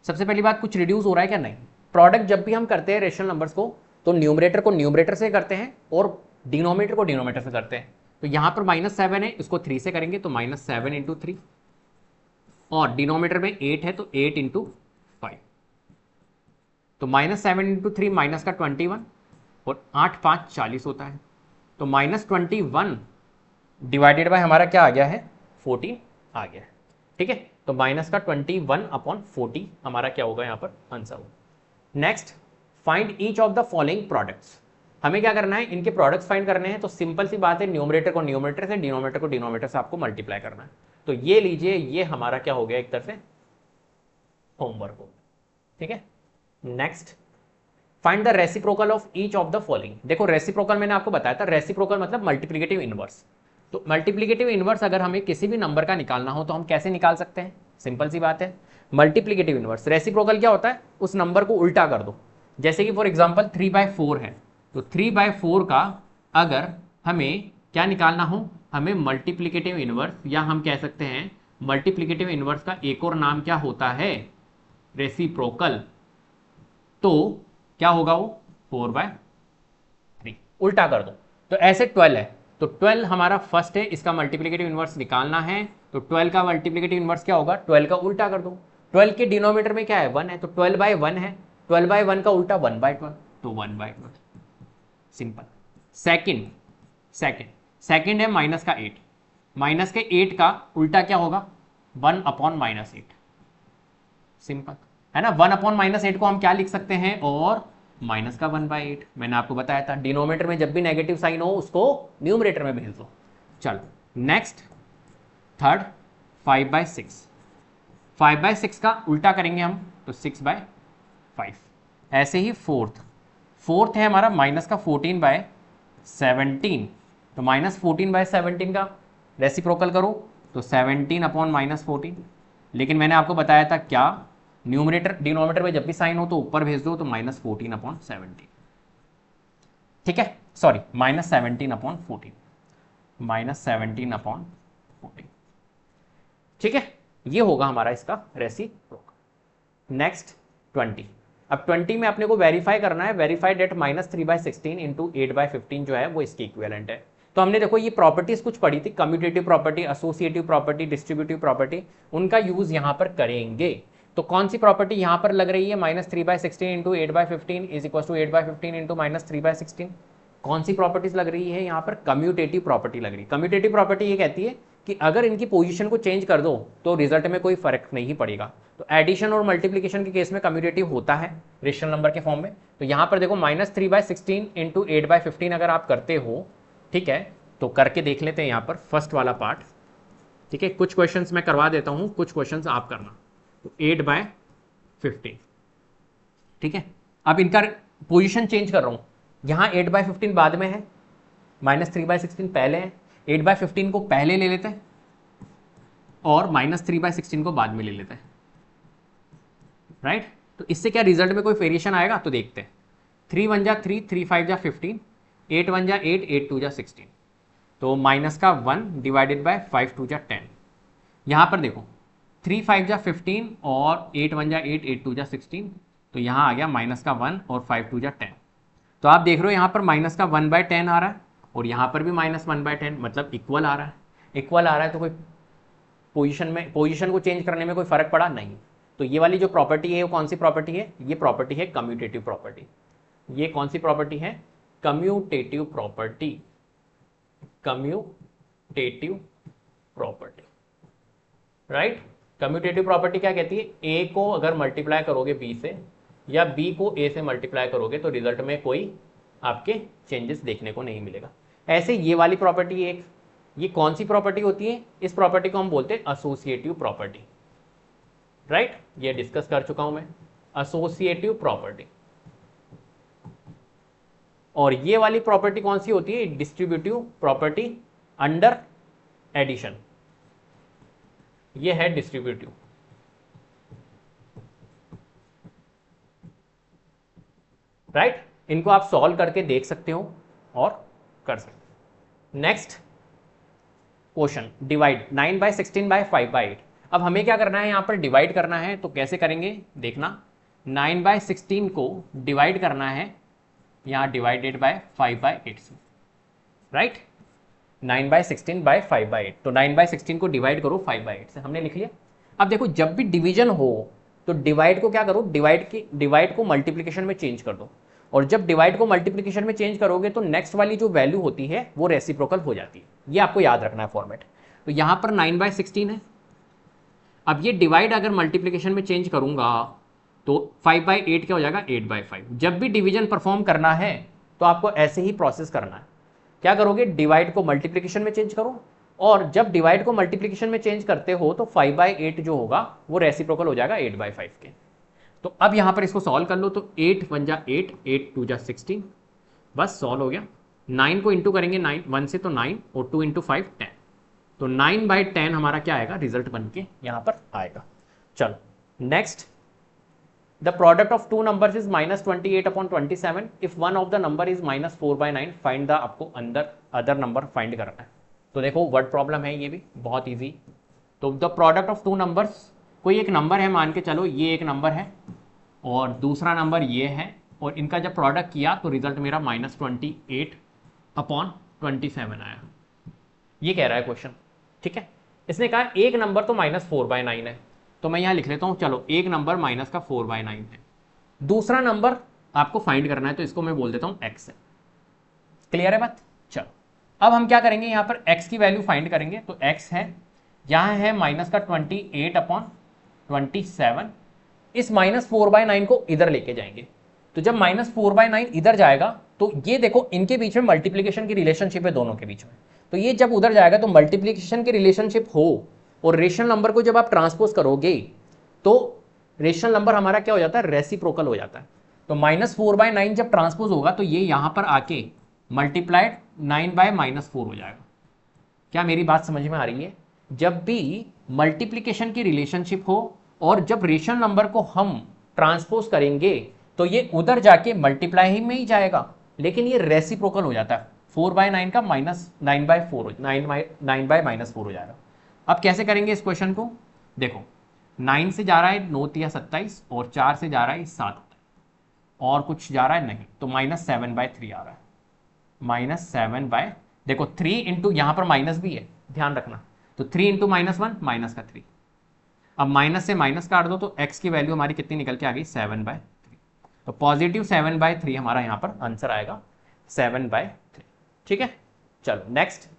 सबसे पहली बात, कुछ रिड्यूस हो रहा है क्या, नहीं। प्रोडक्ट जब भी हम करते हैं रेशनल नंबर्स को, तो न्यूमरेटर को न्यूमरेटर से करते हैं और डिनोमिनेटर को डिनोमिनेटर से करते हैं। तो यहां पर -7 है, इसको 3 से करेंगे तो -7 × 3, और डिनोमिनेटर में 8 है तो 8 × 5, तो -7 × 3 माइनस का 21, और 8 5 40 होता है, तो -21 डिवाइडेड बाय हमारा क्या आ गया है, 14 आ गया है। ठीक है, तो माइनस का 21/40 हमारा क्या होगा यहाँ पर आंसर होगा। Next, find each of the following products. हमें क्या करना है, इनके प्रोडक्ट्स फाइंड करने हैं। तो सिंपल सी बात है, न्यूमरेटर को न्यूमरेटर से, डिनोमिनेटर को डिनोमिनेटर से आपको मल्टीप्लाई करना है। तो ये लीजिए, ये हमारा क्या हो गया, एक तरह से होमवर्क हो गया। ठीक है, next, find the reciprocal of each of the following. देखो रेसिप्रोकल मैंने आपको बताया था, रेसिप्रोकल मतलब मल्टीप्लिकेटिव इनवर्स। तो मल्टीप्लिकेटिव इनवर्स अगर हमें किसी भी नंबर का निकालना हो तो हम कैसे निकाल सकते हैं, सिंपल सी बात है, मल्टीप्लिकेटिव इनवर्स। रेसिप्रोकल क्या होता है, उस नंबर को उल्टा कर दो। जैसे कि फॉर एग्जांपल 3/4 है, तो 3/4 का अगर हमें क्या निकालना हो, हमें मल्टीप्लिकेटिव इनवर्स, या हम कह सकते हैं मल्टीप्लिकेटिव इनवर्स का एक और नाम क्या होता है, रेसिप्रोकल। तो क्या होगा वो 4/3, उल्टा कर दो। तो ऐसे 12 है, तो 12 हमारा फर्स्ट है, इसका मल्टीप्लिकेटिव इनवर्स निकालना है। तो 12 का मल्टीप्लिकेटिव इनवर्स क्या होगा, 12 का उल्टा कर दो। 12 के डिनोमिनेटर में क्या है, 1 है, तो 12/1 है, 12/1 का उल्टा 1/12, तो 1/12, सिंपल। सेकंड है माइनस का 8, माइनस के 8 का उल्टा क्या होगा, 1/-8, सिंपल है ना। 1/-8 को हम क्या लिख सकते हैं, और माइनस का 1/8। मैंने आपको बताया था, डिनोमिनेटर में जब भी नेगेटिव साइन हो उसको न्यूमरेटर में भेज दो। चलो नेक्स्ट, थर्ड 5/6, 5/6 का उल्टा करेंगे हम तो 6/5। ऐसे ही फोर्थ है हमारा माइनस का 14/17, तो -14/17 का रेसिप्रोकल करो तो 17/-14। लेकिन मैंने आपको बताया था क्या, न्यूमरेटर डिनोमिनेटर में जब भी साइन हो तो ऊपर भेज दो, तो -14/17। ठीक है, सॉरी -17/14, -17/14। ठीक है, ये होगा हमारा इसका रेसिप्रोकल। नेक्स्ट 20, अब 20 में अपने को वेरीफाई करना है, वेरीफाइड एट -3/16 × 8/15 जो है वो इसकी इक्विवेलेंट है। तो हमने देखो ये प्रॉपर्टीज कुछ पढ़ी थी, commutative property, associative property, distributive property, उनका यूज यहां पर करेंगे। तो कौन सी प्रॉपर्टी यहां पर लग रही है, -3/16 × 8/15 = 8/15 × -3/16। कौन सी प्रॉपर्टीज लग रही है यहां पर, कम्यूटेटिव प्रॉपर्टी लग रही है। कम्यूटेटिव प्रॉपर्टी ये कहती है कि अगर इनकी पोजीशन को चेंज कर दो तो रिजल्ट में कोई फर्क नहीं पड़ेगा। तो एडिशन और मल्टीप्लिकेशन के केस में कम्यूटेटिव होता है रेशनल नंबर के फॉर्म में। तो यहां पर देखो -3/16 × 8/15 अगर आप करते हो, ठीक है, तो करके देख लेते हैं यहां पर फर्स्ट वाला पार्ट। ठीक है, कुछ क्वेश्चंस मैं करवा देता हूं, कुछ क्वेश्चंस आप करना। तो 8/15, ठीक है, अब इनका पोजीशन चेंज कर रहा हूं, यहां 8/15 बाद में है, -3/16 पहले है। 8/15 को पहले ले लेते हैं और -3/16 को बाद में ले लेते हैं, राइट। तो इससे क्या रिजल्ट में कोई वेरिएशन आएगा, तो देखते हैं। 3 1 जा 3, 3 5 जा 15, 8 1 जा 8, 8 2 जा 16, तो -1 डिवाइडेड बाय 5 2 जा 10। यहां पर देखो 3 5 जा 15 और 8 1 जा 8, 8 2 जा 16, तो यहां आ गया -1 और 5 2 जा 10। तो आप देख रहे हो यहां पर -1/10 आ रहा है और यहां पर भी -1/10, मतलब इक्वल आ रहा है। इक्वल आ रहा है तो कोई पोजीशन को चेंज करने में कोई फर्क पड़ा नहीं। तो ये वाली जो प्रॉपर्टी है वो कौन सी प्रॉपर्टी है, ये प्रॉपर्टी है कम्यूटेटिव प्रॉपर्टी। ये कौन सी प्रॉपर्टी है, commutative property, commutative property, right. Commutative property क्या कहती है, ए को अगर मल्टीप्लाई करोगे बी से या बी को ए से मल्टीप्लाई करोगे तो रिजल्ट में कोई आपके चेंजेस देखने को नहीं मिलेगा। ऐसे ये वाली प्रॉपर्टी एक, ये कौन सी प्रॉपर्टी होती है, इस प्रॉपर्टी को हम बोलते हैं एसोसिएटिव प्रॉपर्टी, राइट। ये डिस्कस कर चुका हूं मैं, एसोसिएटिव प्रॉपर्टी। और ये वाली प्रॉपर्टी कौन सी होती है? डिस्ट्रीब्यूटिव प्रॉपर्टी अंडर एडिशन, ये है डिस्ट्रीब्यूटिव। राइट, इनको आप सॉल्व करके देख सकते हो और कर सकते हो। Next question, divide 9/16/5/8। अब हमें क्या करना है, यहां पर डिवाइड करना है, तो कैसे करेंगे देखना। 9/16 को डिवाइड करना है यहां डिवाइडेड बाय 5/8 से, राइट। 9/16/5/8, तो 9/16 को डिवाइड करो 5/8 से, हमने लिख लिया। अब देखो जब भी डिवीजन हो तो डिवाइड को क्या करो, डिवाइड को मल्टीप्लिकेशन में चेंज कर दो, और जब डिवाइड को मल्टीप्लिकेशन में चेंज करोगे तो नेक्स्ट वाली जो वैल्यू होती है वो रेसिप्रोकल हो जाती है। ये आपको याद रखना है फॉर्मेट। तो यहां पर 9/16 है। अब ये डिवाइड अगर मल्टीप्लिकेशन में चेंज करूंगा तो 5/8 क्या हो जाएगा, 8/5। जब भी डिवीजन परफॉर्म करना है तो आपको ऐसे ही प्रोसेस करना है। क्या करोगे, डिवाइड को मल्टीप्लिकेशन में चेंज करो, और जब डिवाइड को मल्टीप्लिकेशन में चेंज करते हो तो 5/8 जो होगा वो रेसिप्रोकल हो जाएगा 8/5 के। तो अब यहां पर इसको सॉल्व कर लो, तो 8 1 जा 8, 8 2 जा 16, बस सॉल्व हो गया। 9 को इंटू करेंगे 9 1 से तो 9, और 2 इंटू 5 10, तो 9/10 हमारा क्या आएगा, रिजल्ट बन के यहां पर आएगा। चलो next, the product of two numbers is -28/27 if one of the number is -4/9 find the, आपको अंदर अदर नंबर फाइंड करना है। तो देखो वर्ड प्रॉब्लम है, ये भी बहुत ईजी। तो the product of two numbers, कोई एक नंबर है, मान के चलो ये एक नंबर है और दूसरा नंबर ये है, और इनका जब प्रोडक्ट किया तो रिजल्ट मेरा -28/27 आया। ये कह रहा है क्वेश्चन, ठीक है। इसने कहा एक नंबर तो -4/9 है, तो मैं यहां लिख लेता हूं, चलो एक नंबर माइनस का 4/9 है, दूसरा नंबर आपको फाइंड करना है, तो इसको मैं बोल देता हूं x है। क्लियर है बात? चलो अब हम क्या करेंगे, यहां पर x की वैल्यू फाइंड करेंगे। तो x है, यहां है -28/27, इस -4/9 को इधर लेके जाएंगे। तो जब -4/9 इधर जाएगा तो ये देखो इनके बीच में मल्टीप्लीकेशन की रिलेशनशिप है दोनों के बीच में, तो ये जब उधर जाएगा तो मल्टीप्लीकेशन की रिलेशनशिप हो और रेशनल नंबर को जब आप ट्रांसपोज करोगे तो रेशनल नंबर हमारा क्या हो जाता है, रेसिप्रोकल हो जाता है। तो -4/9 जब ट्रांसपोज होगा तो ये यहां पर आके मल्टीप्लाइड 9/-4 हो जाएगा। क्या मेरी बात समझ में आ रही है? जब भी मल्टीप्लीकेशन की रिलेशनशिप हो और जब रेशनल नंबर को हम ट्रांसपोज करेंगे तो ये उधर जाके मल्टीप्लाई ही में ही जाएगा, लेकिन ये रेसिप्रोकल हो जाता है। 4/9 का -9/4 9/-4 हो जाएगा। अब कैसे करेंगे इस क्वेश्चन को, देखो 9 से जा रहा है 9 या 27, और 4 से जा रहा है 7, और कुछ जा रहा है नहीं, तो -7/3 आ रहा है। -7/, देखो 3 इंटू, यहां पर माइनस भी है, ध्यान रखना। तो 3 इंटू -1 माइनस का 3, अब माइनस से माइनस काट दो तो x की वैल्यू हमारी कितनी निकल के आ गई, 7/3। तो पॉजिटिव 7/3 हमारा यहां पर आंसर आएगा, 7/3। ठीक है, चलो next,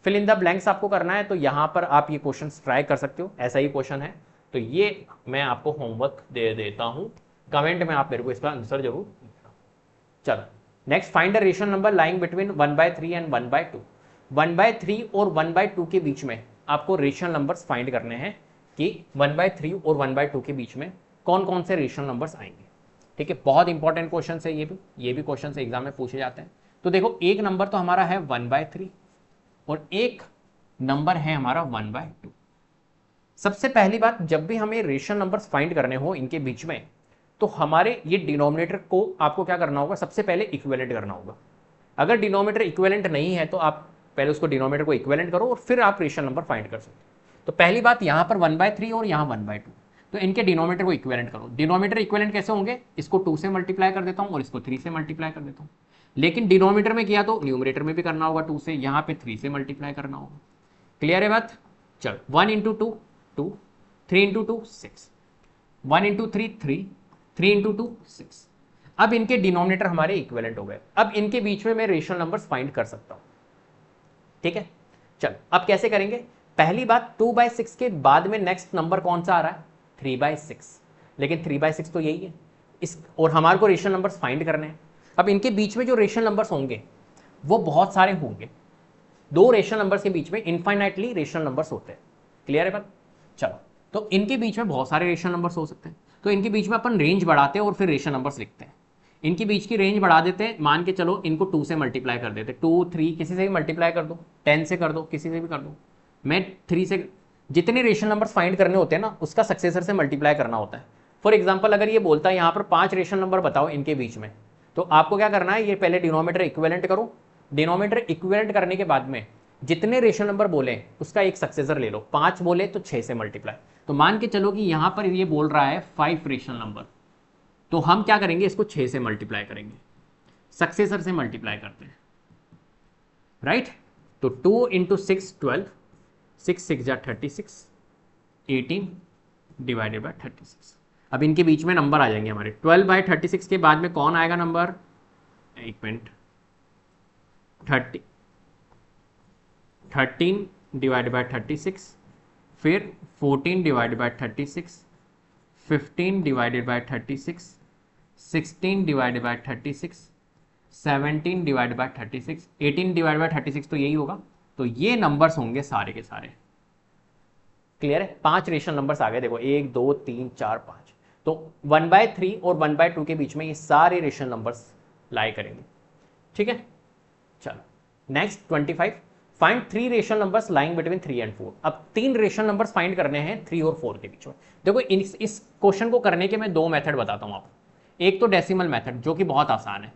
fill in the blanks आपको करना है। तो यहां पर आप ये क्वेश्चन ट्राई कर सकते हो, ऐसा ही क्वेश्चन है। तो ये मैं आपको होमवर्क दे देता हूं, कमेंट में आप मेरे को इसका आंसर जरूर देना। चलो next, find a rational number lying between 1/3 and 1/2। 1/3 और 1/2 के बीच में आपको रेशनल नंबर्स फाइंड करने हैं कि 1/3 और 1/2 के बीच में कौन कौन से रेशनल नंबर्स आएंगे। ठीक है, बहुत इंपॉर्टेंट क्वेश्चन है ये भी क्वेश्चन से एग्जाम में पूछे जाते हैं। तो देखो एक नंबर तो हमारा है 1/3 और एक नंबर है हमारा 1/2। सबसे पहली बात, जब भी हमें रेशनल नंबर्स फाइंड करने हो इनके बीच में, तो हमारे ये डिनोमिनेटर को आपको क्या करना होगा, सबसे पहले इक्विवेलेंट करना होगा। अगर डिनोमिनेटर इक्विवेलेंट नहीं है तो आप पहले उसको डिनोमिनेटर को इक्विवेलेंट करो और फिर आप रेशनल नंबर फाइंड कर सकते हो। तो पहली बात, यहां पर 1/3 और यहां 1/2, तो इनके डिनोमिनेटर को इक्विवेलेंट करो। डिनोमिनेटर इक्विवेलेंट कैसे होंगे, इसको 2 से मल्टीप्लाई कर देता हूं और इसको 3 से मल्टीप्लाई कर देता हूं। लेकिन डिनोमिनेटर में किया तो न्यूमरेटर में भी करना होगा 2 से, यहां पे 3 से मल्टीप्लाई करना होगा। क्लियर है बात? चलो 1 इंटू 2 2, 3 इंटू 2 6, 1 इंटू 3 3, 3 इंटू 2 6। अब इनके डिनोमिनेटर हमारे इक्विवेलेंट हो गए। अब इनके बीच में मैं रेशनल नंबर्स फाइंड कर सकता हूं। ठीक है, चलो अब कैसे करेंगे। पहली बात, 2/6 के बाद में नेक्स्ट नंबर कौन सा आ रहा है, 3/6, लेकिन 3/6 तो यही है इस, और हमारे को रेशनल नंबर्स फाइंड करने हैं। अब इनके बीच में जो रेशनल नंबर्स होंगे वो बहुत सारे होंगे। दो रेशनल नंबर्स के बीच में इनफाइनाइटली रेशनल नंबर्स होते हैं। क्लियर है बात? चलो, तो इनके बीच में बहुत सारे रेशनल नंबर्स हो सकते हैं, तो इनके बीच में अपन रेंज बढ़ाते हैं और फिर रेशनल नंबर्स लिखते हैं। इनके बीच की रेंज बढ़ा देते हैं, मान के चलो इनको 2 से मल्टीप्लाई कर देते, 2 3 किसी से भी मल्टीप्लाई कर दो, 10 से कर दो, किसी से भी कर दो। मैं 3 से जितने रेशनल नंबर्स फाइंड करने होते हैं ना उसका सक्सेसर से मल्टीप्लाई करना होता है। फॉर एग्जाम्पल अगर ये बोलता है यहाँ पर 5 रेशनल नंबर बताओ इनके बीच में, तो आपको क्या करना है, ये पहले डिनोमीटर इक्विवेलेंट करो। डिनोमीटर इक्विवेलेंट करने के बाद में जितने रेशनल नंबर बोले उसका एक सक्सेसर ले लो। 5 बोले तो 6 से मल्टीप्लाई। तो मान के चलो कि यहां पर ये बोल रहा है 5 रेशनल नंबर, तो हम क्या करेंगे, इसको 6 से मल्टीप्लाई करेंगे, सक्सेसर से मल्टीप्लाई करते हैं, राइट। तो 2 इंटू 6 12, 6 6 जा 36, 18 डिवाइडेड बाय 36। अब इनके बीच में नंबर आ जाएंगे हमारे। 12 बाय 36 के बाद में कौन आएगा नंबर, एक मिनट, 13 डिवाइडेड बाय 36, फिर 14 divided by 36, 15 divided by 36, 16 divided by 36, 17 divided by 36, 18 divided by 36, तो यही होगा। तो ये नंबर्स होंगे सारे के सारे। क्लियर है? 5 रेशनल नंबर्स आ गए, देखो 1 2 3 4 5। तो 1/3 और 1/2 के बीच में ये सारे रेशनल नंबर्स लाई करेंगे। ठीक है, चलो next 25, find 3 rational numbers lying between 3 and 4। अब 3 रेशनल नंबर्स फाइंड करने हैं 3 और 4 के बीच में। देखो इस क्वेश्चन को करने के मैं 2 मेथड बताता हूं आपको। एक तो डेसिमल मेथड जो कि बहुत आसान है।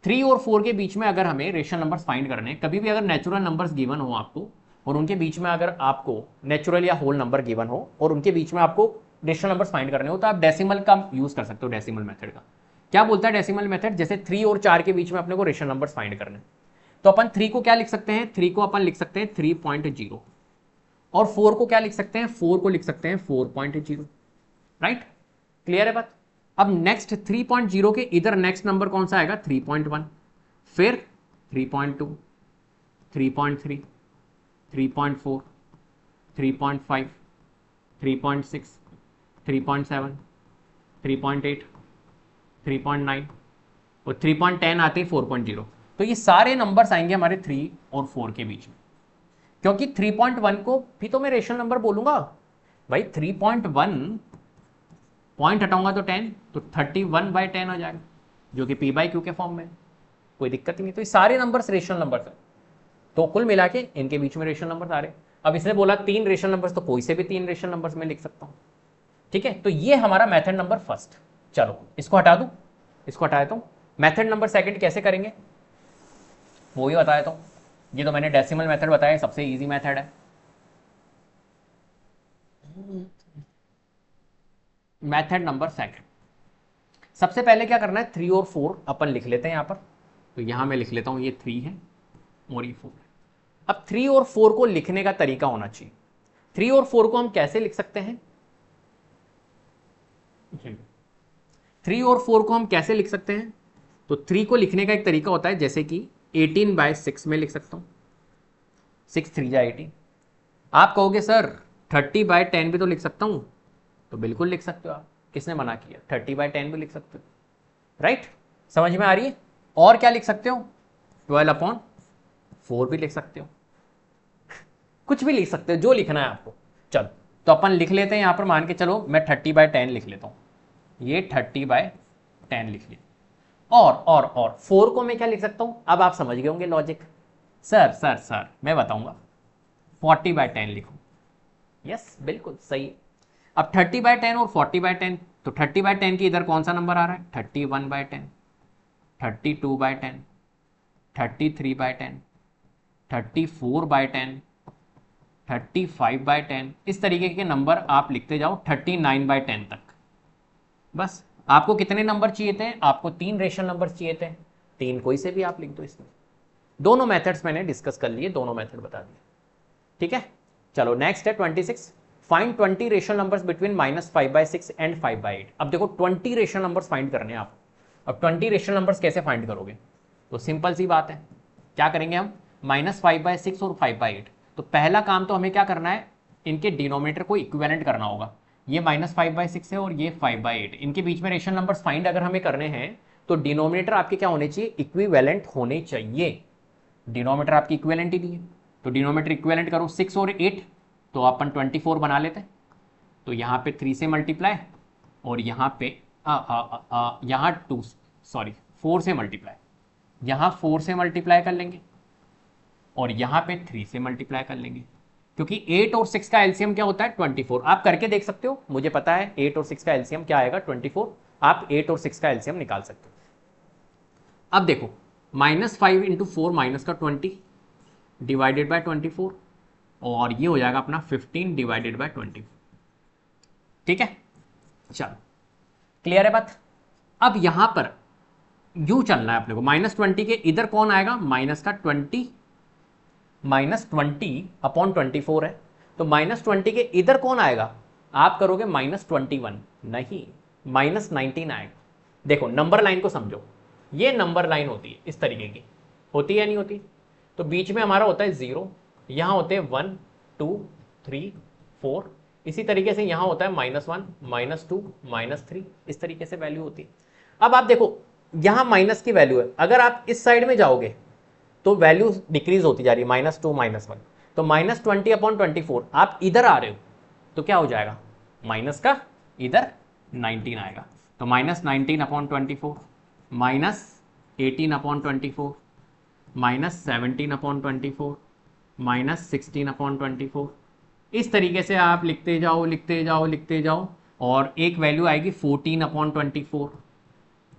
3 और 4 के बीच में अगर हमें रेशनल नंबर्स फाइंड करने हैं, कभी भी अगर नेचुरल नंबर्स गिवन हो आपको और उनके बीच में अगर आपको नेचुरल या होल नंबर गिवन हो और उनके बीच में आपको रेशनल नंबर्स फाइंड करने हो, तो आप डेसिमल का यूज कर सकते हो। डेसिमल मेथड का क्या बोलता है डेसिमल मेथड, जैसे 3 और 4 के बीच में अपने को रेशनल नंबर्स फाइंड करने, तो अपन 3 को क्या लिख सकते हैं, 3 को अपन लिख सकते हैं 3.0, और 4 को क्या लिख सकते हैं, 4 को लिख सकते हैं 4.0, राइट। क्लियर है बात? अब नेक्स्ट 3.0 के इधर नेक्स्ट नंबर कौन सा आएगा, 3.1, फिर 3.2, 3.3, 3.4, 3.5, 3.6, 3.7, 3.8, 3.9 और 3.10 आते ही 4.0। तो ये सारे नंबर्स आएंगे हमारे 3 और 4 के बीच में, क्योंकि 3.1 को भी तो मैं रेशनल नंबर बोलूंगा भाई। 3.1 पॉइंट हटाऊंगा तो 10, तो 31/10 आ जाएगा, जो कि p/q के फॉर्म में, कोई दिक्कत ही नहीं। तो ये सारे नंबर्स रेशनल नंबर्स हैं, तो कुल मिला के इनके बीच में रेशनल नंबर्स आ रहे। अब इसने बोला 3 रेशनल नंबर्स, तो कोई से भी 3 रेशनल नंबर्स में लिख सकता हूं। ठीक है, तो ये हमारा मेथड नंबर फर्स्ट। चलो इसको हटा दूं, इसको हटा देता हूं। मेथड नंबर सेकंड कैसे करेंगे वो भी बता देता हूं। ये तो मैंने डेसिमल मेथड बताया, सबसे इजी मेथड है। मेथड नंबर सेकंड, सबसे पहले क्या करना है, 3 और 4 अपन लिख लेते हैं यहां पर। तो यहां मैं लिख लेता हूं, ये 3 है और ये 4 है। अब 3 और 4 को लिखने का तरीका होना चाहिए। 3 और 4 को हम कैसे लिख सकते हैं, 3 और 4 को हम कैसे लिख सकते हैं, तो 3 को लिखने का एक तरीका होता है, जैसे कि 18/6 में लिख सकता हूं, 6 3 जा 18। आप कहोगे सर 30/10 भी तो लिख सकता हूं, तो बिल्कुल लिख सकते हो आप, किसने मना किया, 30/10 भी लिख सकते हो, राइट। समझ में आ रही है? और क्या लिख सकते हो, 12/4 भी लिख सकते हो, कुछ भी लिख सकते हो, जो लिखना है आपको। चलो तो अपन लिख लेते हैं यहां पर, मान के चलो मैं 30/10 लिख लेता हूं, ये 30/10 लिख लिया। और 4 को मैं क्या लिख सकता हूं, अब आप समझ गए होंगे लॉजिक। सर मैं बताऊंगा, 40/10 लिखो। यस बिल्कुल सही। अब 30/10 और 40/10, तो 30/10 की इधर कौन सा नंबर आ रहा है, 31/10, 32/10, 33/10, 34/10, 35/10, इस तरीके के नंबर आप लिखते जाओ 39/10 तक। बस आपको कितने नंबर चाहिए थे, आपको 3 रेशनल नंबर चाहिए थे, 3 कोई से भी आप लिख दो इसमें। दोनों मेथड्स मैंने डिस्कस कर लिए, दोनों मेथड बता दिए। ठीक है, चलो नेक्स्ट है 26, find 20 rational numbers between -5/6 and 5/8। अब देखो 20 रेशनल नंबर्स फाइंड करने हैं आप। अब 20 रेशनल नंबर्स कैसे फाइंड करोगे, तो सिंपल सी बात है, क्या करेंगे हम, -5/6 और 5/8। तो पहला काम तो हमें क्या करना है, इनके डिनोमिनेटर को इक्विवेलेंट करना होगा। ये -5/6 है और ये 5/8, इनके बीच में रेशनल नंबर्स फाइंड अगर हमें करने हैं तो डिनोमिनेटर आपके क्या होने चाहिए, इक्विवेलेंट होने चाहिए। डिनोमिनेटर आपकी इक्विवेलेंट ही नहीं है, तो डिनोमिनेटर इक्विवेलेंट करो 6 और 8, तो अपन 24 बना लेते हैं। तो यहाँ पे 3 से मल्टीप्लाई और यहाँ पे यहाँ 2, सॉरी 4 से मल्टीप्लाई, यहां 4 से मल्टीप्लाई कर लेंगे और यहां पे 3 से मल्टीप्लाई कर लेंगे, क्योंकि 8 और 6 का एलसीएम क्या होता है 24। आप करके देख सकते हो, मुझे पता है 8 और 6 का एलसीएम क्या आएगा 24। आप 8 और 6 का एलसीएम निकाल सकते हो। अब देखो -5 इंटू 4 माइनस का 20 डिवाइडेड बाय 24, और ये हो जाएगा अपना 15 डिवाइडेड बाय 24। ठीक है, चलो क्लियर है बात। अब यहां पर यू चलना है अपने को, -20 के इधर कौन आएगा माइनस का 20, -20 अपॉन 24 है, तो -20 के इधर कौन आएगा, आप करोगे -21, नहीं -19 आएगा। देखो नंबर लाइन को समझो, ये नंबर लाइन होती है इस तरीके की, होती है या नहीं होती, तो बीच में हमारा होता है 0, यहां होते हैं 1 2 3 4, इसी तरीके से यहां होता है -1 -2 -3, इस तरीके से वैल्यू होती है। अब आप देखो यहां माइनस की वैल्यू है, अगर आप इस साइड में जाओगे तो वैल्यू डिक्रीज होती जा रही है -2 -1, तो -20 अपॉन 24, आप इधर आ रहे हो तो क्या हो जाएगा माइनस का इधर 19 आएगा, तो -19 अपॉन 24, -18 अपॉन 24, -17 अपॉन 24, -16 अपॉन 24, इस तरीके से आप लिखते जाओ लिखते जाओ लिखते जाओ, और एक वैल्यू आएगी 14 अपॉन 24,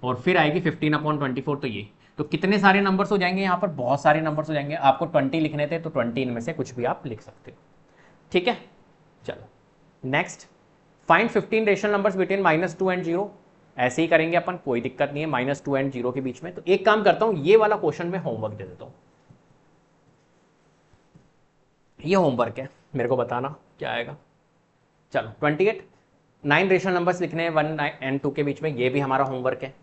और फिर आएगी 15 अपॉन 24, तो ये तो कितने सारे नंबर्स हो जाएंगे, यहाँ पर बहुत सारे नंबर्स हो जाएंगे। आपको 20 लिखने थे तो 20 इनमें से कुछ भी आप लिख सकते हो। ठीक है, चलो next, find 15 rational numbers between -2 and 0। ऐसे ही करेंगे अपन, कोई दिक्कत नहीं है, -2 एंड 0 के बीच में। तो एक काम करता हूं, ये वाला क्वेश्चन में होमवर्क दे देता हूं, ये होमवर्क है, मेरे को बताना क्या आएगा। चलो 28, 9 रेशनल नंबर्स लिखने हैं 1 एंड 2 के बीच में, ये भी हमारा होमवर्क है,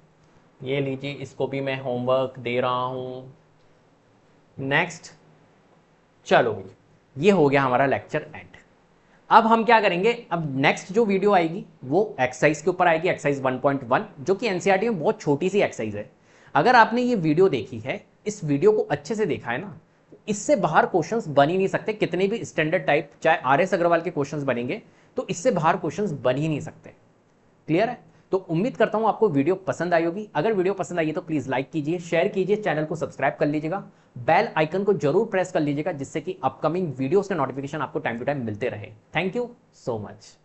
ये लीजिए, इसको भी मैं होमवर्क दे रहा हूं। नेक्स्ट, चलो ये हो गया हमारा लेक्चर एंड। अब हम क्या करेंगे, अब नेक्स्ट जो वीडियो आएगी वो एक्सरसाइज के ऊपर आएगी, एक्सरसाइज 1.1, जो कि एनसीईआरटी में बहुत छोटी सी एक्सरसाइज है। अगर आपने ये वीडियो देखी है, इस वीडियो को अच्छे से देखा है ना, इससे बाहर क्वेश्चंस बन ही नहीं सकते। कितने भी स्टैंडर्ड टाइप चाहे आरएस अग्रवाल के क्वेश्चंस बनेंगे, तो इससे बाहर क्वेश्चंस बन ही नहीं सकते। क्लियर है, तो उम्मीद करता हूं आपको वीडियो पसंद आई होगी। अगर वीडियो पसंद आई है तो प्लीज लाइक कीजिए, शेयर कीजिए, चैनल को सब्सक्राइब कर लीजिएगा, बेल आइकन को जरूर प्रेस कर लीजिएगा, जिससे कि अपकमिंग वीडियोस के नोटिफिकेशन आपको टाइम टू टाइम मिलते रहे। Thank you so much.